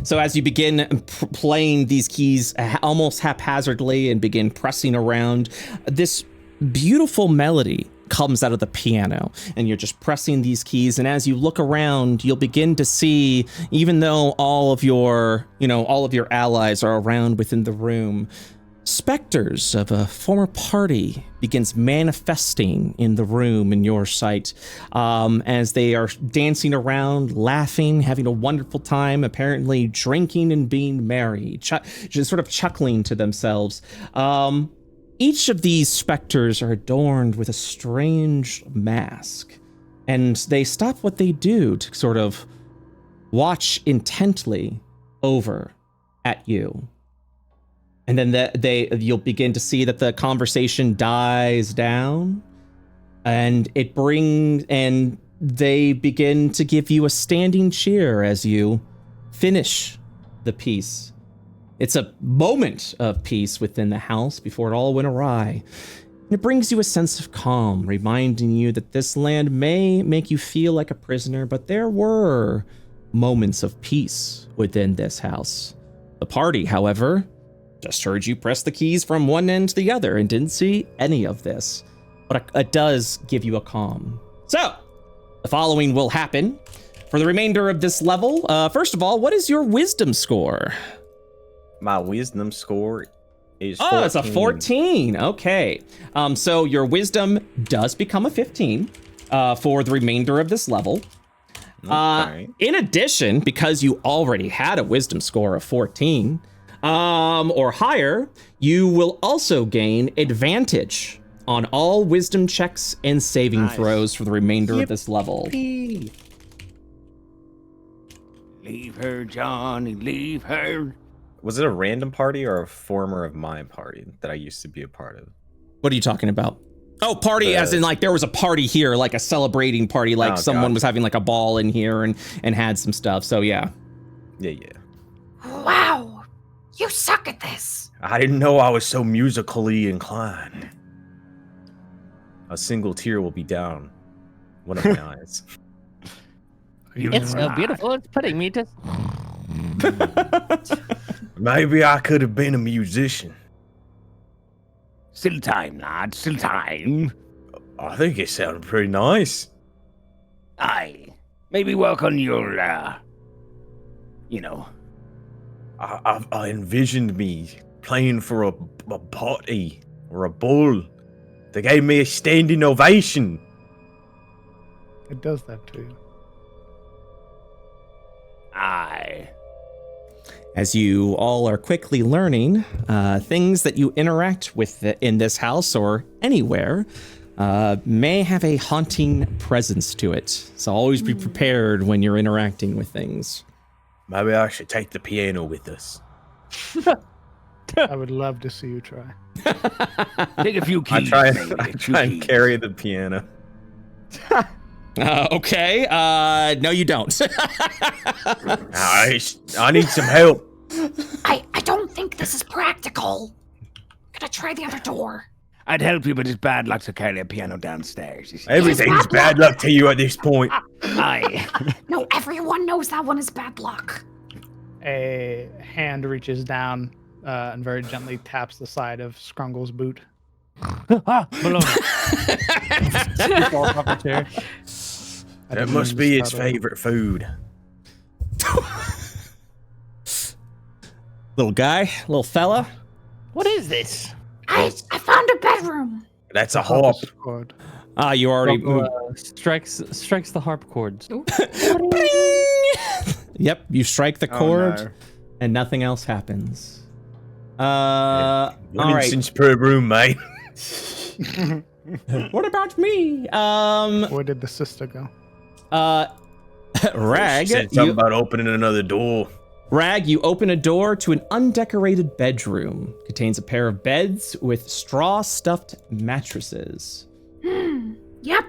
S1: So as you begin playing these keys almost haphazardly and begin pressing around, this beautiful melody comes out of the piano, and you're just pressing these keys. And as you look around, you'll begin to see, even though all of your allies are around within the room, specters of a former party begins manifesting in the room in your sight, as they are dancing around, laughing, having a wonderful time, apparently drinking and being merry, just sort of chuckling to themselves. Each of these specters are adorned with a strange mask, and they stop what they do to sort of watch intently over at you. And then you'll begin to see that the conversation dies down, and they begin to give you a standing cheer as you finish the piece. It's a moment of peace within the house before it all went awry. It brings you a sense of calm, reminding you that this land may make you feel like a prisoner, but there were moments of peace within this house. The party, however, just heard you press the keys from one end to the other and didn't see any of this. But it does give you a calm. So, The following will happen for the remainder of this level. First of all, what is your wisdom score?
S4: My wisdom score is 14.
S1: Oh, it's a 14. Okay. So your wisdom does become a 15 for the remainder of this level.
S4: Okay.
S1: In addition, because you already had a wisdom score of 14 or higher, you will also gain advantage on all wisdom checks and saving throws for the remainder of this level.
S8: Leave her, Johnny, leave her.
S4: Was it a random party or a former of my party that I used to be a part of?
S1: What are you talking about? Oh, party as in like there was a party here, like a celebrating party, like someone was having like a ball in here and had some stuff. So yeah.
S4: Yeah.
S6: Wow, you suck at this.
S4: I didn't know I was so musically inclined. A single tear will be down one of my eyes.
S9: It's so beautiful. It's putting me to.
S4: Maybe I could have been a musician.
S8: Still time, lad, still time.
S4: I think it sounded pretty nice.
S8: Aye. Maybe work on your, you know.
S4: I envisioned me playing for a party or a ball. They gave me a standing ovation.
S7: It does that to you.
S8: Aye.
S1: As you all are quickly learning, things that you interact with in this house or anywhere may have a haunting presence to it. So always be prepared when you're interacting with things.
S4: Maybe I should take the piano with us.
S7: I would love to see you try.
S8: Take a few keys.
S4: I try and carry the piano.
S1: Okay. No, you don't.
S4: I need some help.
S6: I don't think this is practical. Gonna try the other door.
S8: I'd help you, but it's bad luck to carry a piano downstairs. You see.
S4: Everything's bad luck to you at this point.
S8: Aye.
S6: No, everyone knows that one is bad luck.
S7: A hand reaches down and very gently taps the side of Scrungle's boot.
S5: Baloney.
S4: That must be his favorite food.
S1: Little guy, little fella.
S9: What is this?
S6: I found a bedroom.
S4: That's a harp.
S1: You already
S5: strikes the harp chords.
S1: Yep, you strike the chord,
S3: no.
S1: and nothing else happens. All
S4: One
S1: right.
S4: instance per room, mate.
S1: What about me?
S7: Where did the sister go?
S1: Rag,
S4: She said something about opening another door.
S1: Rag, you open a door to an undecorated bedroom. Contains a pair of beds with straw-stuffed mattresses.
S6: Yep.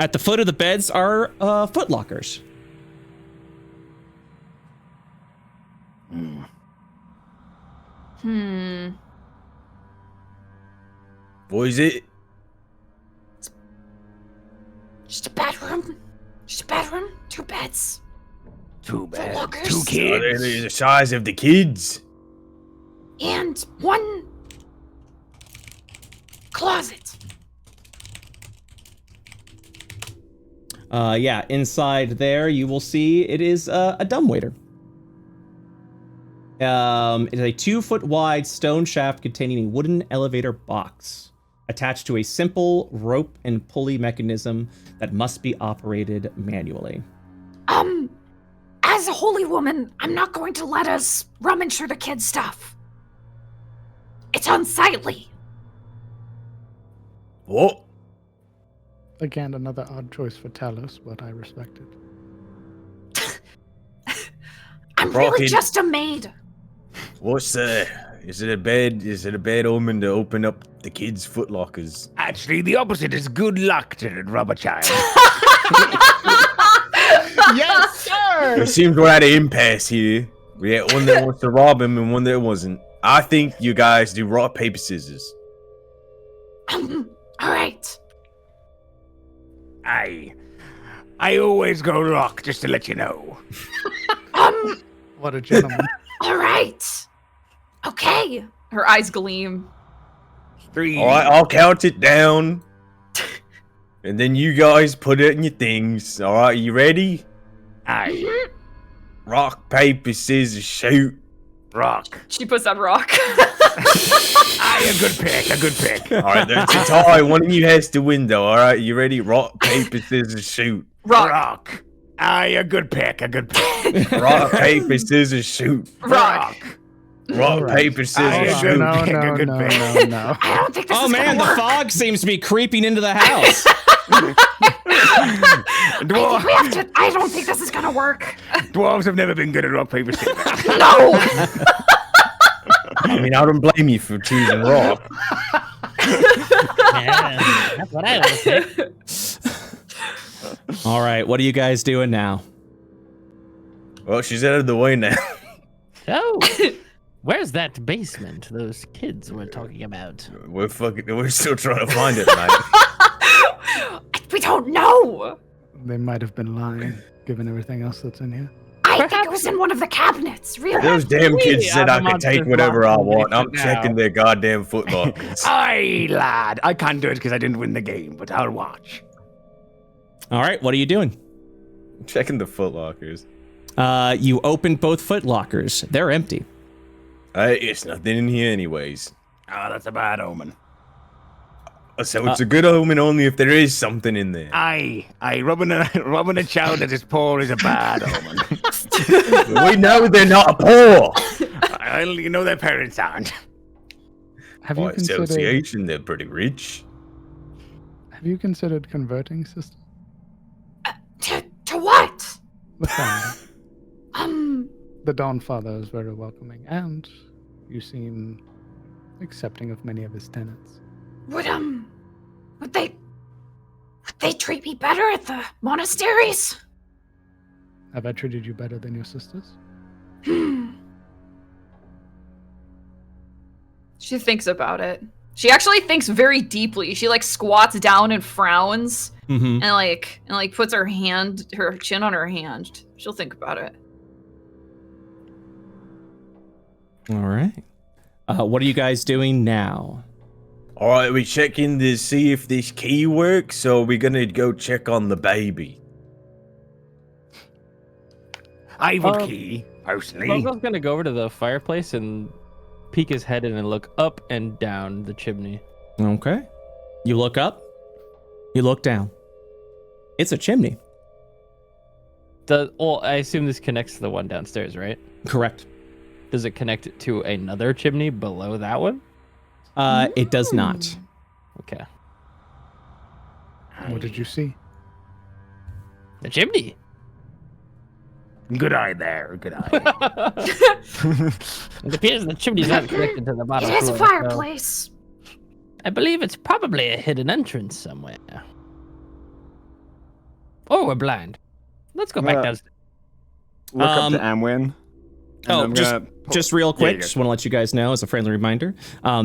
S1: At the foot of the beds are footlockers.
S4: What is it?
S6: Just a bedroom. Just a bedroom. 2 beds.
S8: 2 beds.
S6: Lockers.
S8: 2
S4: Oh, they're
S8: kids.
S4: the size of the kids.
S6: And 1 closet.
S1: Yeah, inside there you will see it is a dumbwaiter. It is a 2-foot wide stone shaft containing a wooden elevator box attached to a simple rope and pulley mechanism that must be operated manually.
S6: As a holy woman, I'm not going to let us rummage through the kids' stuff. It's unsightly.
S4: What?
S7: Again, another odd choice for Talos, but I respect it.
S6: I'm really
S4: Rocket.
S6: just a maid.
S4: What's is it a bed? Is it a bad omen to open up the kids' footlockers?
S8: Actually, the opposite is good luck to the rubber child.
S7: Yes, sir!
S4: It seems we're at an impasse here. We had one that wants to rob him and one that wasn't. I think you guys do rock, paper, scissors.
S6: All right.
S8: I always go rock, just to let you know.
S7: What a gentleman.
S6: All right. Okay.
S2: Her eyes gleam.
S8: 3.
S4: All right, I'll count it down. And then you guys put it in your things. All right, you ready?
S8: Aye.
S4: Rock, paper, scissors, shoot.
S8: Rock.
S2: She puts down rock.
S8: Aye, a good pick, a good pick.
S4: All right, that's a tie. One of you has to win, though. All right, you ready? Rock, paper, scissors, shoot.
S8: Rock. Aye, a good pick, a good pick.
S4: Rock, paper, scissors, shoot.
S2: Rock.
S4: Rock, paper,
S8: Aye,
S4: scissors,
S8: a
S4: shoot.
S8: good pick, a good pick.
S7: no.
S6: I don't think this
S1: Oh
S6: is
S1: man,
S6: gonna
S1: the
S6: work.
S1: fog seems to be creeping into the house.
S8: Dwarves,
S6: I don't think this is gonna work.
S8: dwarves have never been good at rock, paper, scissors.
S6: No.
S4: I mean, I don't blame you for choosing rock.
S9: Yeah, that's what I would say.
S1: All right, what are you guys doing now?
S4: Well, she's out of the way now.
S9: Oh, where's that basement those kids were talking about?
S4: We're still trying to find it, mate.
S6: We don't know.
S7: They might have been lying, given everything else that's in here.
S6: I think it was in one of the cabinets. Really?
S4: Those damn kids said I
S5: I'm
S4: could
S5: on
S4: take
S5: this
S4: whatever I
S5: lock
S4: want. I'm
S5: now.
S4: checking their goddamn footlockers.
S8: Aye, lad. I can't do it because I didn't win the game, but I'll watch.
S1: All right, what are you doing?
S4: Checking the footlockers.
S1: You opened both foot lockers. They're empty.
S4: It's nothing in here anyways.
S8: Oh, that's a bad omen.
S4: So it's a good omen only if there is something in there.
S8: Aye, rubbing a child that is poor is a bad omen.
S4: We know they're not poor.
S8: You know their parents aren't.
S7: Have you
S4: By
S7: considered?
S4: association, they're pretty rich.
S7: Have you considered converting, sister?
S6: To what?
S7: The family. The Dawn Father is very welcoming, and you seem accepting of many of his tenets.
S6: Would they treat me better at the monasteries?
S7: Have I treated you better than your sisters?
S2: She thinks about it. She actually thinks very deeply. She like squats down and frowns
S1: Mm-hmm.
S2: and like puts her chin on her hand. She'll think about it.
S1: All right. What are you guys doing now?
S4: All right, we're checking to see if this key works, so we're gonna go check on the baby.
S8: I would key, personally.
S5: Bogo's gonna go over to the fireplace and peek his head in and look up and down the chimney.
S1: Okay. You look up. You look down. It's a chimney.
S5: Well, I assume this connects to the one downstairs, right?
S1: Correct.
S5: Does it connect to another chimney below that one?
S1: It does not.
S5: Okay.
S7: What did you see?
S9: The chimney.
S8: Good eye there, good eye.
S9: It appears the chimney's not connected to the bottom
S6: It is a
S9: floor, so
S6: fireplace.
S9: I believe it's probably a hidden entrance somewhere. Or we're blind. Let's go back downstairs.
S3: Look up to Amwin.
S1: Just real
S3: Yeah,
S1: quick,
S3: you go.
S1: just want to let you guys know as a friendly reminder,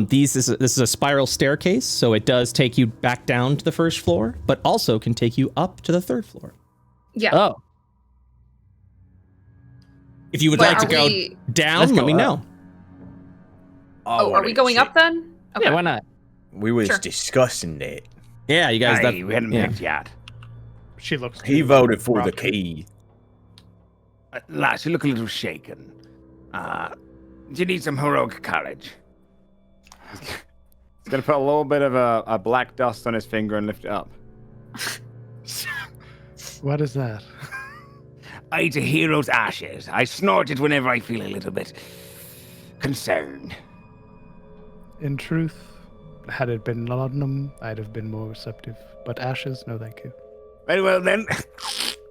S1: this is a spiral staircase, so it does take you back down to the first floor, but also can take you up to the third floor.
S2: Yeah.
S9: Oh,
S1: If you would
S2: But
S1: like to
S2: are
S1: go
S2: we-
S1: down,
S5: Let's
S1: let
S5: go
S1: me
S5: up.
S1: know.
S2: Oh, are we going up then? Okay.
S9: yeah, why not?
S4: We was
S2: Sure.
S4: discussing that.
S1: Yeah, you guys.
S8: Aye, we hadn't
S1: yeah.
S8: picked yet.
S7: She looks.
S4: He
S7: to
S4: voted for the
S7: Rock.
S4: key.
S8: Lass, you look a little shaken. Do you need some heroic courage?
S3: He's gonna put a little bit of a black dust on his finger and lift it up.
S7: What is that?
S8: I eat a hero's ashes. I snort it whenever I feel a little bit concerned.
S7: In truth, had it been laudanum, I'd have been more receptive. But ashes, no thank you.
S8: Very well then.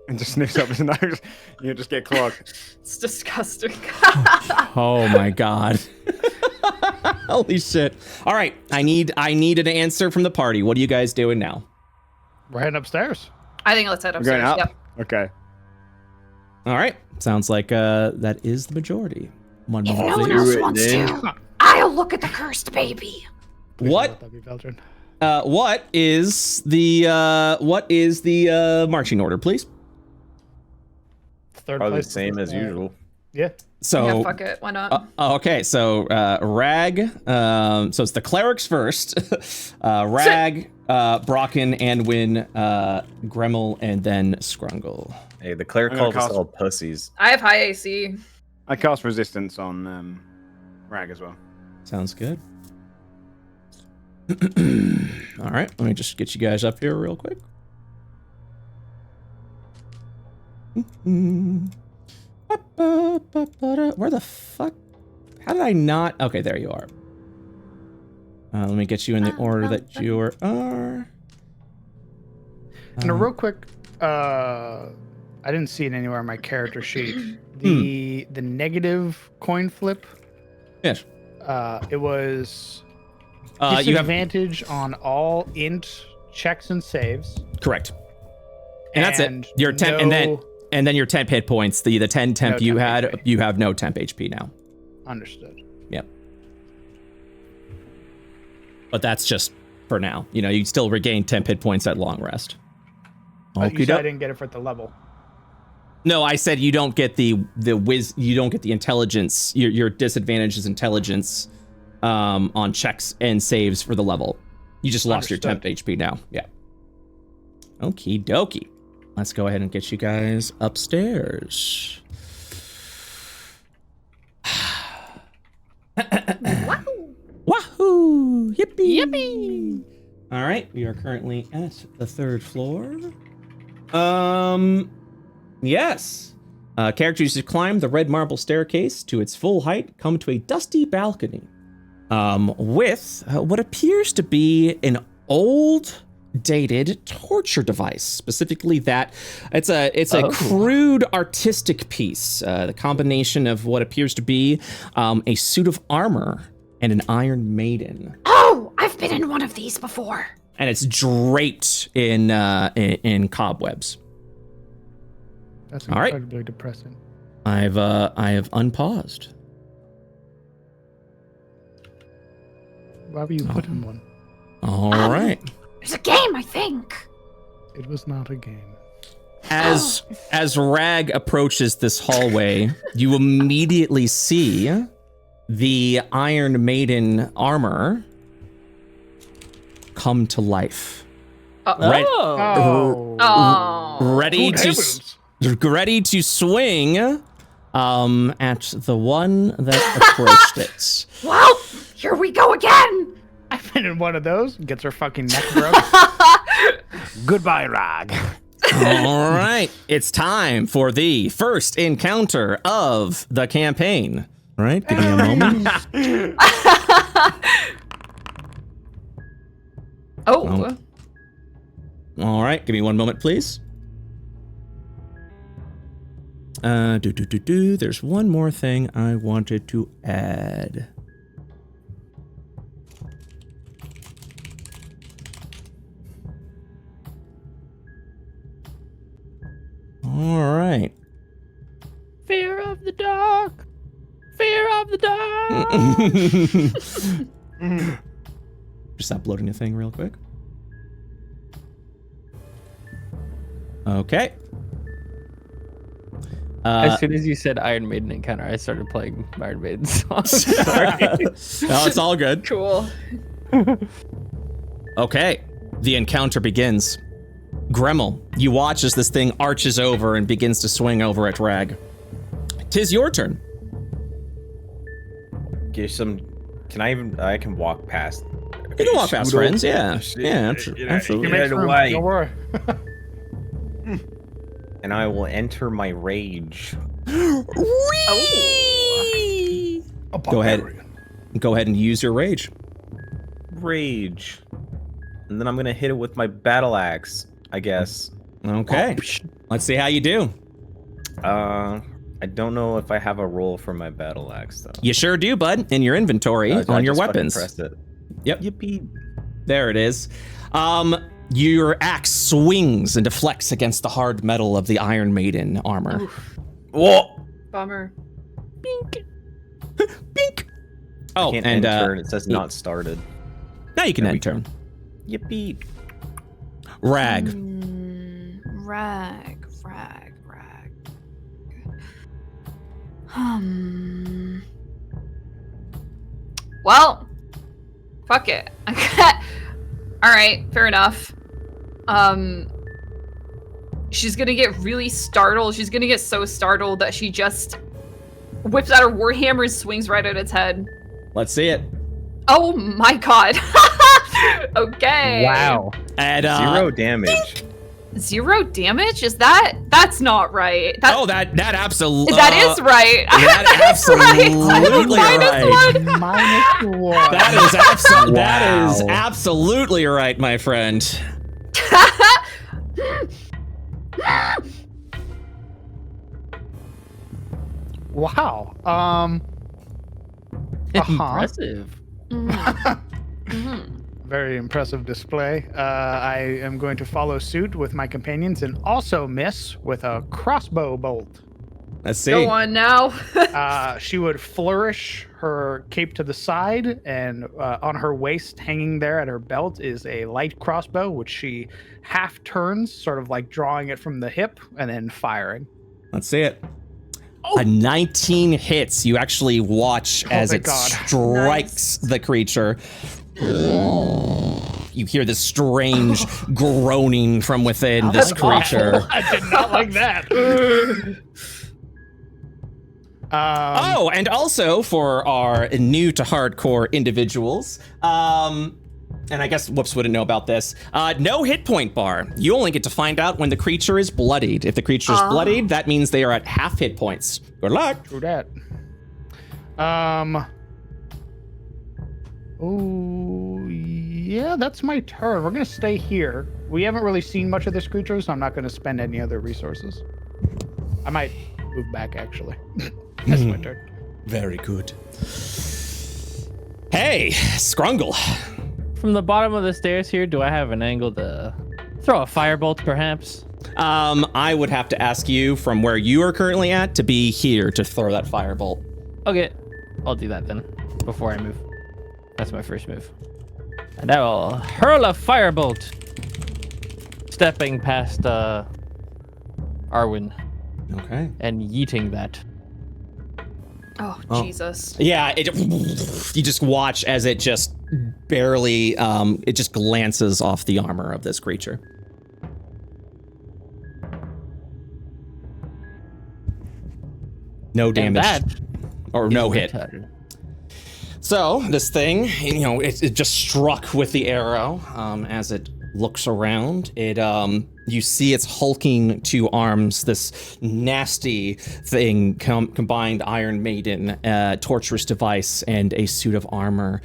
S3: And just sniffs up his nose. You just get clogged.
S2: It's disgusting.
S1: Oh my god. Holy shit. All right, I need an answer from the party. What are you guys doing now?
S7: We're heading upstairs.
S2: I think let's head
S3: We're
S2: upstairs.
S3: going up?
S2: Yep.
S3: Okay.
S1: All right, sounds like that is the majority. One
S6: If
S1: moment,
S6: no one
S1: please.
S6: else
S4: it
S6: wants
S4: then.
S6: to, I'll look at the cursed baby.
S7: Please
S1: What?
S7: let that be Veldrin.
S1: What is the marching order, please?
S7: Third
S4: Probably the
S7: place.
S4: same as usual.
S7: Yeah.
S1: So
S2: Yeah, fuck it. Why not?
S1: okay, so Rag. So it's the clerics first. Rag, Brocken, Anwin, Gremmel, and then Scrungle.
S4: Hey, the cleric
S3: I'm gonna
S4: calls us
S3: cast-
S4: all pussies.
S2: I have high AC.
S3: I cast resistance on Rag as well.
S1: Sounds good. All right, let me just get you guys up here real quick. Where the fuck? How did I not? Okay, there you are. Let me get you in the order that you are.
S7: And a real quick, I didn't see it anywhere on my character sheet. The negative coin flip.
S1: Yes.
S7: It was
S1: You have
S7: disadvantage on all int checks and saves.
S1: correct. And that's it. Your temp,
S7: no-
S1: and then your temp hit points. The 10 temp
S7: No
S1: you
S7: temp
S1: had,
S7: HP.
S1: you have no temp HP now.
S7: Understood.
S1: Yep. But that's just for now. You know, you still regain temp hit points at long rest.
S7: You said I
S1: Okey-doke.
S7: didn't get it for the level.
S1: No, I said you don't get the you don't get the intelligence. Your disadvantage is intelligence on checks and saves for the level. You just lost your temp HP now. Yeah. Okie dokie. Let's go ahead and get you guys upstairs. Wahoo! Yippee! Yippee! All right, we are currently at the 3rd floor. Yes. Characters who climb the red marble staircase to its full height come to a dusty balcony with what appears to be an old, dated torture device. Specifically, that it's a crude artistic piece. The combination of what appears to be a suit of armor and an Iron Maiden.
S6: Oh, I've been in one of these before.
S1: And it's draped in cobwebs.
S7: That's
S1: All right.
S7: incredibly depressing.
S1: I have unpaused.
S7: Why were you put in one?
S1: All right.
S6: There's a game, I think.
S7: It was not a game.
S1: As Rag approaches this hallway, you immediately see the Iron Maiden armor come to life. Right,
S7: Oh.
S2: Oh.
S1: ready to swing at the one that approached it.
S6: Well, here we go again.
S7: I've been in one of those. Gets her fucking neck broke.
S8: Goodbye, Rag.
S1: All right, it's time for the first encounter of the campaign. All right, give me a moment.
S2: Oh.
S1: All right, give me one moment, please. There's one more thing I wanted to add. All right.
S9: Fear of the dark. Fear of the dark.
S1: Just uploading a thing real quick. Okay.
S5: As soon as you said Iron Maiden encounter, I started playing Iron Maiden songs. Sorry.
S1: No, it's all good.
S2: Cool.
S1: Okay, the encounter begins. Gremmel, you watch as this thing arches over and begins to swing over at Rag. 'Tis your turn.
S4: Give some. Can I even? I can walk past.
S1: You can walk past
S4: Scoot
S1: friends,
S4: over.
S1: yeah. Yeah, absolutely.
S4: Get out of the way.
S7: Don't worry.
S4: And I will enter my rage.
S1: Go ahead. Go ahead and use your rage.
S4: Rage. And then I'm gonna hit it with my battle axe, I guess.
S1: Okay. Let's see how you do.
S4: I don't know if I have a roll for my battle axe though.
S1: You sure do, bud, in your inventory
S4: I
S1: on your
S4: just fucking
S1: weapons.
S4: pressed it.
S1: Yep.
S4: Yippee.
S1: There it is. Your axe swings and deflects against the hard metal of the Iron Maiden armor.
S4: Whoa!
S2: Bummer.
S1: Bink. Bink. Oh,
S4: Can't
S1: and
S4: end turn. It says not started.
S1: now you can
S4: There we
S1: end turn.
S4: Yippee.
S1: Rag.
S2: Rag. Well, fuck it. All right, fair enough. She's gonna get really startled. She's gonna get so startled that she just whips out her warhammer and swings right at its head.
S1: Let's see it.
S2: Oh my god. Okay.
S5: Wow.
S1: And
S4: 0 damage.
S2: 0 damage? That's not right.
S1: that absolutely.
S2: That is right.
S1: That absolutely right.
S7: -1.
S1: That is absolutely.
S4: Wow.
S1: That is absolutely right, my friend.
S7: Wow.
S9: Impressive.
S7: Very impressive display. I am going to follow suit with my companions and also miss with a crossbow bolt.
S1: Let's see.
S2: Go on now.
S7: She would flourish her cape to the side, and on her waist, hanging there at her belt, is a light crossbow, which she half turns, sort of like drawing it from the hip and then firing.
S1: Let's see it. A 19 hits. You actually watch as
S7: thank
S1: it
S7: God.
S1: strikes the creature. You hear this strange groaning from within this creature.
S7: I did not like that.
S1: Oh, and also for our new to hardcore individuals, and I guess Whoops wouldn't know about this, no hit point bar. You only get to find out when the creature is bloodied. If the creature is bloodied, that means they are at half hit points. Good luck.
S7: True that. Oh, yeah, that's my turn. We're going to stay here. We haven't really seen much of this creature, so I'm not going to spend any other resources. I might move back, actually. That's my turn.
S1: Very good. Hey, Scrungle.
S5: From the bottom of the stairs here, do I have an angle to throw a firebolt, perhaps?
S1: I would have to ask you from where you are currently at to be here to throw that firebolt.
S5: Okay, I'll do that then, before I move. That's my first move. And I will hurl a firebolt, stepping past Arwen
S1: Okay.
S5: and yeeting that.
S2: Oh, Jesus.
S1: Yeah, you just watch as it just barely, it just glances off the armor of this creature. No damage.
S5: And that
S1: or no
S5: is my
S1: hit.
S5: turn.
S1: So this thing, it just struck with the arrow. As it looks around, you see its hulking two arms, this nasty thing, combined Iron Maiden, torturous device, and a suit of armor.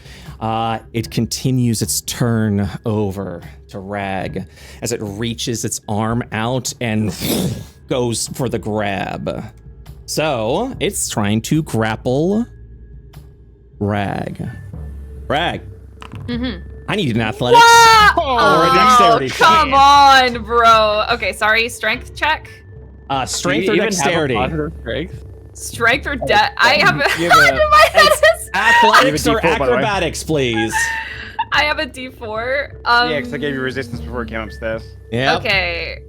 S1: It continues its turn over to Rag as it reaches its arm out and goes for the grab. So it's trying to grapple Rag. Rag. I need an athletics or a dexterity check.
S2: Come on, bro. Okay, sorry. Strength check.
S1: Strength
S5: Do
S1: or
S5: you even
S1: dexterity?
S5: have a positive strength?
S2: Strength or I have
S3: You have a-
S2: my head is-
S1: Athletics
S3: You have
S1: or
S3: a D4, by the way.
S1: acrobatics, please.
S2: I have a D4.
S3: Yeah, because I gave you resistance before we came upstairs.
S1: Yeah.
S2: Okay.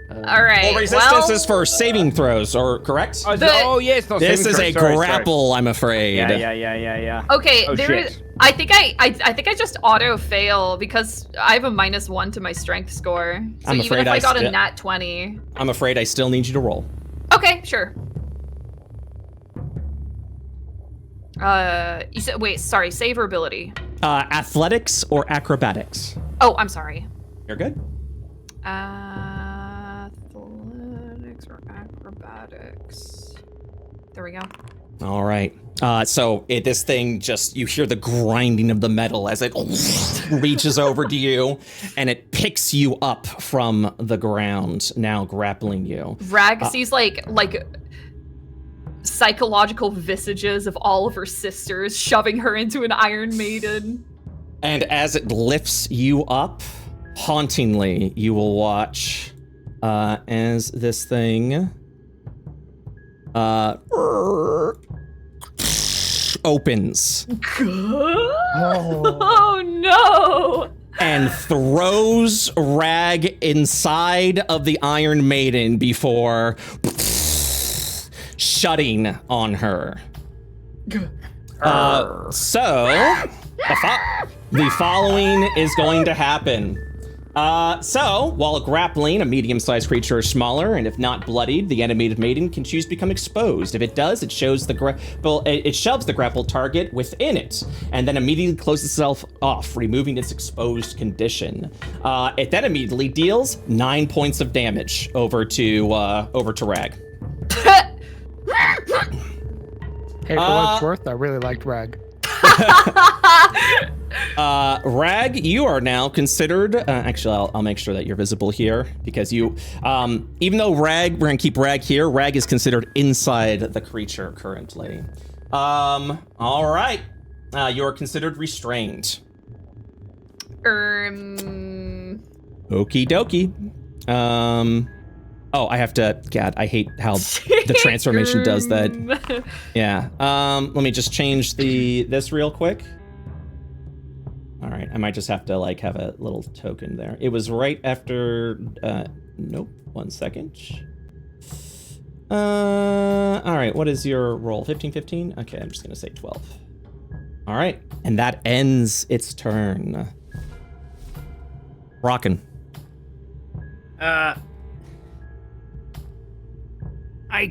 S2: All right.
S1: Well, resistance is for saving throws, or correct?
S3: Oh, yeah, it's not
S1: This
S3: saving
S1: is a
S3: throw, sorry.
S1: grapple, I'm afraid.
S3: Yeah.
S2: Okay,
S3: Oh,
S2: there is.
S3: shit.
S2: I think I just auto fail because I have a -1 to my strength score. So
S1: I'm
S2: even
S1: afraid
S2: if I got
S1: sti-
S2: a nat 20.
S1: I'm afraid I still need you to roll.
S2: Okay, sure. You said sorry, save or ability.
S1: Athletics or acrobatics?
S2: Oh, I'm sorry.
S1: You're good.
S2: Athletics or acrobatics. There we go.
S1: All right. So this thing you hear the grinding of the metal as it reaches over to you, and it picks you up from the ground, now grappling you.
S2: Rag sees like psychological visages of all of her sisters shoving her into an Iron Maiden.
S1: And as it lifts you up, hauntingly, you will watch as this thing opens
S2: Oh no!
S1: and throws Rag inside of the Iron Maiden before shutting on her. So the following is going to happen. So, while grappling, a medium-sized creature is smaller, and if not bloodied, the animated maiden can choose to become exposed. If it does, it shows it shoves the grappled target within it, and then immediately closes itself off, removing its exposed condition. It then immediately deals 9 points of damage over to Rag.
S7: Hey, for what it's worth, I really liked Rag.
S1: Rag, you are now considered, actually, I'll make sure that you're visible here, because you, even though we're gonna keep Rag here, Rag is considered inside the creature currently. All right, you are considered restrained.
S2: Okie
S1: dokie. Oh, I have to, God, I hate how the transformation does that. Yeah, let me just change this real quick. All right, I might just have to like have a little token there. It was right after, nope, 1 second. All right, what is your roll? 15? Okay, I'm just gonna say 12. All right, and that ends its turn. Rockin'.
S8: I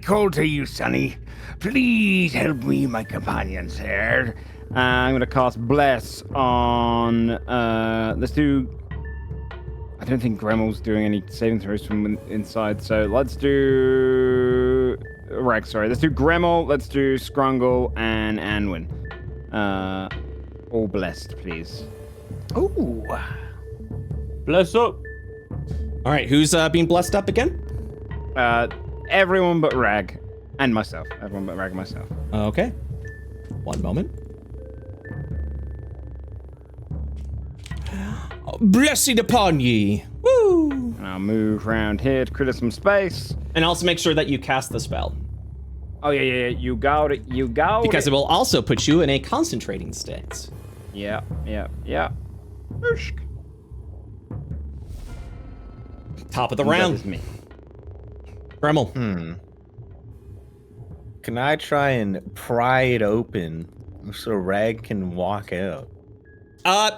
S8: call to you, Sonny. Please help me, my companions here.
S3: I'm gonna cast Bless on. Let's do. I don't think Gremmel's doing any saving throws from inside, so let's do. Rag, sorry. Let's do Gremmel. Let's do Scrungle and Anwin. All blessed, please.
S7: Ooh.
S5: Bless up.
S1: All right, who's being blessed up again?
S3: Everyone but Rag and myself. Everyone but Rag and myself.
S1: Okay. 1 moment. Blessed upon ye. Woo!
S3: And I'll move around here to clear some space.
S1: And also make sure that you cast the spell.
S3: Oh, yeah. You got it.
S1: Because it will also put you in a concentrating stance.
S3: Yeah.
S1: Top of the
S3: That
S1: round.
S3: is me.
S1: Gremmel.
S4: Can I try and pry it open so Rag can walk out?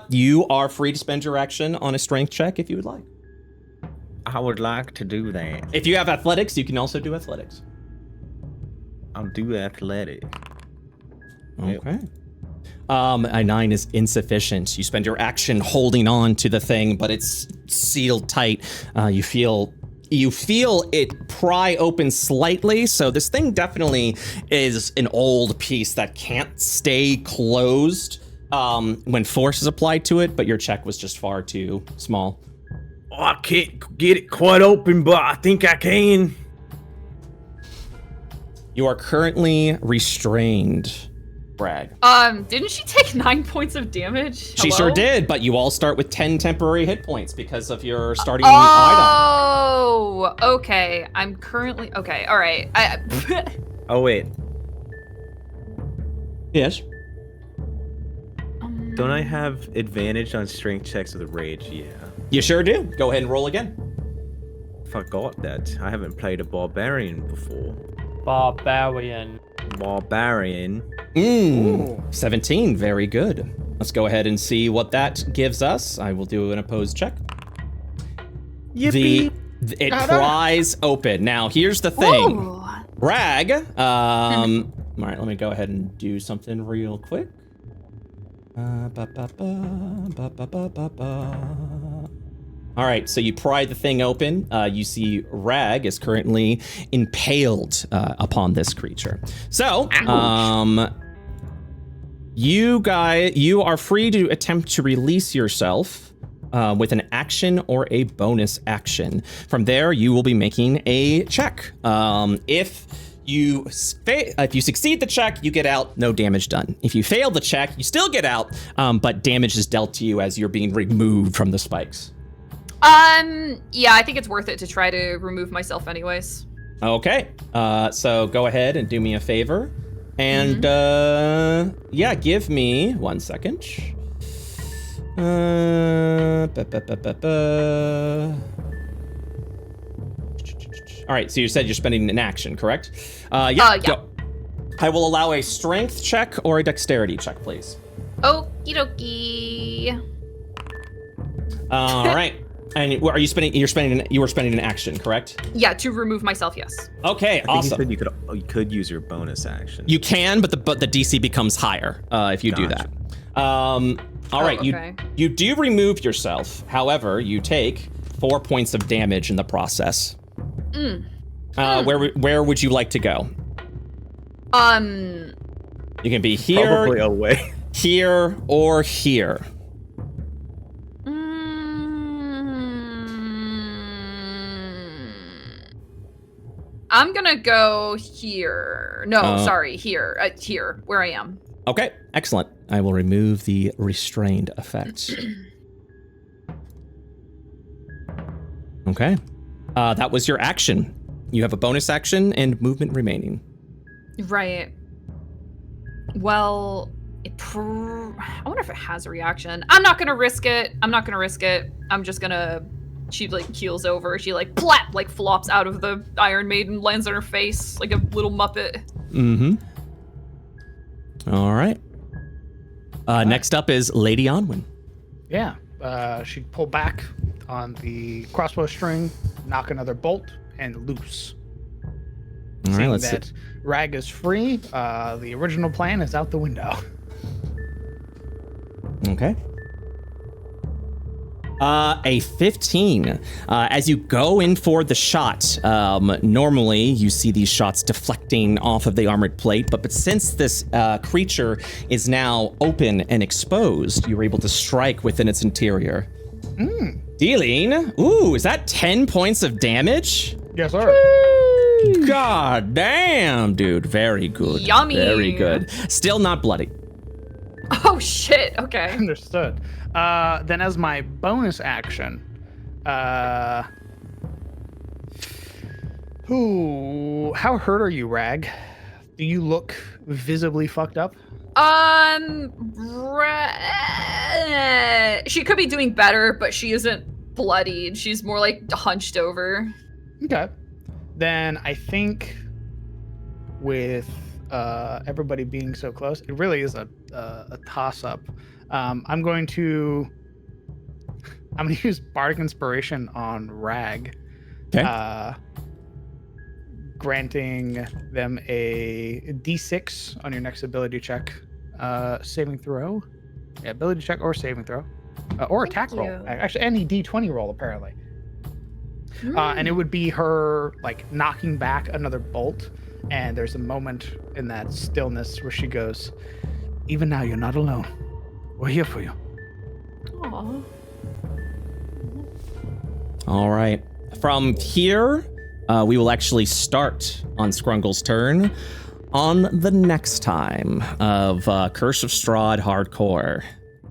S1: You are free to spend your action on a strength check if you would like.
S4: I would like to do that.
S1: If you have athletics, you can also do athletics.
S4: I'll do athletic.
S1: Okay. A 9 is insufficient. You spend your action holding on to the thing, but it's sealed tight. You feel it pry open slightly, so this thing definitely is an old piece that can't stay closed when force is applied to it, but your check was just far too small.
S4: Oh, I can't get it quite open, but I think I can.
S1: You are currently restrained, Bragg.
S2: Didn't she take 9 points of damage?
S1: She sure
S2: Hello?
S1: did, but you all start with 10 temporary hit points because of your starting item.
S2: Oh, okay. I'm currently okay. All right.
S4: Oh wait,
S1: Yes.
S4: don't I have advantage on strength checks with rage? Yeah.
S1: You sure do. Go ahead and roll again.
S4: Forgot that. I haven't played a barbarian before.
S5: Barbarian.
S1: 17. Very good. Let's go ahead and see what that gives us. I will do an opposed check.
S4: Yippee!
S1: It pries open. Now, here's the thing.
S2: Ooh.
S1: Rag. All right, let me go ahead and do something real quick. All right, so you pry the thing open. You see Rag is currently impaled upon this creature. So, you are free to attempt to release yourself with an action or a bonus action. From there, you will be making a check. If you succeed the check, you get out, no damage done. If you fail the check, you still get out, but damage is dealt to you as you're being removed from the spikes.
S2: Yeah, I think it's worth it to try to remove myself anyways.
S1: Okay, so go ahead and do me a favor. And, yeah, give me 1 second. damage. All right, so you said you're spending an action, correct? Yeah. Go. I will allow a strength check or a dexterity check, please.
S2: Okie dokie.
S1: All right. And you were spending an action, correct?
S2: Yeah, to remove myself, yes.
S1: Okay,
S4: I think
S1: awesome.
S4: you said you could use your bonus action.
S1: You can, but the DC becomes higher if you do that. All right,
S2: okay.
S1: you do remove yourself. However, you take 4 points of damage in the process. Where would you like to go? You can be here,
S4: Probably away.
S1: here, or here.
S2: I'm gonna go here. No, sorry, here. Here, where I am.
S1: Okay, excellent. I will remove the restrained effects. Okay. That was your action. You have a bonus action and movement remaining.
S2: Right. Well, I wonder if it has a reaction. I'm not gonna risk it. I'm just gonna. She like keels over. She like plap, like flops out of the Iron Maiden, lands on her face like a little Muppet.
S1: Mm-hmm. All right. Next up is Lady Onwin.
S7: Yeah. She'd pull back on the crossbow string, knock another bolt, and loose.
S1: All right,
S7: Seeing
S1: let's
S7: that
S1: see.
S7: Rag is free, the original plan is out the window.
S1: Okay. A 15. As you go in for the shot, normally you see these shots deflecting off of the armored plate, but since this creature is now open and exposed, you're able to strike within its interior. Dealing, is that 10 points of damage?
S7: Yes, sir.
S1: God damn, dude. Very good.
S2: Yummy.
S1: Very good. Still not bloody.
S2: Oh shit. Okay.
S7: Understood. Then as my bonus action, how hurt are you, Rag? Do you look visibly fucked up?
S2: She could be doing better, but she isn't bloodied. She's more like hunched over.
S7: Okay. Then I think with everybody being so close, it really is a toss-up. I'm going to use Bardic Inspiration on Rag.
S1: Okay.
S7: Granting them a D6 on your next ability check, saving throw. Yeah, ability check or saving throw. Or attack roll. Actually, any D20 roll, apparently. And it would be her, like, knocking back another bolt. And there's a moment in that stillness where she goes, "Even now, you're not alone. We're here for you."
S2: Aww.
S1: All right. From here, we will actually start on Scrungle's turn on the next time of Curse of Strahd Hardcore.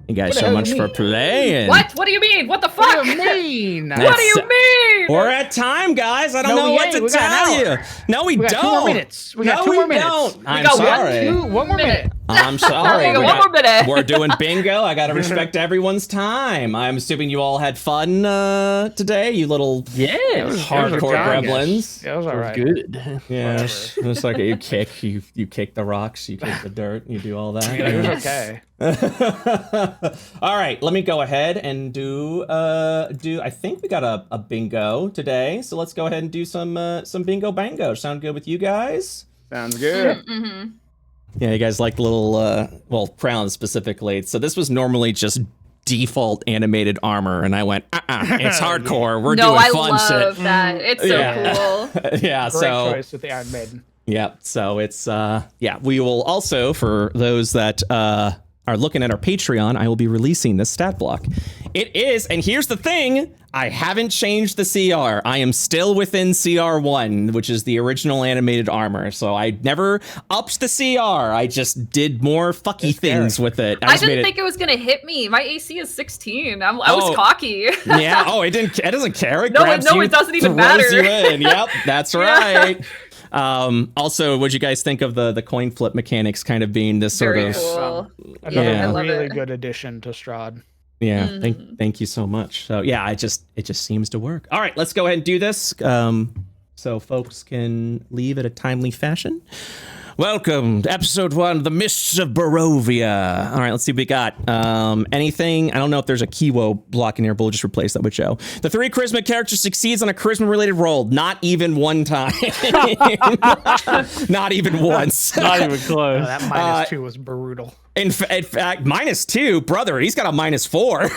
S1: You guys so much for playing.
S2: What? What do you mean? What the fuck?
S7: What do you mean?
S2: What do you mean?
S1: We're at time, guys. I don't know what to tell you. No, we don't.
S7: 2 more minutes. We got 2 more minutes.
S1: I'm
S2: got
S1: sorry.
S7: One more minute.
S1: I'm sorry.
S2: One more minute.
S1: We're doing bingo. I gotta respect everyone's time. I'm assuming you all had fun today, you little hardcore gremlins.
S7: Yeah, it was all right.
S5: Good.
S1: Yeah, it's like you kick the rocks, you kick the dirt, you do all that.
S7: Yeah, it was okay.
S1: All right, let me go ahead and do I think we got a bingo today, so let's go ahead and do some bingo bango. Sound good with you guys?
S3: Sounds good.
S2: Mm-hmm.
S1: Yeah, you guys like the little Crown specifically. So this was normally just default animated armor, and I went, it's hardcore. We're doing fun shit.
S2: I love that. It's so cool.
S1: Yeah,
S7: Great
S1: so
S7: choice with the Iron Maiden.
S1: yeah, so it's we will also, for those that are looking at our Patreon, I will be releasing this stat block. It is, and here's the thing, I haven't changed the CR. I am still within CR1, which is the original animated armor. So I never upped the CR. I just did more fucky things with it.
S2: I didn't think it was gonna hit me. My AC is 16. I was cocky.
S1: Yeah. Oh, it doesn't care. It
S2: No,
S1: grabs
S2: no,
S1: you,
S2: it doesn't even
S1: throws
S2: matter.
S1: you in. Yep, that's right. Also, what'd you guys think of the coin flip mechanics kind of being this sort
S2: Very
S1: of
S2: cool.
S7: Another
S1: Yeah.
S2: I love
S7: really
S2: it.
S7: good addition to Strahd.
S1: Yeah, thank you so much. So yeah, it just seems to work. All right, let's go ahead and do this. so folks can leave at a timely fashion. Welcome to episode 1 of the Mists of Barovia. All right, let's see what we got. Anything? I don't know if there's a Kiwo block in here, but we'll just replace that with Joe. The 3 charisma character succeeds on a charisma-related roll. Not even one time. Not even once.
S5: Not even close.
S7: That -2 was brutal.
S1: In fact, -2, brother, he's got a -4.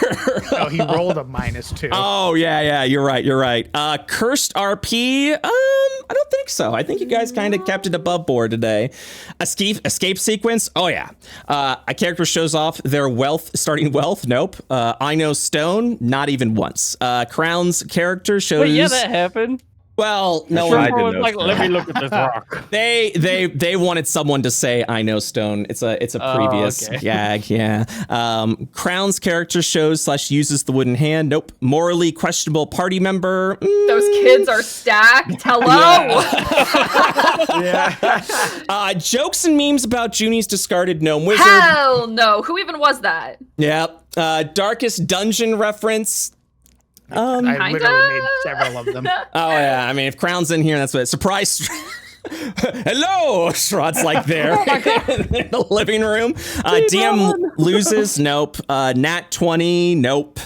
S7: Oh, he rolled a -2.
S1: Oh, yeah, you're right. Cursed RP, I don't think so. I think you guys kind of kept it above board today. Escape sequence, oh yeah. A character shows off their starting wealth, nope. I know stone, not even once. Crown's character shows...
S5: Wait, yeah, that happened.
S1: Well, no
S5: Sure,
S1: one
S5: was like, let me look at this rock.
S1: They wanted someone to say I know stone. It's a previous gag, yeah. Crown's character shows / uses the wooden hand. Nope. Morally questionable party member.
S2: Those kids are stacked. Hello.
S1: Yeah. Jokes and memes about Junie's discarded gnome wizard.
S2: Hell no. Who even was that?
S1: Yep. Darkest dungeon reference.
S7: I
S2: Kinda?
S7: literally made several of them.
S1: Oh yeah, I mean if Crown's in here, that's what surprise. Hello, Strahd's like there in the living room. DM loses, nope. Nat 20, nope.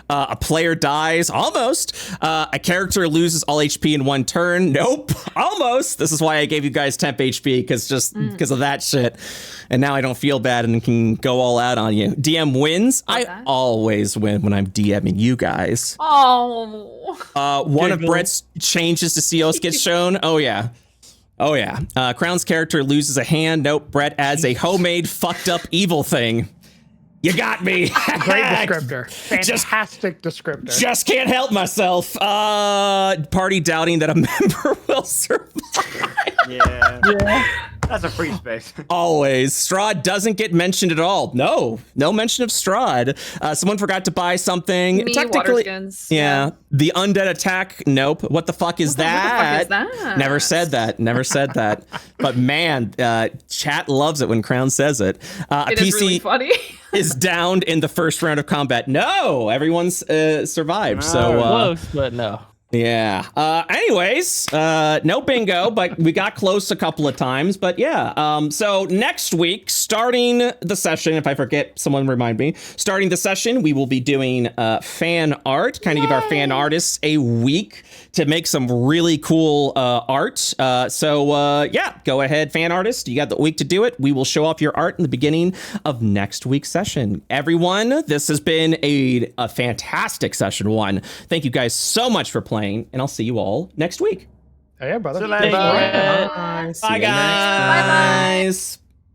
S1: A player dies, almost. A character loses all HP in 1 turn, nope. Almost. This is why I gave you guys temp HP because of that shit. And now I don't feel bad and can go all out on you. DM wins. I always win when I'm DMing you guys.
S2: Oh.
S1: One of Brett's changes to COs gets shown. Oh yeah. Crown's character loses a hand. Nope. Brett adds a homemade fucked up evil thing. You got me.
S7: Great descriptor. Fantastic descriptor.
S1: Just can't help myself. Party doubting that a member will survive.
S3: Yeah. That's a free space.
S1: Always. Strahd doesn't get mentioned at all. No mention of Strahd. Someone forgot to buy something.
S2: Me,
S1: Technically,
S2: Waterskins.
S1: yeah. The undead attack. Nope. What the fuck is that?
S2: What the fuck is that?
S1: Never said that. But man, chat loves it when Crown says it.
S2: It
S1: PC
S2: is really funny.
S1: is downed in the first round of combat. No, everyone's survived. So
S5: close, but no.
S1: Yeah. Anyways, no bingo, but we got close a couple of times. But yeah. So next week, starting the session, if I forget, someone remind me. Starting the session, we will be doing fan art. Kind of give our fan artists a week to make some really cool art. So yeah, go ahead, fan artist. You got the week to do it. We will show off your art in the beginning of next week's session. Everyone, this has been a fantastic session 1. Thank you guys so much for playing, and I'll see you all next week.
S7: Oh, yeah, brother.
S3: Bye.
S1: Bye, guys.